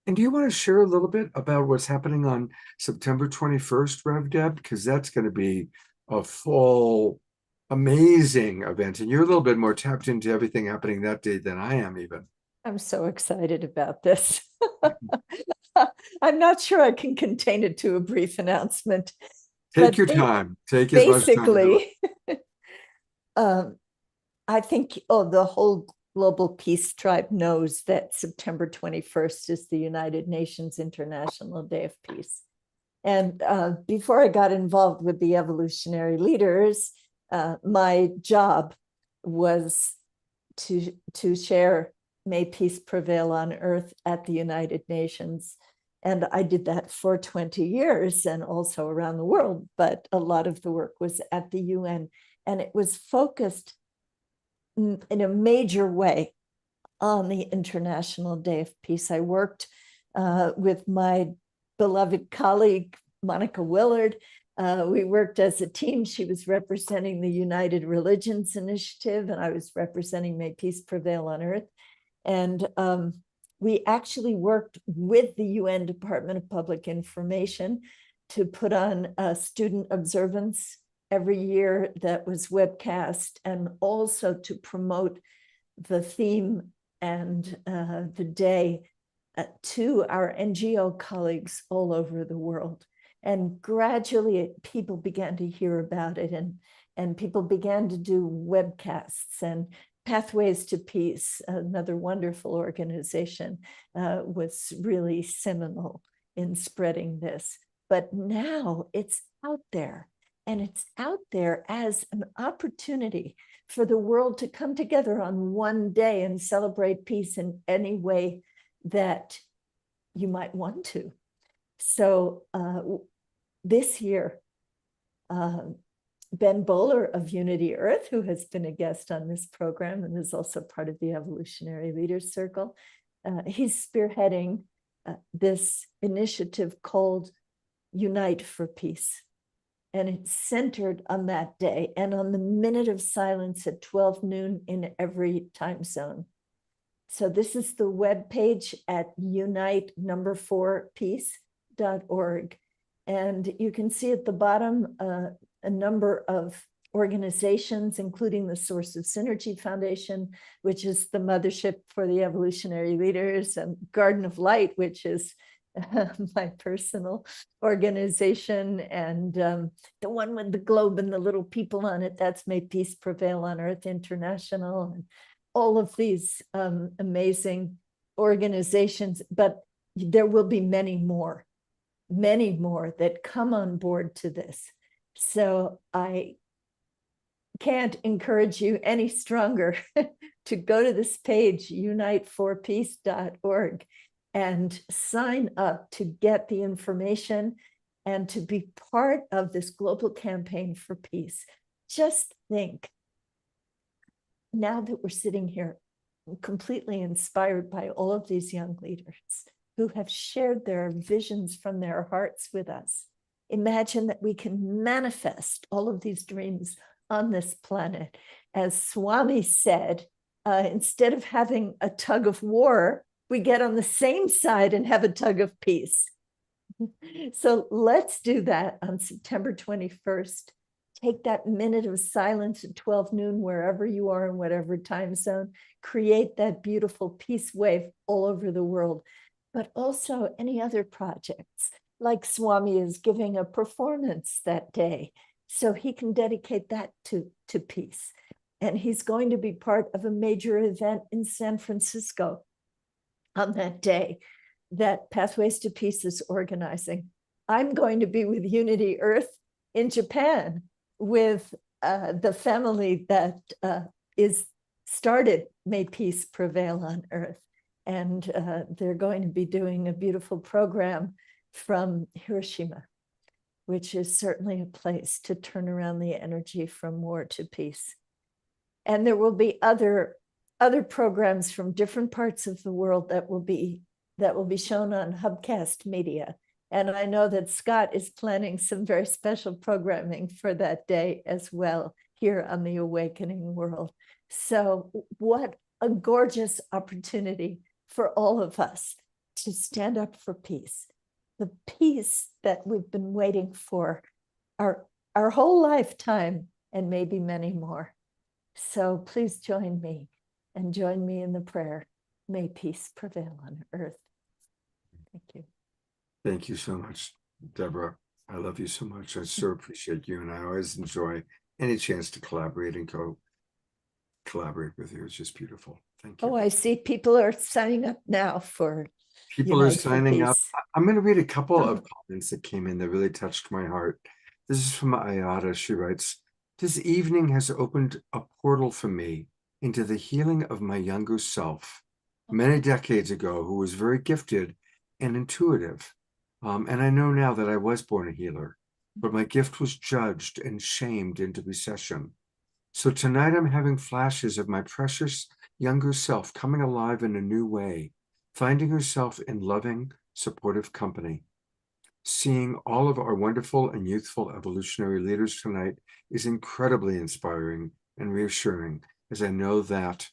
And do you want to share a little bit about what's happening on September 21st, Rev Deb? Because that's going to be a full, amazing event. And you're a little bit more tapped into everything happening that day than I am even. I'm so excited about this. I'm not sure I can contain it to a brief announcement. Take your time. Take as much time. Basically, I think the whole Global Peace Tribe knows that September 21st is the United Nations International Day of Peace. And before I got involved with the evolutionary leaders, my job was to share May Peace Prevail on Earth at the United Nations. And I did that for 20 years and also around the world, but a lot of the work was at the UN. And it was focused in a major way on the International Day of Peace. I worked with my beloved colleague, Monica Willard. We worked as a team. She was representing the United Religions Initiative, and I was representing May Peace Prevail on Earth. And we actually worked with the UN Department of Public Information to put on a student observance every year that was webcast, and also to promote the theme and the day to our NGO colleagues all over the world. And gradually people began to hear about it, and people began to do webcasts. And Pathways to Peace, another wonderful organization, was really seminal in spreading this. But now it's out there. And it's out there as an opportunity for the world to come together on one day and celebrate peace in any way that you might want to. So this year, Ben Bowler of Unity Earth, who has been a guest on this program and is also part of the Evolutionary Leaders Circle, he's spearheading this initiative called Unite for Peace. And it's centered on that day and on the minute of silence at 12 noon in every time zone. So this is the webpage at unite4peace.org. And you can see at the bottom a number of organizations, including the Source of Synergy Foundation, which is the mothership for the Evolutionary Leaders, and Garden of Light, which is my personal organization, and the one with the globe and the little people on it, that's May Peace Prevail on Earth International, and all of these amazing organizations. But there will be many more that come on board to this. So I can't encourage you any stronger to go to this page, unite4peace.org, and sign up to get the information and to be part of this global campaign for peace. Just think, now that we're sitting here completely inspired by all of these young leaders who have shared their visions from their hearts with us, imagine that we can manifest all of these dreams on this planet. As Swami said, instead of having a tug of war, we get on the same side and have a tug of peace. So let's do that on September 21st. Take that minute of silence at 12 noon, wherever you are in whatever time zone. Create that beautiful peace wave all over the world. But also any other projects, like Swami is giving a performance that day, so he can dedicate that to peace. And he's going to be part of a major event in San Francisco on that day that Pathways to Peace is organizing. I'm going to be with Unity Earth in Japan with the family that is started May Peace Prevail on Earth. And they're going to be doing a beautiful program from Hiroshima, which is certainly a place to turn around the energy from war to peace. And there will be other programs from different parts of the world that will be shown on Hubcast Media. And I know that Scott is planning some very special programming for that day as well here on the Awakening World. So what a gorgeous opportunity for all of us to stand up for peace, the peace that we've been waiting for our whole lifetime, and maybe many more. So please join me and join me in the prayer. May peace prevail on earth. Thank you. Thank you so much, Deborah. I love you so much. I so appreciate you, and I always enjoy any chance to collaborate and collaborate with you. It's just beautiful. Thank you. Oh, I see people are signing up now for People are Unite for signing up. Peace. I'm going to read a couple of comments that came in that really touched my heart. This is from Ayada. She writes, "This evening has opened a portal for me into the healing of my younger self, many decades ago, who was very gifted and intuitive. And I know now that I was born a healer, but my gift was judged and shamed into recession. So tonight I'm having flashes of my precious younger self coming alive in a new way, finding herself in loving, supportive company. Seeing all of our wonderful and youthful evolutionary leaders tonight is incredibly inspiring and reassuring, as I know that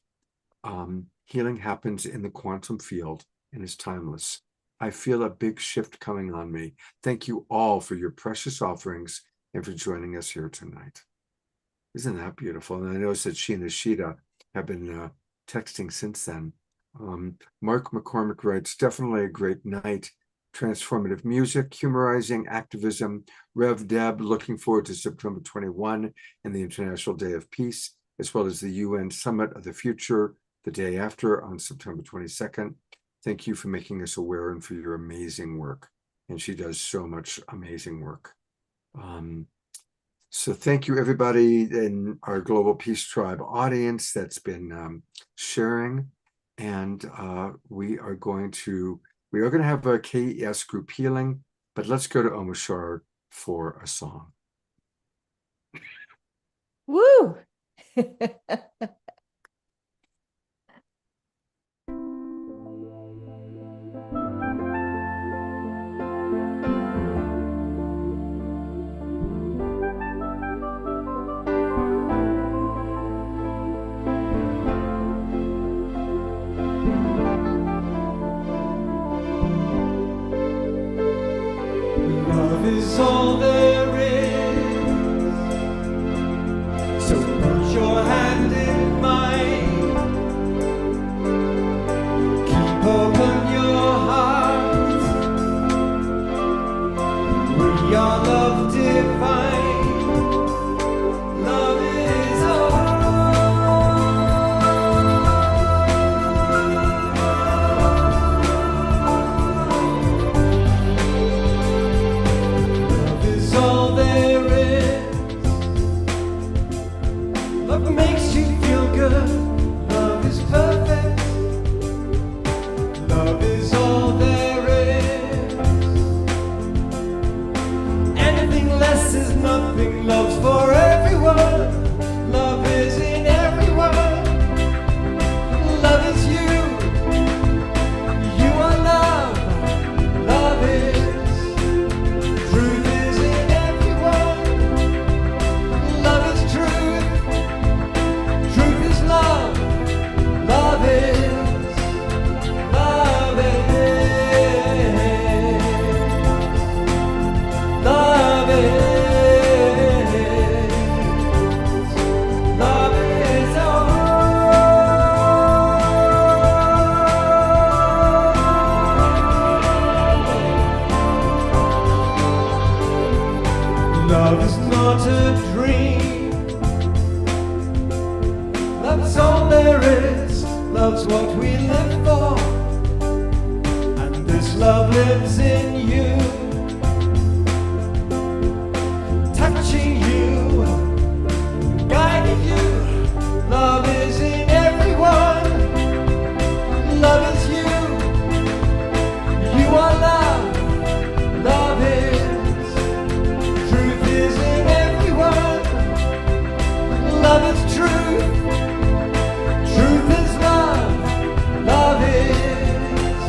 healing happens in the quantum field and is timeless. I feel a big shift coming on me. Thank you all for your precious offerings and for joining us here tonight." Isn't that beautiful? And I noticed that she and Ashita have been texting since then. Mark McCormick writes, "Definitely a great night. Transformative music, humorizing activism. Rev Deb, looking forward to September 21 and the International Day of Peace, as well as the UN Summit of the Future the day after on September 22nd. Thank you for making us aware and for your amazing work." And she does so much amazing work. So thank you, everybody in our Global Peace Tribe audience that's been sharing. And we are going to have a KES group healing, but let's go to Omoshar for a song. Woo! Love is all there is. So put your hand in mine. Keep open your heart. We are love divine. Love is all there is. Love makes you feel good. Love is perfect. Love is all there is. Anything less is nothing. Love's for everyone. Love is in everyone. Love is you. You are love. Love is. Truth is in everyone. Love is truth. Truth is love. Love is. Love is. Love is. Love is Love is not a dream. Love's all there is. Love's what we live for. And this love lives in you. Touching you, guiding you. Love is in everyone. Love is you. You are love. Love is. Truth is in everyone. Love is truth. Truth is love. Love is.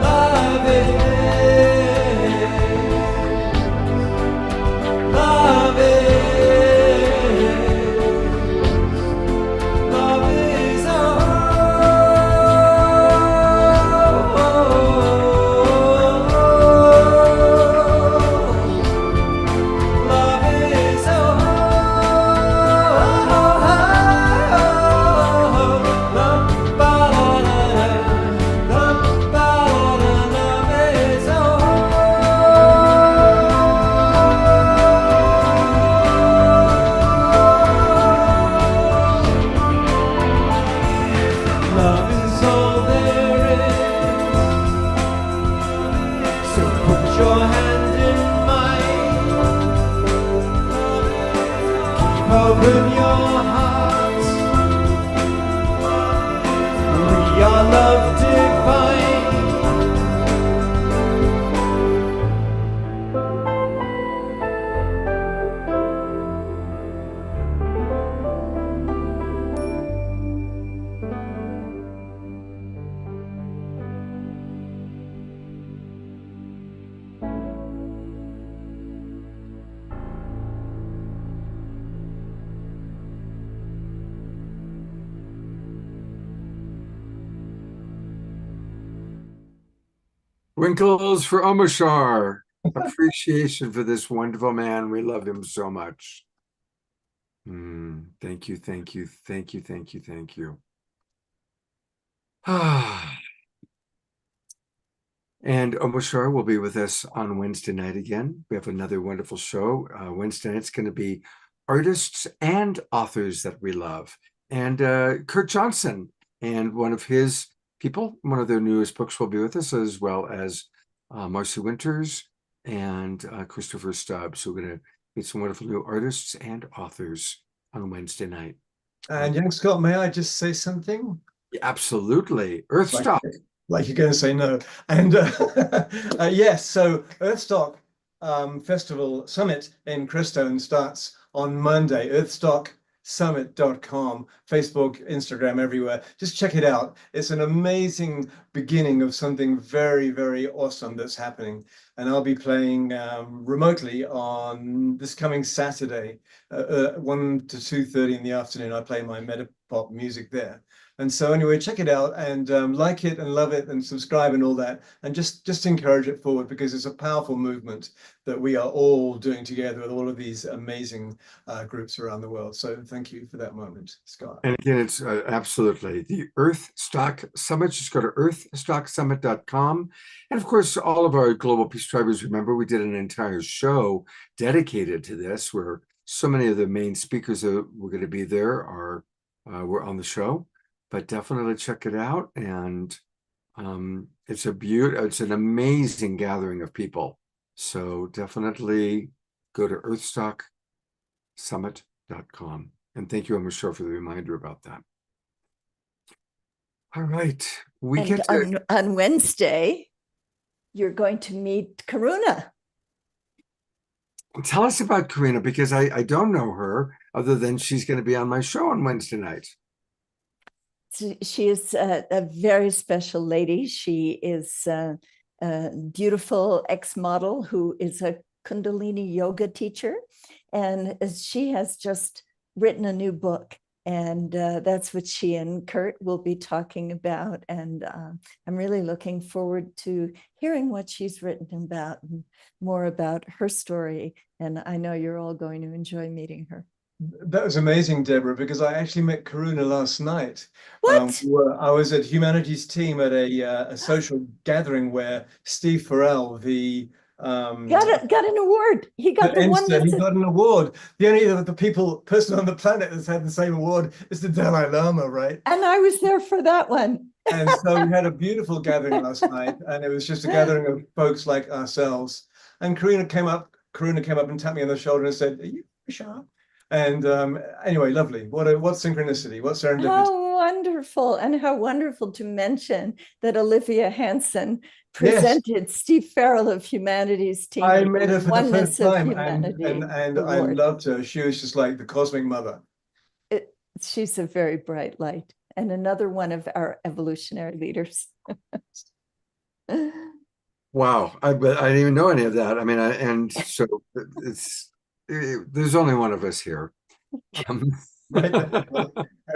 Love is. Love is. Love is Love is Love is all there is. So put your hand in mine. Keep open your heart. We are love divine. Winkles for Omoshar. Appreciation for this wonderful man. We love him so much. Thank you, thank you, thank you, thank you, thank you. And Omoshar will be with us on Wednesday night again. We have another wonderful show. Wednesday night's going to be artists and authors that we love. And Kurt Johnson and one of his people, one of their newest books will be with us, as well as Marcy Winters and Christopher Stubbs. So we're going to meet some wonderful new artists and authors on Wednesday night. And young Scott, may I just say something? Absolutely. Earthstock. Like you're going to say no. And yes, so Earthstock Festival Summit in Crestone starts on Monday. Earthstocksummit.com, Facebook, Instagram, everywhere. Just check it out. It's an amazing beginning of something very, very awesome that's happening. And I'll be playing remotely on this coming Saturday, 1 to 2:30 in the afternoon. I play my Metapop music there. And so anyway, check it out and like it and love it and subscribe and all that. And just encourage it forward, because it's a powerful movement that we are all doing together with all of these amazing groups around the world. So thank you for that moment, Scott. And again, it's absolutely the Earthstock Summit. Just go to earthstocksummit.com. And of course, all of our Global Peace Tribers, remember, we did an entire show dedicated to this, where so many of the main speakers that were going to be there were on the show. But definitely check it out. And it's an amazing gathering of people. So definitely go to earthstocksummit.com. And thank you, Amishore, for the reminder about that. All right. On Wednesday, you're going to meet Karuna. Tell us about Karuna, because I don't know her other than she's going to be on my show on Wednesday night. She is a very special lady. She is a beautiful ex-model who is a Kundalini yoga teacher. And she has just written a new book. And that's what she and Kurt will be talking about. And I'm really looking forward to hearing what she's written about and more about her story. And I know you're all going to enjoy meeting her. That was amazing, Deborah, because I actually met Karuna last night. What? I was at Humanities Team at a social gathering where Steve Farrell, the got an award. He got the one. He got an award. The only person on the planet that's had the same award is the Dalai Lama, right? And I was there for that one. And so we had a beautiful gathering last night, and it was just a gathering of folks like ourselves. And Karuna came up and tapped me on the shoulder and said, "Are you sharp?" And anyway, lovely. What synchronicity, what serendipity. How wonderful. And how wonderful to mention that Olivia Hanson presented Steve Farrell of Humanities Team. I met her for the first time, and I loved her. She was just like the cosmic mother. She's a very bright light and another one of our evolutionary leaders. Wow. I didn't even know any of that. I mean, so there's only one of us here. I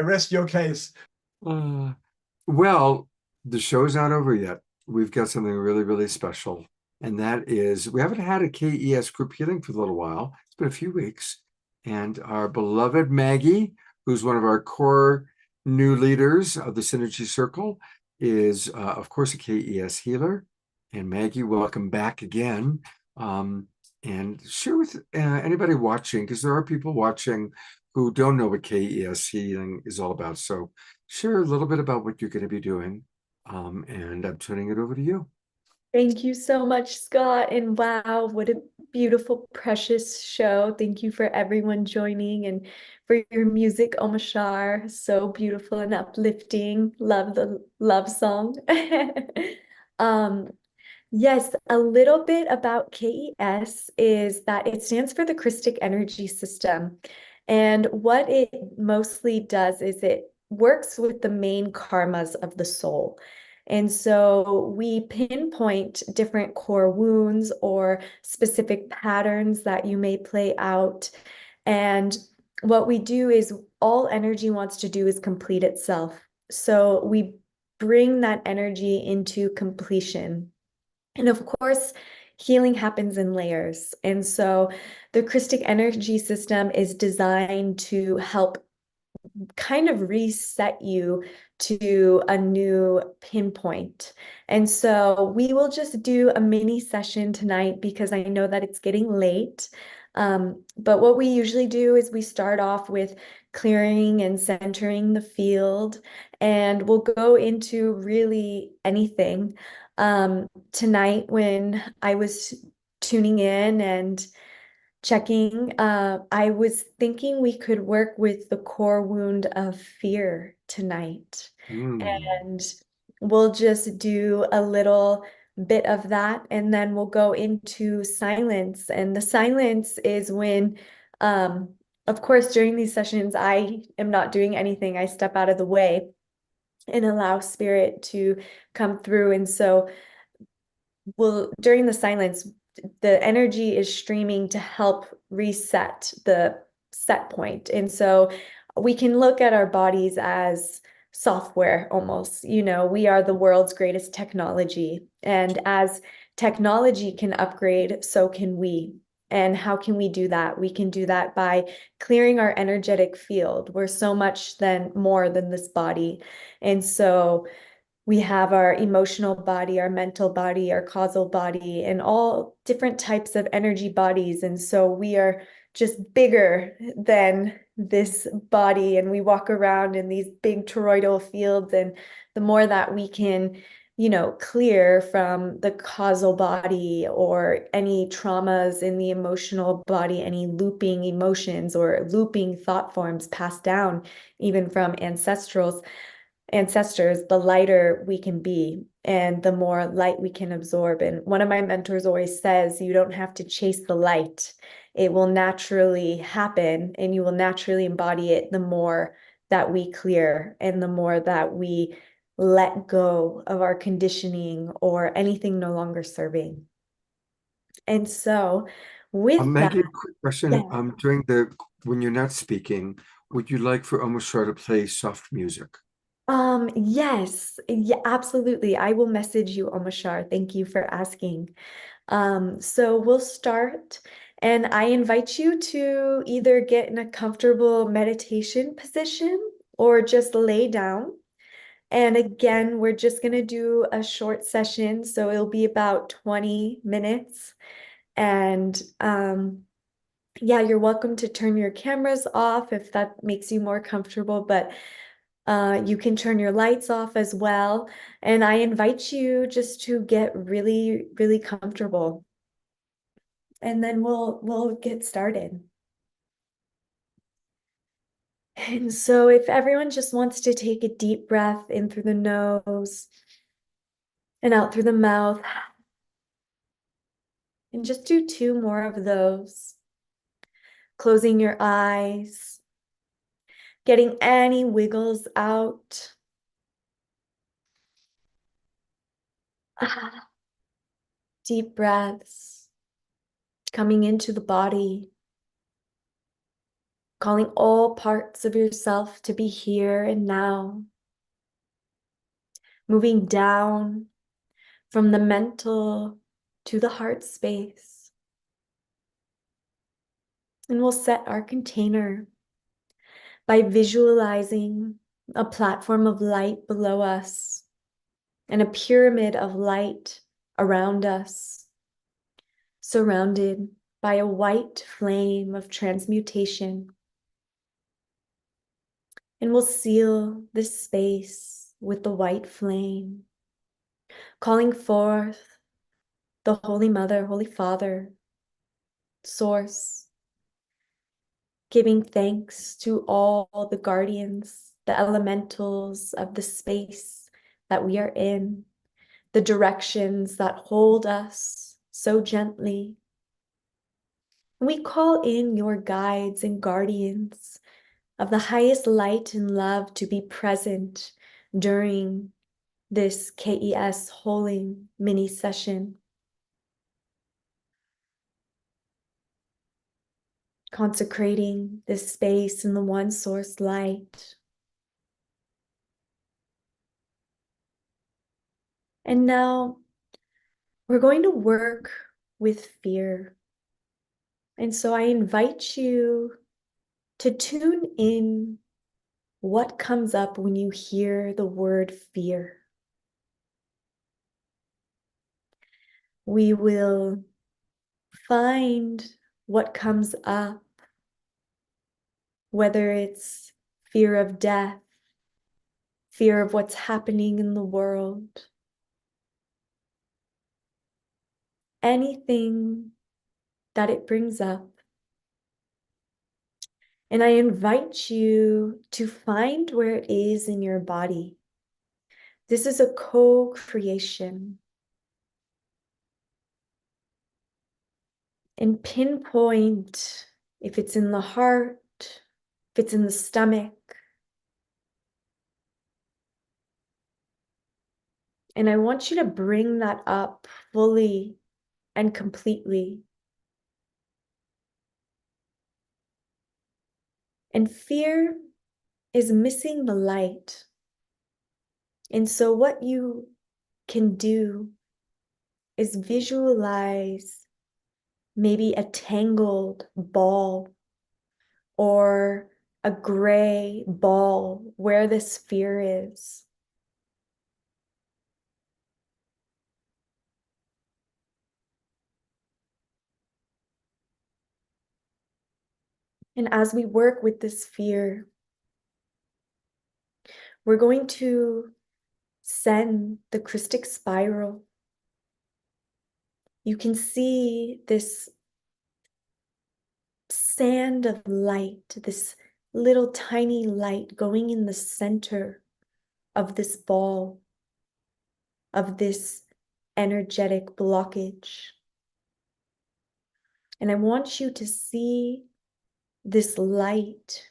rest your case. Well, the show's not over yet. We've got something really, really special. And that is, we haven't had a KES group healing for a little while. It's been a few weeks. And our beloved Maggie, who's one of our core new leaders of the Synergy Circle, is, of course, a KES healer. And Maggie, welcome back again. And share with anybody watching, because there are people watching who don't know what KES healing is all about. So share a little bit about what you're going to be doing. And I'm turning it over to you. Thank you so much, Scott. And wow, what a beautiful, precious show. Thank you for everyone joining and for your music, Omashar. So beautiful and uplifting. Love the love song. Yes, a little bit about KES is that it stands for the Christic Energy System. And what it mostly does is it works with the main karmas of the soul. And so we pinpoint different core wounds or specific patterns that you may play out. And what we do is all energy wants to do is complete itself. So we bring that energy into completion. And of course, healing happens in layers. And so the Christic Energy System is designed to help kind of reset you to a new pinpoint. And so we will just do a mini session tonight because I know that it's getting late. But what we usually do is we start off with clearing and centering the field, and we'll go into really anything. Tonight, when I was tuning in and checking. I was thinking we could work with the core wound of fear tonight. And we'll just do a little bit of that, and then we'll go into silence. And the silence is when, of course, during these sessions, I am not doing anything. I step out of the way and allow spirit to come through. And so during the silence, the energy is streaming to help reset the set point. And so we can look at our bodies as software almost. You know, we are the world's greatest technology. And as technology can upgrade, so can we. And how can we do that? We can do that by clearing our energetic field. We're so much more than this body. And so we have our emotional body, our mental body, our causal body, and all different types of energy bodies. And so we are just bigger than this body, and we walk around in these big toroidal fields. And the more that we can, you know, clear from the causal body or any traumas in the emotional body, any looping emotions or looping thought forms passed down even from ancestors, the lighter we can be and the more light we can absorb. And one of my mentors always says, you don't have to chase the light. It will naturally happen and you will naturally embody it the more that we clear and the more that we let go of our conditioning or anything no longer serving. And so with Maggie, that, a quick question. yeah. When you're not speaking, would you like for Omashar to play soft music? Yes, yeah, absolutely. I will message you, Omashar. Thank you for asking. So we'll start, and I invite you to either get in a comfortable meditation position or just lay down. And again, we're just going to do a short session, so it'll be about 20 minutes. And yeah, you're welcome to turn your cameras off if that makes you more comfortable, but you can turn your lights off as well. And I invite you just to get really, really comfortable. And then we'll get started. And so if everyone just wants to take a deep breath in through the nose and out through the mouth, and just do 2 more of those. Closing your eyes, getting any wiggles out. Deep breaths coming into the body, calling all parts of yourself to be here and now, moving down from the mental to the heart space. And we'll set our container by visualizing a platform of light below us and a pyramid of light around us, surrounded by a white flame of transmutation. And we'll seal this space with the white flame, calling forth the Holy Mother, Holy Father, Source, giving thanks to all the guardians, the elementals of the space that we are in, the directions that hold us so gently. We call in your guides and guardians of the highest light and love to be present during this KES Holding mini session. Consecrating this space in the one source light. And now we're going to work with fear. And so I invite you to tune in what comes up when you hear the word fear. We will find what comes up, whether it's fear of death, fear of what's happening in the world, anything that it brings up, And I invite you to find where it is in your body. This is a co-creation. And pinpoint if it's in the heart, if it's in the stomach. And I want you to bring that up fully and completely. And fear is missing the light. And so what you can do is visualize maybe a tangled ball or a gray ball where this fear is. And as we work with this fear, we're going to send the Christic spiral. You can see this sand of light, this little tiny light going in the center of this ball, of this energetic blockage. And I want you to see this light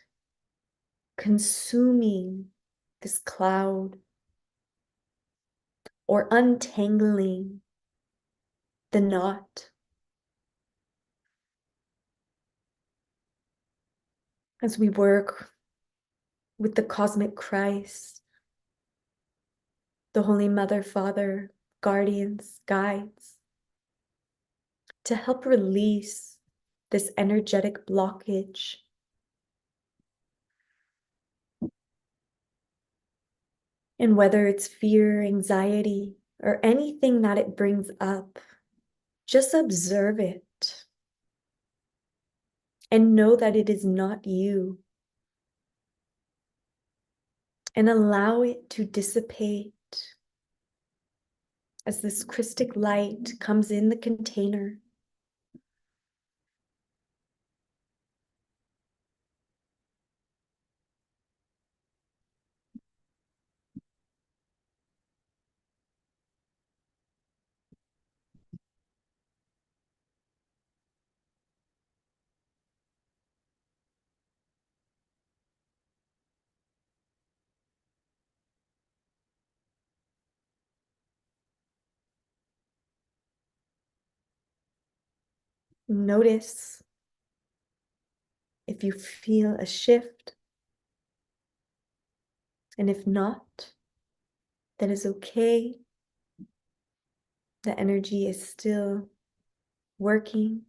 consuming this cloud or untangling the knot. As we work with the cosmic Christ, the Holy Mother, Father, guardians, guides, to help release this energetic blockage. And whether it's fear, anxiety, or anything that it brings up, just observe it and know that it is not you. And allow it to dissipate as this Christic light comes in the container. Notice if you feel a shift, and if not, that is okay. The energy is still working.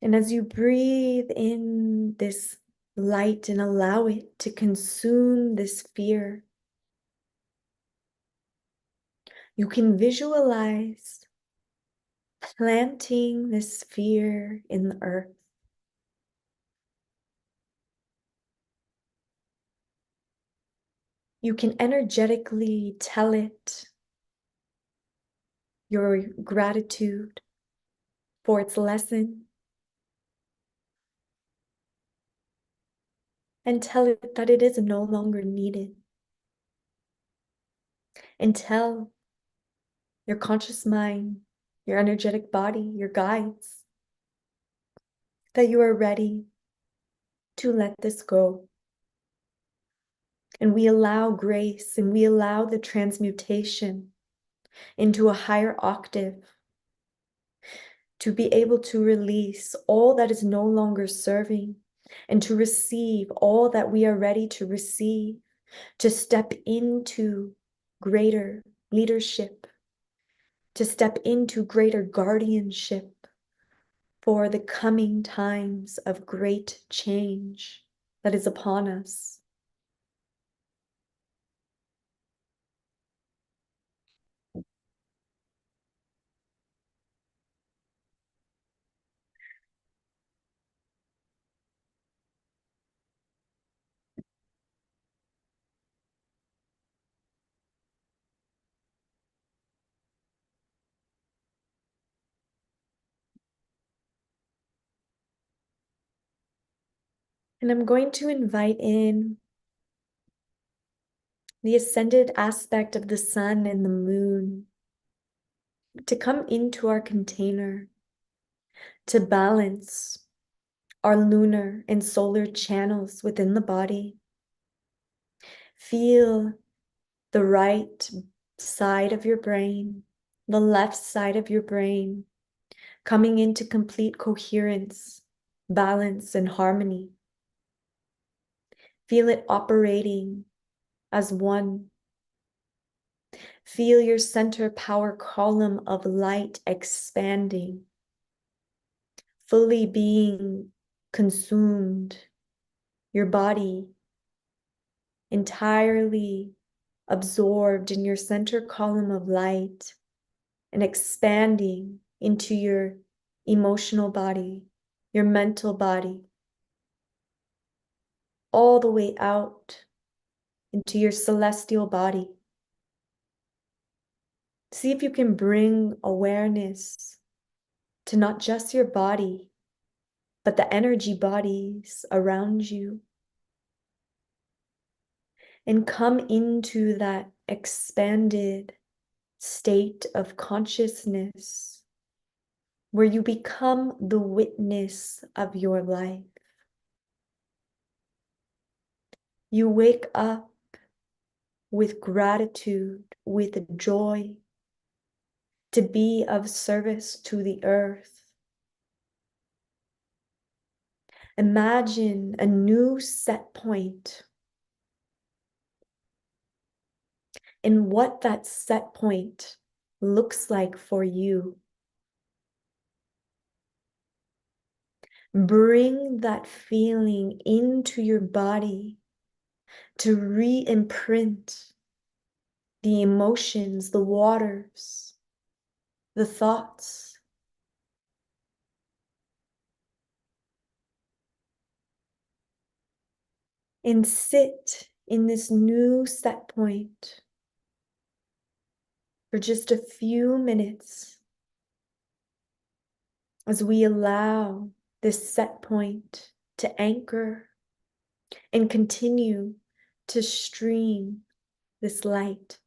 And as you breathe in this light and allow it to consume this fear, you can visualize planting this fear in the earth. You can energetically tell it your gratitude for its lesson, and tell it that it is no longer needed. And tell your conscious mind, your energetic body, your guides, that you are ready to let this go. And we allow grace and we allow the transmutation into a higher octave to be able to release all that is no longer serving and to receive all that we are ready to receive, to step into greater leadership, to step into greater guardianship for the coming times of great change that is upon us. And I'm going to invite in the ascended aspect of the sun and the moon to come into our container to balance our lunar and solar channels within the body. Feel the right side of your brain, the left side of your brain coming into complete coherence, balance, and harmony. Feel it operating as one. Feel your center power column of light expanding, fully being consumed, your body entirely absorbed in your center column of light and expanding into your emotional body, your mental body, all the way out into your celestial body. See if you can bring awareness to not just your body, but the energy bodies around you. And come into that expanded state of consciousness where you become the witness of your life. You wake up with gratitude, with joy, to be of service to the earth. Imagine a new set point and what that set point looks like for you. Bring that feeling into your body to re-imprint the emotions, the waters, the thoughts. And sit in this new set point for just a few minutes as we allow this set point to anchor and continue to stream this light.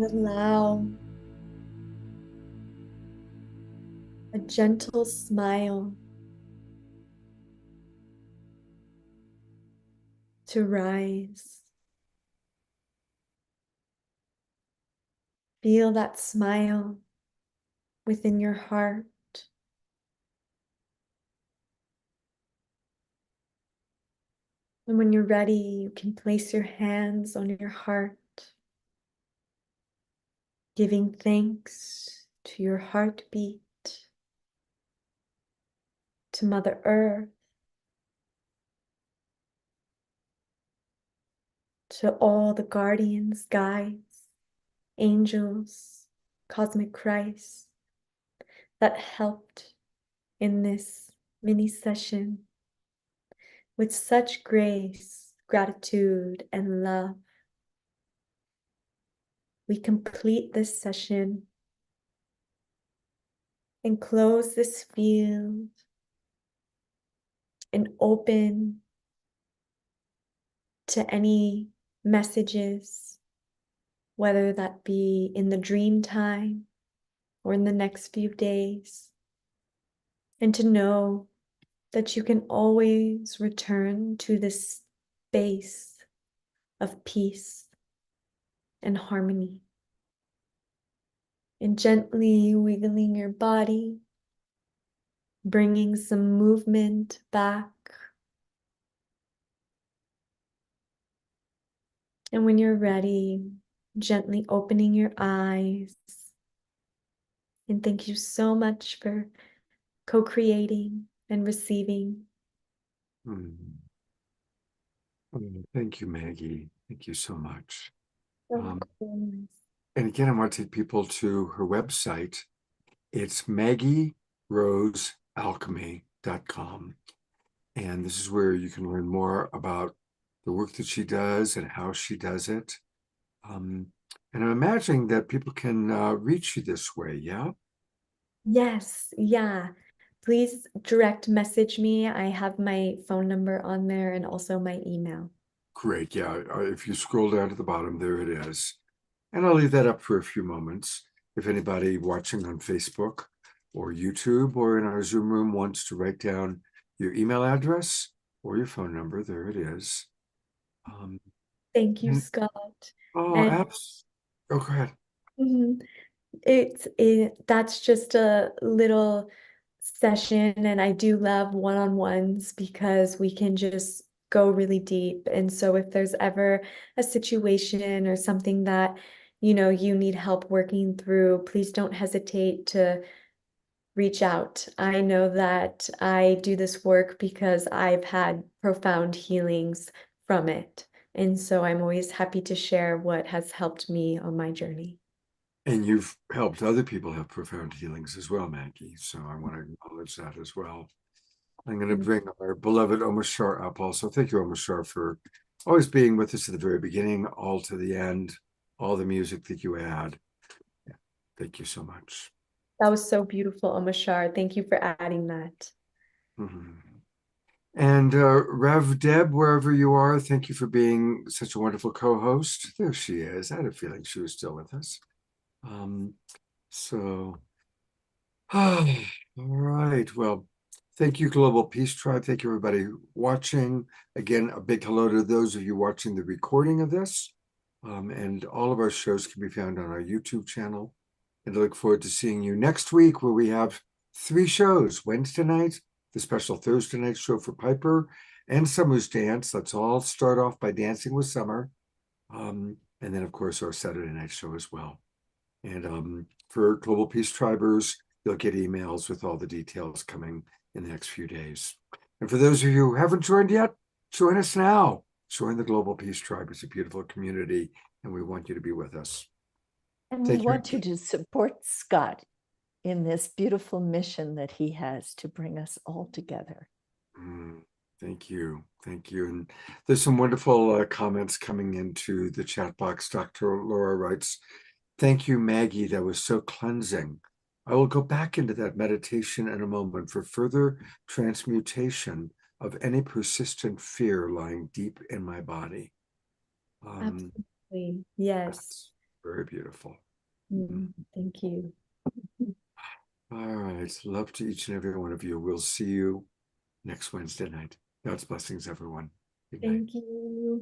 allow a gentle smile to rise. Feel that smile within your heart. And when you're ready, you can place your hands on your heart, giving thanks to your heartbeat, to Mother Earth, to all the guardians, guides, angels, cosmic Christ that helped in this mini session with such grace, gratitude, and love. We complete this session and close this field and open to any messages, whether that be in the dream time or in the next few days, and to know that you can always return to this space of peace and harmony. And gently wiggling your body, bringing some movement back. And when you're ready, gently opening your eyes. And thank you so much for co-creating and receiving. Thank you, Maggie. Thank you so much. Of course. And again, I want to take people to her website. It's maggierosealchemy.com. And this is where you can learn more about the work that she does and how she does it. And I'm imagining that people can reach you this way, yeah? Yes, yeah. Please direct message me. I have my phone number on there and also my email. Great, yeah. If you scroll down to the bottom, there it is. And I'll leave that up for a few moments. If anybody watching on Facebook or YouTube or in our Zoom room wants to write down your email address or your phone number, there it is. Thank you, Scott. Oh, And go ahead. That's just a little session, and I do love one-on-ones because we can just go really deep. And so if there's ever a situation or something that you need help working through, please don't hesitate to reach out. I know that I do this work because I've had profound healings from it. And so I'm always happy to share what has helped me on my journey. And you've helped other people have profound healings as well, Maggie. So I want to acknowledge that as well. I'm going to bring our beloved Omashar up also. Thank you, Omashar, for always being with us at the very beginning, all to the end, all the music that you add. Yeah, thank you so much. That was so beautiful, Omashar. Thank you for adding that. And Rev Deb, wherever you are, thank you for being such a wonderful co-host. There she is. I had a feeling she was still with us. All right. Well, thank you, Global Peace Tribe. Thank you, everybody watching. Again, a big hello to those of you watching the recording of this. And all of our shows can be found on our YouTube channel. And I look forward to seeing you next week, where we have 3 shows. Wednesday night, the special Thursday night show for Piper, and Summer's Dance. Let's all start off by dancing with Summer. And then, of course, our Saturday night show as well. And for Global Peace Tribers, you'll get emails with all the details coming in the next few days. And for those of you who haven't joined yet, join us now. Join the Global Peace Tribe. It's a beautiful community, and we want you to be with us. And we want you to support Scott in this beautiful mission that he has to bring us all together. Thank you. Thank you. And there's some wonderful comments coming into the chat box. Dr. Laura writes, "Thank you, Maggie. That was so cleansing. I will go back into that meditation in a moment for further transmutation of any persistent fear lying deep in my body." Absolutely. Yes. Very beautiful. Thank you. All right. Love to each and every one of you. We'll see you next Wednesday night. God's blessings, everyone. Good night. Thank you.